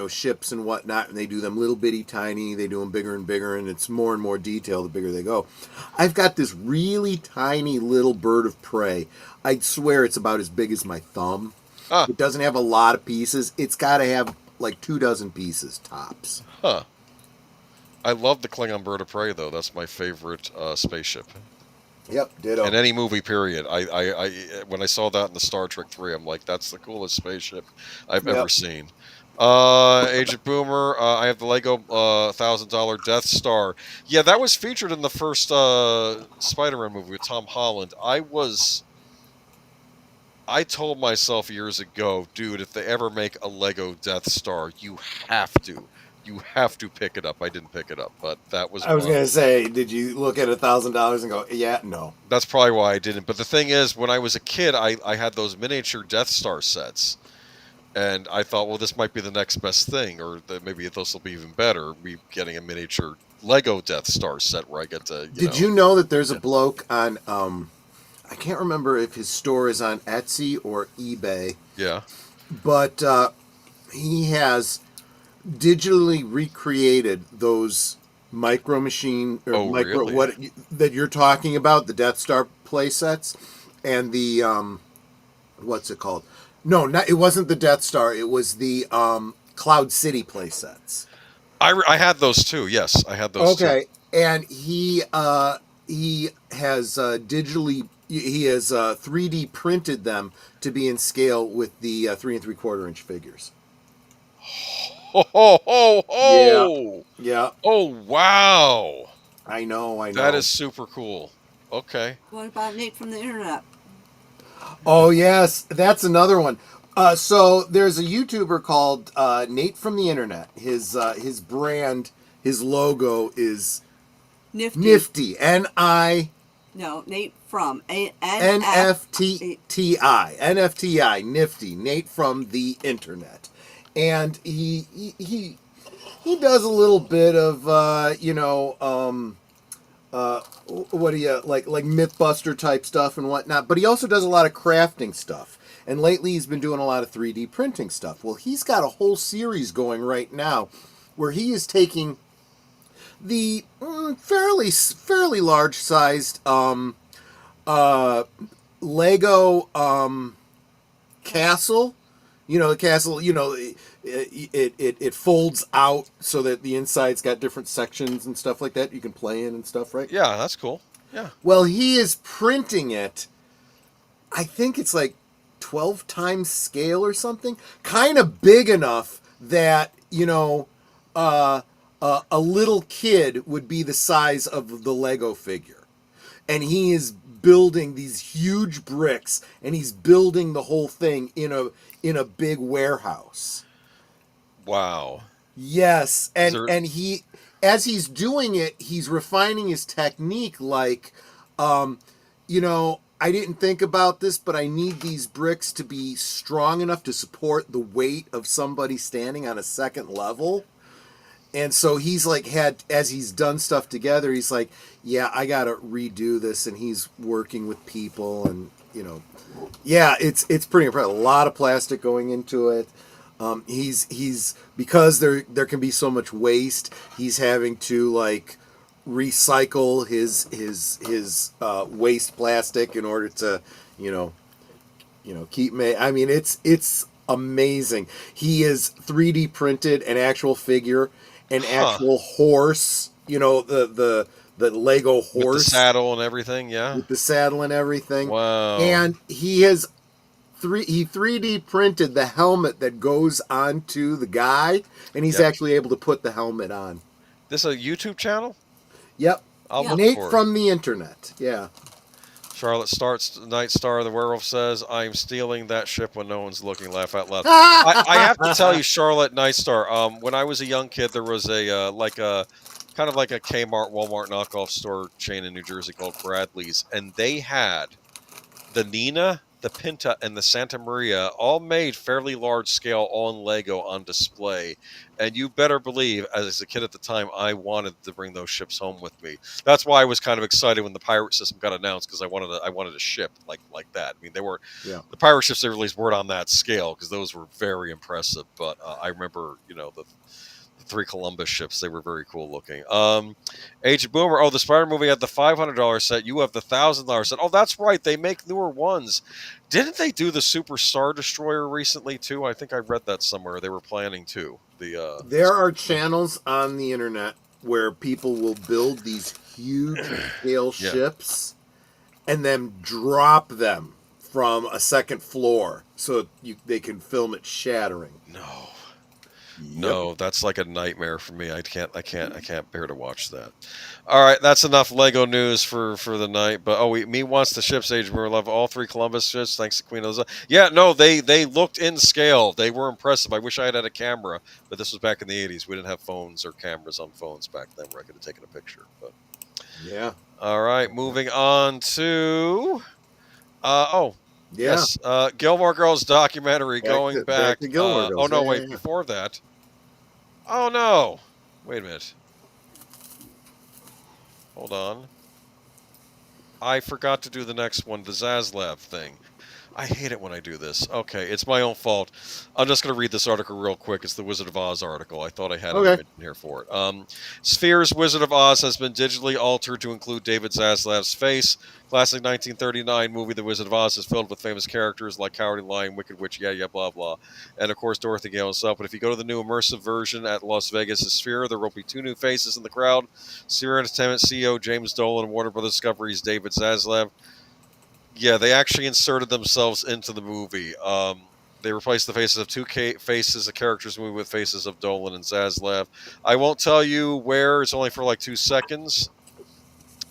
ships and whatnot, and they do them little bitty tiny, they do them bigger and bigger, and it's more and more detail the bigger they go. I've got this really tiny little bird of prey. I'd swear it's about as big as my thumb. It doesn't have a lot of pieces. It's got to have like 24 pieces tops. Huh. I love the Klingon bird of prey, though. That's my favorite spaceship. Yep, ditto. In any movie, period. I when I saw that in the Star Trek 3, I'm like, that's the coolest spaceship I've ever seen. Agent Boomer, I have the Lego $1,000 Death Star. Yeah, that was featured in the first Spider-Man movie with Tom Holland. I told myself years ago, dude, if they ever make a Lego Death Star, you have to pick it up. I didn't pick it up, but that was. I was going to say, did you look at $1,000 and go, yeah, no? That's probably why I didn't. But the thing is, when I was a kid, I had those miniature Death Star sets, and I thought, well, this might be the next best thing, or maybe this will be even better. Me getting a miniature Lego Death Star set where I get to. Did you know that there's a bloke on? I can't remember if his store is on Etsy or eBay. Yeah. But he has digitally recreated those Micro Machine or Oh, Micro really? what that you're talking about, the Death Star play sets and the what's it called? No, not, it wasn't the Death Star. It was the Cloud City play sets. I had those too. Yes, I had those too. Okay, and he has digitally he has 3D printed them to be in scale with the 3 3/4 inch figures. Ho ho ho Yeah, ho! yeah. Oh, wow. I know, I That know. is super cool. Okay. What about Nate from the internet? Oh yes, that's another one. So there's a YouTuber called Nate from the Internet. His brand, his logo is Nifty. Nifty. N-I No, Nate from N-F-T-T-I. N-F-T-I. Nifty. Nate from the Internet. And he does a little bit of what do you like Mythbuster type stuff and whatnot, but he also does a lot of crafting stuff. And lately he's been doing a lot of 3D printing stuff. Well, he's got a whole series going right now where he is taking the fairly large sized Lego castle. You know, the castle, it folds out so that the inside's got different sections and stuff like that you can play in and stuff, right? Yeah, that's cool. Yeah. Well, he is printing it. I think it's like 12 times scale or something. Kind of big enough that, a little kid would be the size of the Lego figure. And he is building these huge bricks, and he's building the whole thing in a big warehouse. Wow. Yes, Is and there- and he, as he's doing it, he's refining his technique. Like, I didn't think about this, but I need these bricks to be strong enough to support the weight of somebody standing on a second level. And so he's like as he's done stuff together, he's like, yeah, I gotta redo this, and he's working with people, and yeah, it's pretty impressive. A lot of plastic going into it. He's because there can be so much waste. He's having to like recycle his waste plastic in order to keep. I mean, it's amazing. He is 3D printed an actual figure, an actual horse. The Lego horse with the saddle and everything. Yeah. with the saddle and everything. Wow. And he has 3D printed the helmet that goes onto the guy, and he's Yep. actually able to put the helmet on. This a YouTube channel? Yep. I'll Yeah. look Nate for it. from the internet. Yeah. Charlotte starts Night Star. The werewolf says, "I'm stealing that ship when no one's looking." Laugh out loud. I have to tell you, Charlotte Night Star. When I was a young kid, there was a kind of like a Kmart, Walmart knockoff store chain in New Jersey called Bradley's, and they had the Nina, the Pinta, and the Santa Maria all made fairly large scale on Lego on display. And you better believe, as a kid at the time, I wanted to bring those ships home with me. That's why I was kind of excited when the pirate system got announced, because I wanted a ship like that. I mean, they were the pirate ships they released weren't on that scale, because those were very impressive. But I remember, the 3 Columbus ships. They were very cool looking. Agent Boomer. Oh, the Spider movie had the $500 set. You have the $1,000 set. Oh, that's right. They make newer ones. Didn't they do the Super Star Destroyer recently too? I think I read that somewhere. They were planning to. There are channels on the internet where people will build these huge scale ships and then drop them from a second floor so they can film it shattering. No, that's like a nightmare for me. I can't bear to watch that. All right, that's enough Lego news for the night. But me wants the ships. Age we love all 3 Columbus ships. Thanks to Queen Elizabeth. Yeah, no, they looked in scale. They were impressive. I wish I had a camera, but this was back in the 80s. We didn't have phones or cameras on phones back then where I could have taken a picture. But yeah. All right, moving on to Yes. Gilmore Girls documentary going back. Back to Gilmore Girls. Wait, before that. Oh no! Wait a minute. Hold on. I forgot to do the next one, the Zaslav thing. I hate it when I do this. Okay, it's my own fault. I'm just going to read this article real quick. It's the Wizard of Oz article. I thought I had an Okay. image in here for it. Sphere's Wizard of Oz has been digitally altered to include David Zaslav's face. Classic 1939 movie The Wizard of Oz is filled with famous characters like Cowardly Lion, Wicked Witch, yeah, blah, blah. And, of course, Dorothy Gale himself. But if you go to the new immersive version at Las Vegas' Sphere, there will be 2 new faces in the crowd. Sphere Entertainment CEO James Dolan and Warner Brothers Discovery's David Zaslav. Yeah, they actually inserted themselves into the movie. They replaced the faces of 2 faces of characters in the movie with faces of Dolan and Zaslav. I won't tell you where. It's only for like 2 seconds.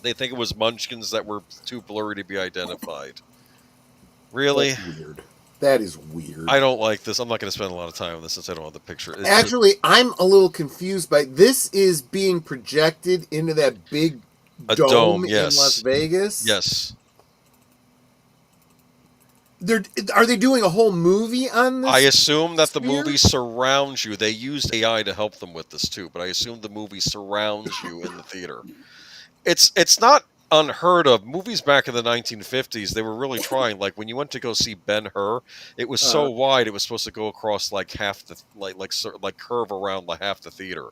They think it was munchkins that were too blurry to be identified. Really? That's weird. That is weird. I don't like this. I'm not going to spend a lot of time on this since I don't have the picture. It's Actually, I'm a little confused by this. Is being projected into that big dome yes. in Las Vegas? Yes. Are they doing a whole movie on this? I assume that the Sphere? movie surrounds you. They used AI to help them with this too, but I assume the movie surrounds you in the theater. It's not unheard of. Movies back in the 1950s, they were really trying. Like when you went to go see Ben-Hur, it was so wide it was supposed to go across like half the like curve around like half the theater.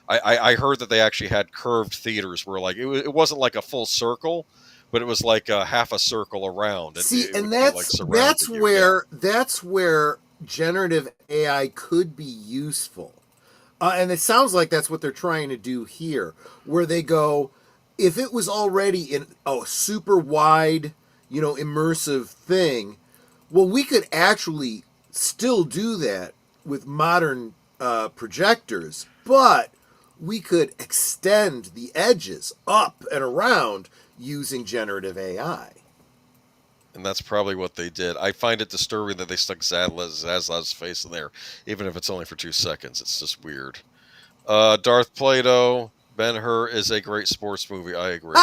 I heard that they actually had curved theaters where like it wasn't like a full circle, but it was like half a circle around. See, and that's where generative AI could be useful. And it sounds like that's what they're trying to do here, where they go, if it was already in a super wide, immersive thing, well, we could actually still do that with modern projectors, but we could extend the edges up and around using generative AI. And that's probably what they did. I find it disturbing that they stuck Zaslav's face in there, even if it's only for 2 seconds. It's just weird. Darth Plato, Ben-Hur is a great sports movie. I agree.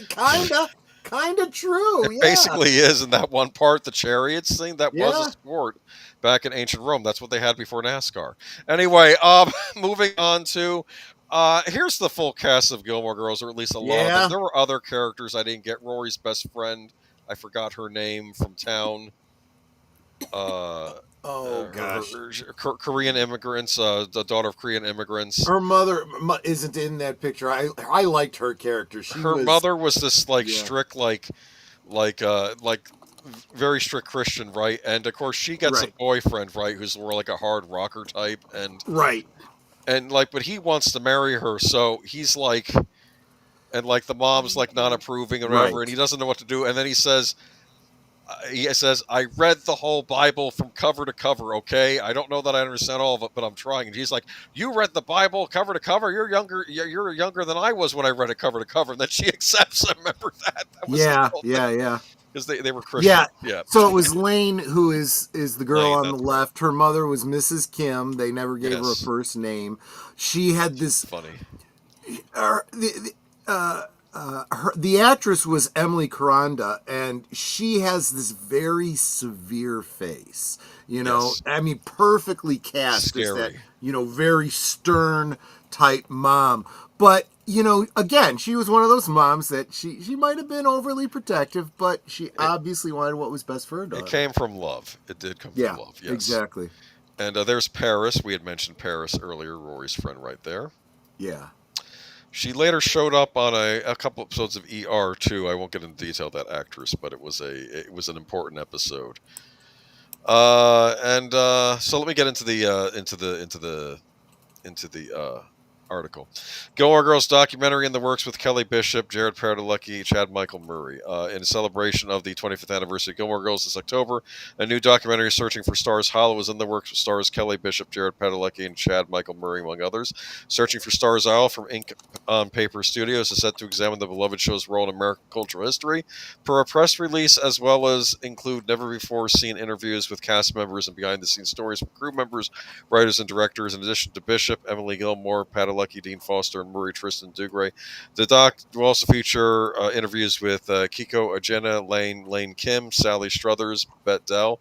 Kinda true. It basically is in that one part, the chariots thing. That was a sport back in ancient Rome. That's what they had before NASCAR. Anyway, moving on to. Here's the full cast of Gilmore Girls, or at least a lot of them. There were other characters I didn't get. Rory's best friend, I forgot her name from town. Gosh. Korean immigrants, the daughter of Korean immigrants. Her mother isn't in that picture. I liked her character. Her mother was this strict, very strict Christian, right? And of course she gets a boyfriend, right, who's more like a hard rocker type, and and but he wants to marry her, so he's like, and the mom's like not approving or whatever, and he doesn't know what to do, and then he says, I read the whole Bible from cover to cover, okay? I don't know that I understand all of it, but I'm trying. And he's like, you read the Bible cover to cover? You're younger than I was when I read it cover to cover. And then she accepts him. Remember that? Yeah. Because they were Christian. Yeah. So it was Lane who is the girl on the left. Her mother was Mrs. Kim. They never gave her a first name. She had this... Funny. The actress was Emily Caranda, and she has this very severe face. I mean, perfectly cast as that, very stern type mom. But, again, she was one of those moms that she might have been overly protective, but she obviously wanted what was best for her daughter. It came from love. It did come from love, yes. Exactly. And there's Paris. We had mentioned Paris earlier, Rory's friend right there. Yeah. She later showed up on a couple episodes of ER too. I won't get into detail of that actress, but it was an important episode. So let me get into the article. Gilmore Girls documentary in the works with Kelly Bishop, Jared Padalecki, Chad Michael Murray. In celebration of the 25th anniversary of Gilmore Girls this October, a new documentary, Searching for Stars Hollow, is in the works with stars Kelly Bishop, Jared Padalecki, and Chad Michael Murray, among others. Searching for Stars Isle from Ink on Paper Studios is set to examine the beloved show's role in American cultural history. Per a press release, as well as include never-before-seen interviews with cast members and behind-the-scenes stories from crew members, writers, and directors, in addition to Bishop, Emily Gilmore, Padalecki, Dean Foster, and Murray Tristan Dugray. The doc will also feature interviews with Kiko Agena, Lane Kim, Sally Struthers, Bette Dell.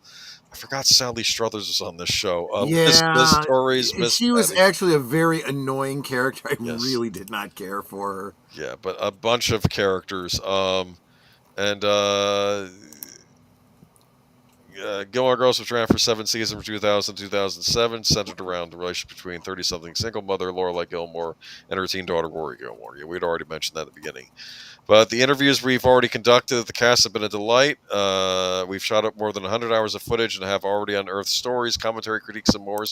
I forgot Sally Struthers was on this show. Miss Stories. She was actually a very annoying character. I really did not care for her. Yeah, but a bunch of characters. Gilmore Girls was ran for 7 seasons from 2000 to 2007, centered around the relationship between 30-something single mother Lorelai Gilmore and her teen daughter Rory Gilmore. Yeah, we'd already mentioned that at the beginning. But the interviews we've already conducted, the cast have been a delight. We've shot up more than 100 hours of footage and have already unearthed stories, commentary, critiques, and more.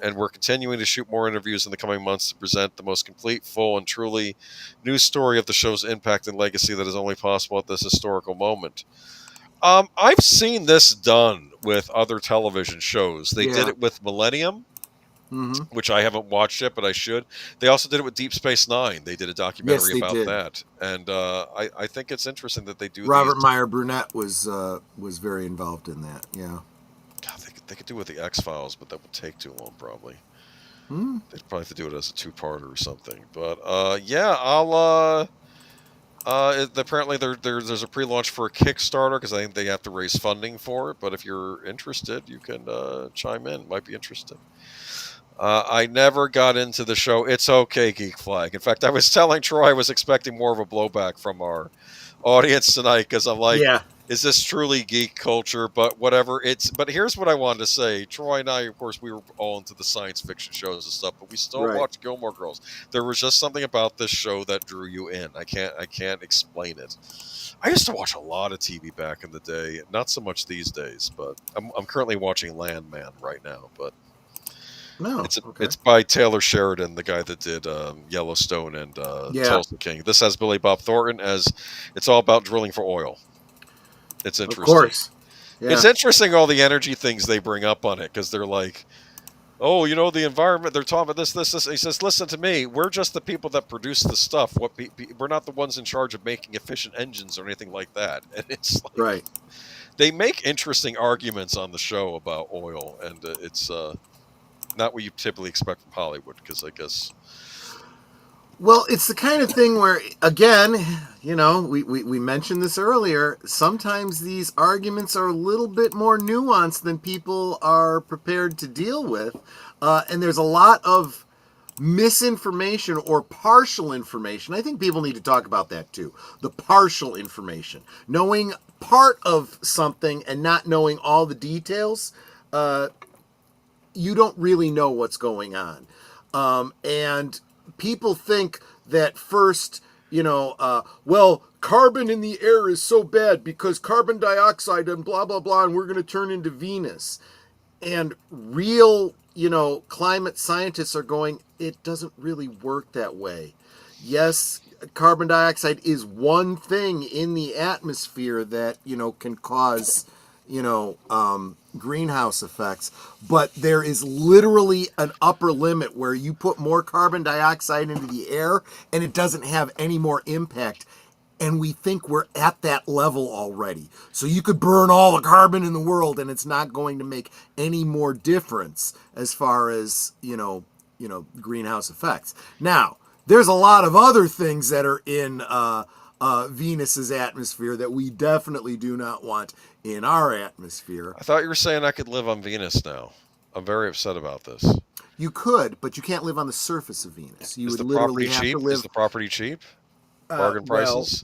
And we're continuing to shoot more interviews in the coming months to present the most complete, full, and truly new story of the show's impact and legacy that is only possible at this historical moment. I've seen this done with other television shows. They did Yeah. it with Millennium, Mm-hmm. which I haven't watched yet, but I should. They also did it with Deep Space Nine. They did a documentary they about did. that, and I think it's interesting that they do. Robert these. Meyer Burnett was very involved in that. Yeah. God, they could do it with the X-Files, but that would take too long, probably. Hmm. They'd probably have to do it as a two-parter or something. But yeah, I'll. Apparently, there's a pre-launch for a Kickstarter because I think they have to raise funding for it. But if you're interested, you can chime in. Might be interesting. I never got into the show. It's okay, Geek Flag. In fact, I was telling Troy I was expecting more of a blowback from our audience tonight because I'm like, Yeah. is this truly geek culture? But whatever. But here's what I wanted to say. Troy and I, of course, we were all into the science fiction shows and stuff, but we still Right. watch Gilmore Girls. There was just something about this show that drew you in. I can't explain it. I used to watch a lot of TV back in the day, not so much these days, but I'm currently watching Landman right now, but No. it's by Taylor Sheridan, the guy that did Yellowstone and Tulsa King. This has Billy Bob Thornton as it's all about drilling for oil. It's interesting. Of course. Yeah. It's interesting all the energy things they bring up on it because they're like, oh, the environment. They're talking about this. He says, listen to me. We're just the people that produce the stuff. We're not the ones in charge of making efficient engines or anything like that. And it's like, right. They make interesting arguments on the show about oil, and it's not what you typically expect from Hollywood, because I guess. Well, it's the kind of thing where, again, we mentioned this earlier, sometimes these arguments are a little bit more nuanced than people are prepared to deal with. And there's a lot of misinformation or partial information. I think people need to talk about that too. The partial information. Knowing part of something and not knowing all the details, you don't really know what's going on. And people think that first, well, carbon in the air is so bad because carbon dioxide and blah, blah, blah, and we're going to turn into Venus. And real, climate scientists are going, it doesn't really work that way. Yes, carbon dioxide is one thing in the atmosphere that, can cause, greenhouse effects, but there is literally an upper limit where you put more carbon dioxide into the air and it doesn't have any more impact. And we think we're at that level already. So you could burn all the carbon in the world and it's not going to make any more difference as far as, greenhouse effects. Now, there's a lot of other things that are in Venus's atmosphere that we definitely do not want in our atmosphere. I thought you were saying I could live on Venus now. I'm very upset about this. You could, but you can't live on the surface of Venus. You Is would the literally property have cheap? to live. Is the property cheap? Bargain prices?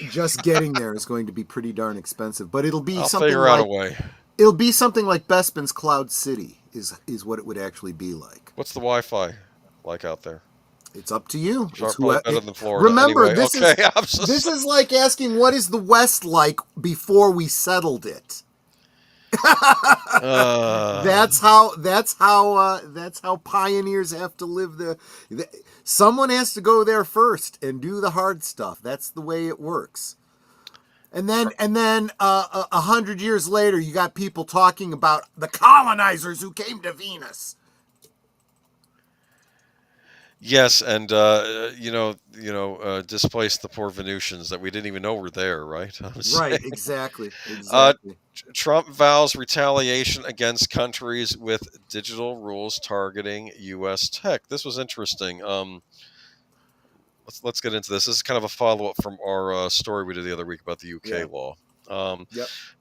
Just getting there is going to be pretty darn expensive, but it'll be I'll something figure out a way. It'll be something like Bespin's Cloud City is what it would actually be like. What's the Wi-Fi like out there? It's up to you. It's probably better than Florida. Remember, anyway, this is like asking what is the West like before we settled it. That's how pioneers have to live. Someone has to go there first and do the hard stuff. That's the way it works. And then 100 years later, you got people talking about the colonizers who came to Venus. Yes, and displaced the poor Venusians that we didn't even know were there, right? Right, exactly. Trump vows retaliation against countries with digital rules targeting U.S. tech. This was interesting. Let's get into this. This is kind of a follow-up from our story we did the other week about the UK law.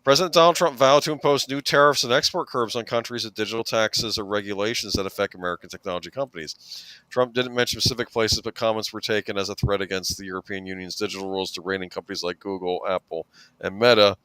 President Donald Trump vowed to impose new tariffs and export curbs on countries with digital taxes or regulations that affect American technology companies. Trump didn't mention specific places, but comments were taken as a threat against the European Union's digital rules to rein in companies like Google, Apple, and Meta.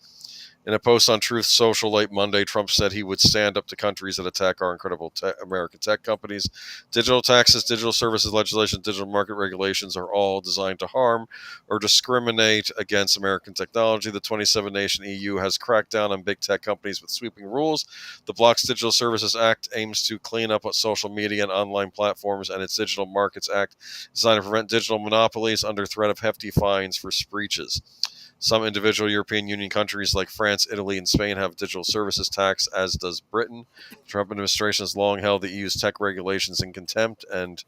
In a post on Truth Social late Monday, Trump said he would stand up to countries that attack our incredible American tech companies. Digital taxes, digital services legislation, digital market regulations are all designed to harm or discriminate against American technology. The 27-nation EU has cracked down on big tech companies with sweeping rules. The Bloc's Digital Services Act aims to clean up social media and online platforms, and its Digital Markets Act is designed to prevent digital monopolies under threat of hefty fines for breaches. Some individual European Union countries like France, Italy, and Spain have digital services tax, as does Britain. The Trump administration has long held the EU's tech regulations in contempt, and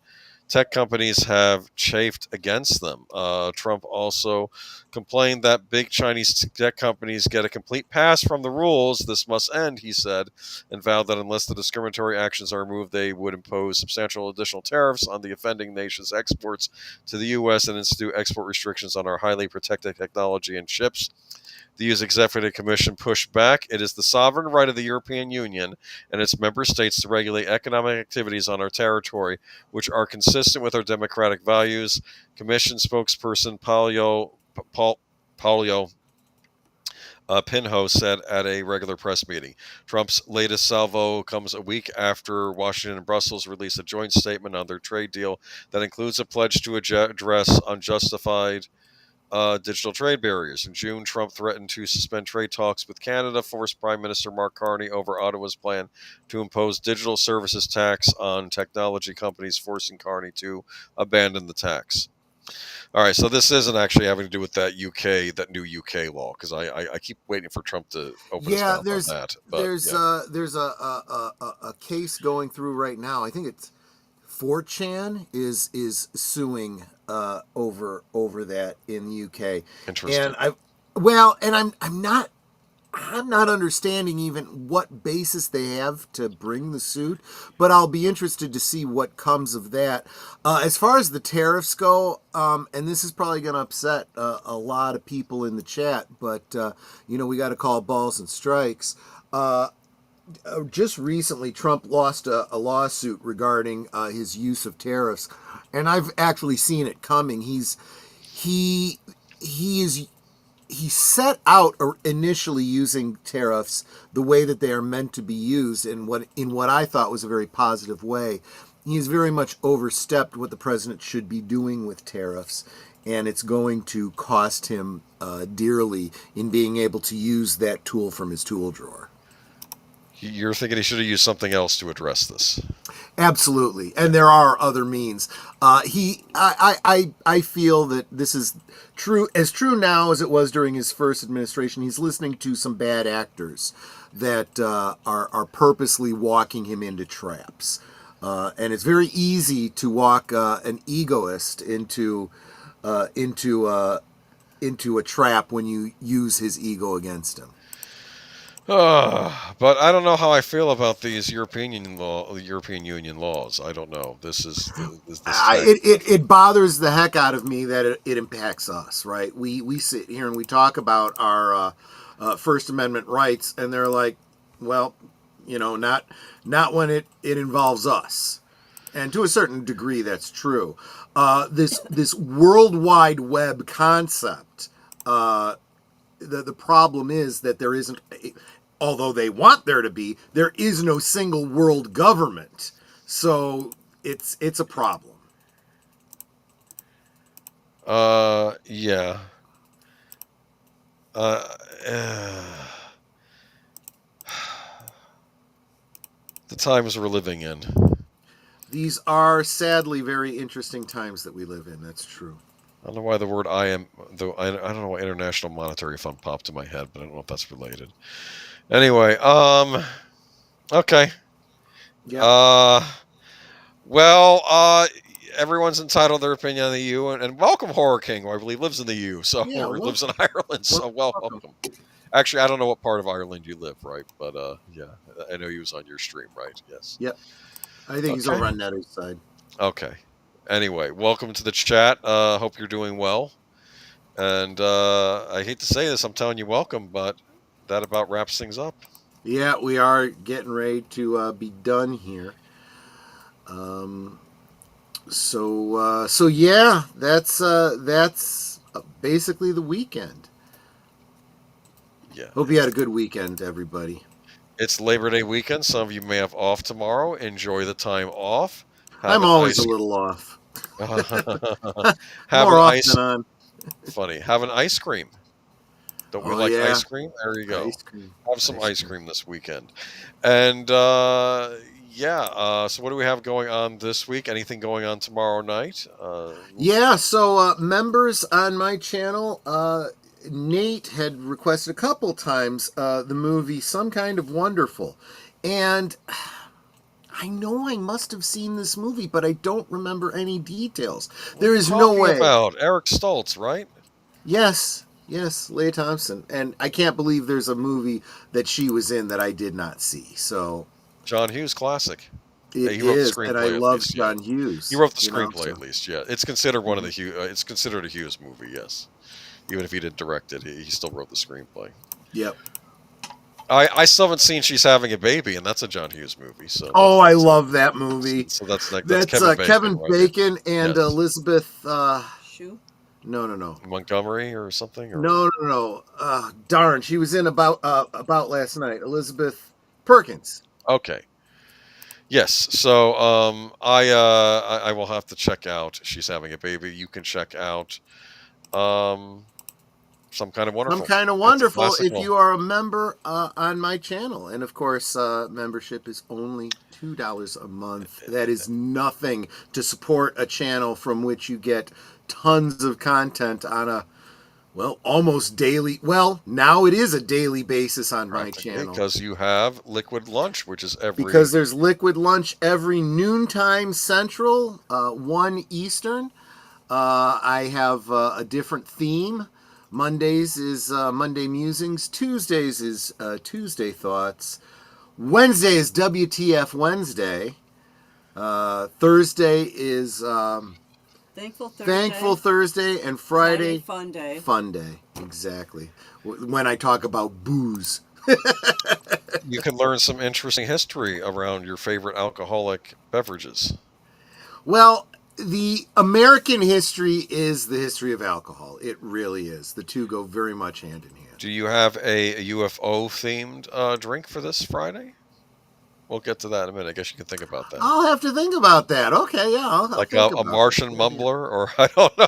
tech companies have chafed against them. Trump also complained that big Chinese tech companies get a complete pass from the rules. This must end, he said, and vowed that unless the discriminatory actions are removed, they would impose substantial additional tariffs on the offending nation's exports to the U.S. and institute export restrictions on our highly protected technology and chips. The EU's Executive Commission pushed back. It is the sovereign right of the European Union and its member states to regulate economic activities on our territory, which are consistent with our democratic values. Commission spokesperson Paolo Pinho said at a regular press meeting. Trump's latest salvo comes a week after Washington and Brussels released a joint statement on their trade deal that includes a pledge to address unjustified digital trade barriers. In June, Trump threatened to suspend trade talks with Canada, forced Prime Minister Mark Carney over Ottawa's plan to impose digital services tax on technology companies, forcing Carney to abandon the tax. All right, so this isn't actually having to do with that new UK law, because I keep waiting for Trump to open his mouth on that. But there's a case going through right now. I think it's 4chan is suing over that in the UK. Interesting. And I'm not understanding even what basis they have to bring the suit, but I'll be interested to see what comes of that. As far as the tariffs go, and this is probably going to upset a lot of people in the chat, but we got to call balls and strikes. Just recently, Trump lost a lawsuit regarding his use of tariffs, and I've actually seen it coming. He set out initially using tariffs the way that they are meant to be used, in what I thought was a very positive way. He has very much overstepped what the president should be doing with tariffs, and it's going to cost him dearly in being able to use that tool from his tool drawer. You're thinking he should have used something else to address this. Absolutely, and there are other means. I feel that this is true now as it was during his first administration. He's listening to some bad actors that are purposely walking him into traps, and it's very easy to walk an egoist into a trap when you use his ego against him. But I don't know how I feel about these European Union laws. I don't know. It bothers the heck out of me that it impacts us, right? We sit here and we talk about our First Amendment rights, and they're like, well, not when it involves us. And to a certain degree, that's true. This World Wide Web concept. The problem is that there isn't, although they want there to be, there is no single world government. So it's a problem. Yeah. The times we're living in. These are sadly very interesting times that we live in. That's true. I don't know why the word I don't know why International Monetary Fund popped in my head, but I don't know if that's related. Anyway, okay. Yeah. Everyone's entitled to their opinion on the EU, and welcome Horror King, who I believe lives in the EU, or lives in Ireland, so welcome. Actually, I don't know what part of Ireland you live, right? But yeah, I know he was on your stream, right? Yes. Yep. I think he's over on Netter's side. Okay. Anyway, welcome to the chat. Hope you're doing well. And I hate to say this, I'm telling you welcome, but that about wraps things up. Yeah, we are getting ready to be done here. So yeah, that's basically the weekend. Yeah. Hope you had a good weekend, everybody. It's Labor Day weekend. Some of you may have off tomorrow. Enjoy the time off. Have I'm an always ice. a little off. Have More an off ice. than on. Funny. Have an ice cream. Don't we Oh like yeah, ice cream? There you go. ice cream. Have some Ice ice cream. cream this weekend. And yeah. So what do we have going on this week? Anything going on tomorrow night? Yeah, so members on my channel, Nate had requested a couple times the movie Some Kind of Wonderful. And I know I must have seen this movie, but I don't remember any details. What There are you is no talking way. about? Eric Stoltz, right? Yes, Leah Thompson. And I can't believe there's a movie that she was in that I did not see. So John Hughes classic. it He wrote the is, and I screenplay at love least. Yeah. John Hughes. He wrote the you know, screenplay so. at least. Yeah, it's considered one of the Hughes. It's considered a Hughes movie. Yes, even if he didn't direct it, he still wrote the screenplay. Yep. I still haven't seen She's Having a Baby, and that's a John Hughes movie. So Oh, I love that movie. So that's That's Kevin Kevin Bacon, right? Bacon and Yes. Elizabeth. Shoe? No. Montgomery or something. Or... No. Darn, she was in about last night. Elizabeth Perkins. Okay. Yes. So I will have to check out She's Having a Baby. You can check out Some Kind of Wonderful. Some Kind of Wonderful if classical. you are a member on my channel. And of course, membership is only $2 a month. That is nothing to support a channel from which you get tons of content on a, well, almost daily. Well, now it is a daily basis on my channel. Because you have Liquid Lunch, which is every... Because there's Liquid Lunch every noontime Central, 1 Eastern. I have a different theme. Mondays is Monday Musings. Tuesdays is Tuesday Thoughts. Wednesday is WTF Wednesday. Thursday is Thankful Thursday. And Friday Fun Day. Fun Day, exactly. When I talk about booze. You can learn some interesting history around your favorite alcoholic beverages. Well, the American history is the history of alcohol. It really is. The two go very much hand in hand. Do you have a UFO themed drink for this Friday? We'll get to that in a minute. I guess you can think about that. I'll have to think about that. Okay, yeah. I'll like think a about Martian that. mumbler, or I don't know.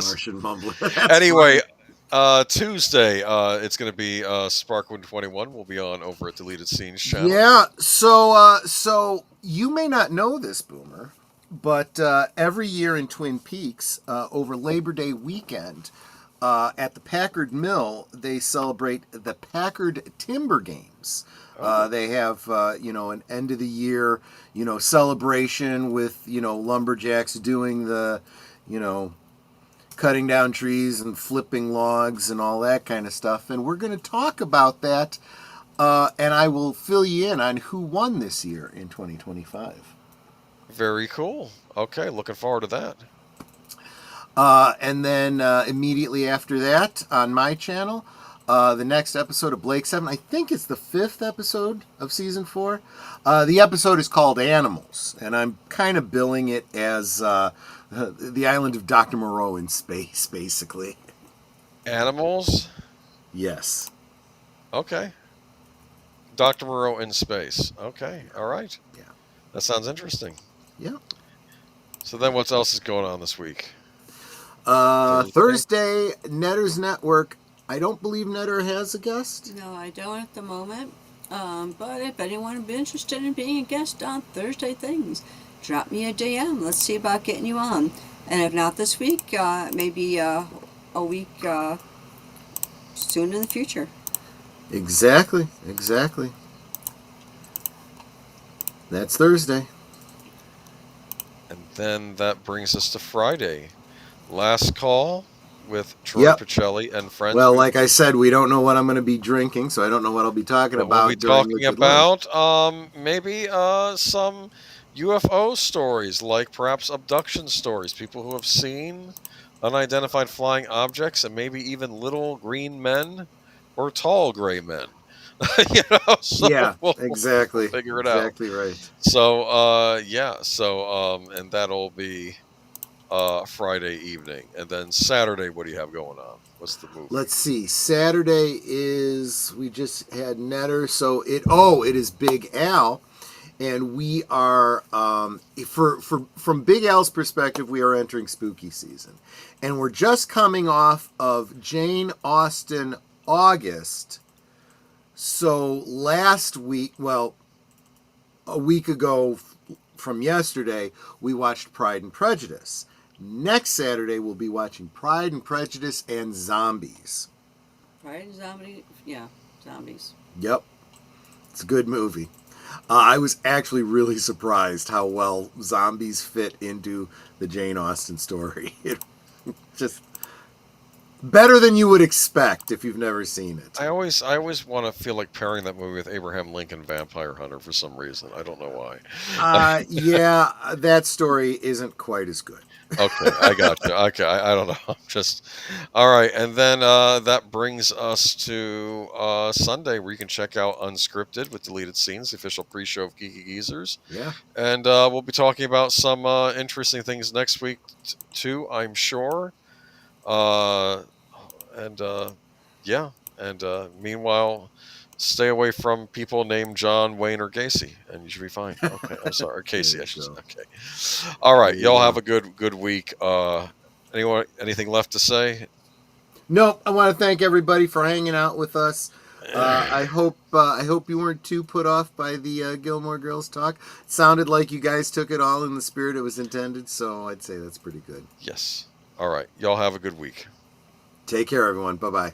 Martian mumbler. That's anyway, funny. Tuesday, it's going to be Sparkwood 21. We'll be on over at Deleted Scenes channel. Yeah. So you may not know this, Boomer, but every year in Twin Peaks, over Labor Day weekend, at the Packard Mill, they celebrate the Packard Timber Games. They have, an end of the year, celebration with, lumberjacks doing the, cutting down trees and flipping logs and all that kind of stuff. And we're going to talk about that. And I will fill you in on who won this year in 2025. Very cool. Okay, looking forward to that. And then immediately after that, on my channel, the next episode of Blake 7, I think it's the 5th episode of season 4. The episode is called Animals, and I'm kind of billing it as the island of Dr. Moreau in space, basically. Animals? Yes. Okay. Dr. Moreau in space. Okay, all right. Yeah. That sounds interesting. Yeah. So then what else is going on this week? Thursday, Netter's Network. I don't believe Netter has a guest. No, I don't at the moment. But if anyone would be interested in being a guest on Thursday Things, drop me a DM. Let's see about getting you on. And if not this week, maybe a week soon in the future. Exactly. That's Thursday. And then that brings us to Friday. Last call with Troy Yep. Pacelli and friends. Well, like I said, we don't know what I'm going to be drinking, so I don't know what I'll be talking about. We'll be talking about maybe some UFO stories, like perhaps abduction stories, people who have seen unidentified flying objects, and maybe even little green men or tall gray men. So yeah, we'll exactly. Figure it out. Exactly right. So, and that'll be Friday evening, and then Saturday, what do you have going on? What's the movie? Let's see. Saturday is, we just had Netter, so it is Big Al, and we are from Big Al's perspective, we are entering spooky season, and we're just coming off of Jane Austen August. So last week, well, a week ago from yesterday, we watched Pride and Prejudice. Next Saturday, we'll be watching Pride and Prejudice and Zombies. Pride and Zombie, yeah, Zombies. Yep. It's a good movie. I was actually really surprised how well zombies fit into the Jane Austen story. It just better than you would expect if you've never seen it. I always want to feel like pairing that movie with Abraham Lincoln Vampire Hunter for some reason. I don't know why. Yeah, that story isn't quite as good. Okay, I got you. Okay, I don't know. I'm just all right. And then that brings us to Sunday, where you can check out Unscripted with deleted scenes, the official pre-show of Geeky Geezers. Yeah. And we'll be talking about some interesting things next week too, I'm sure. Yeah. And meanwhile, stay away from people named John, Wayne, or Gacy, and you should be fine. Okay, I'm sorry, or Casey, I should say. Okay. All right, y'all have a good week. Anything left to say? Nope. I want to thank everybody for hanging out with us. I hope you weren't too put off by the Gilmore Girls talk. It sounded like you guys took it all in the spirit it was intended, so I'd say that's pretty good. Yes. All right, y'all have a good week. Take care, everyone. Bye-bye.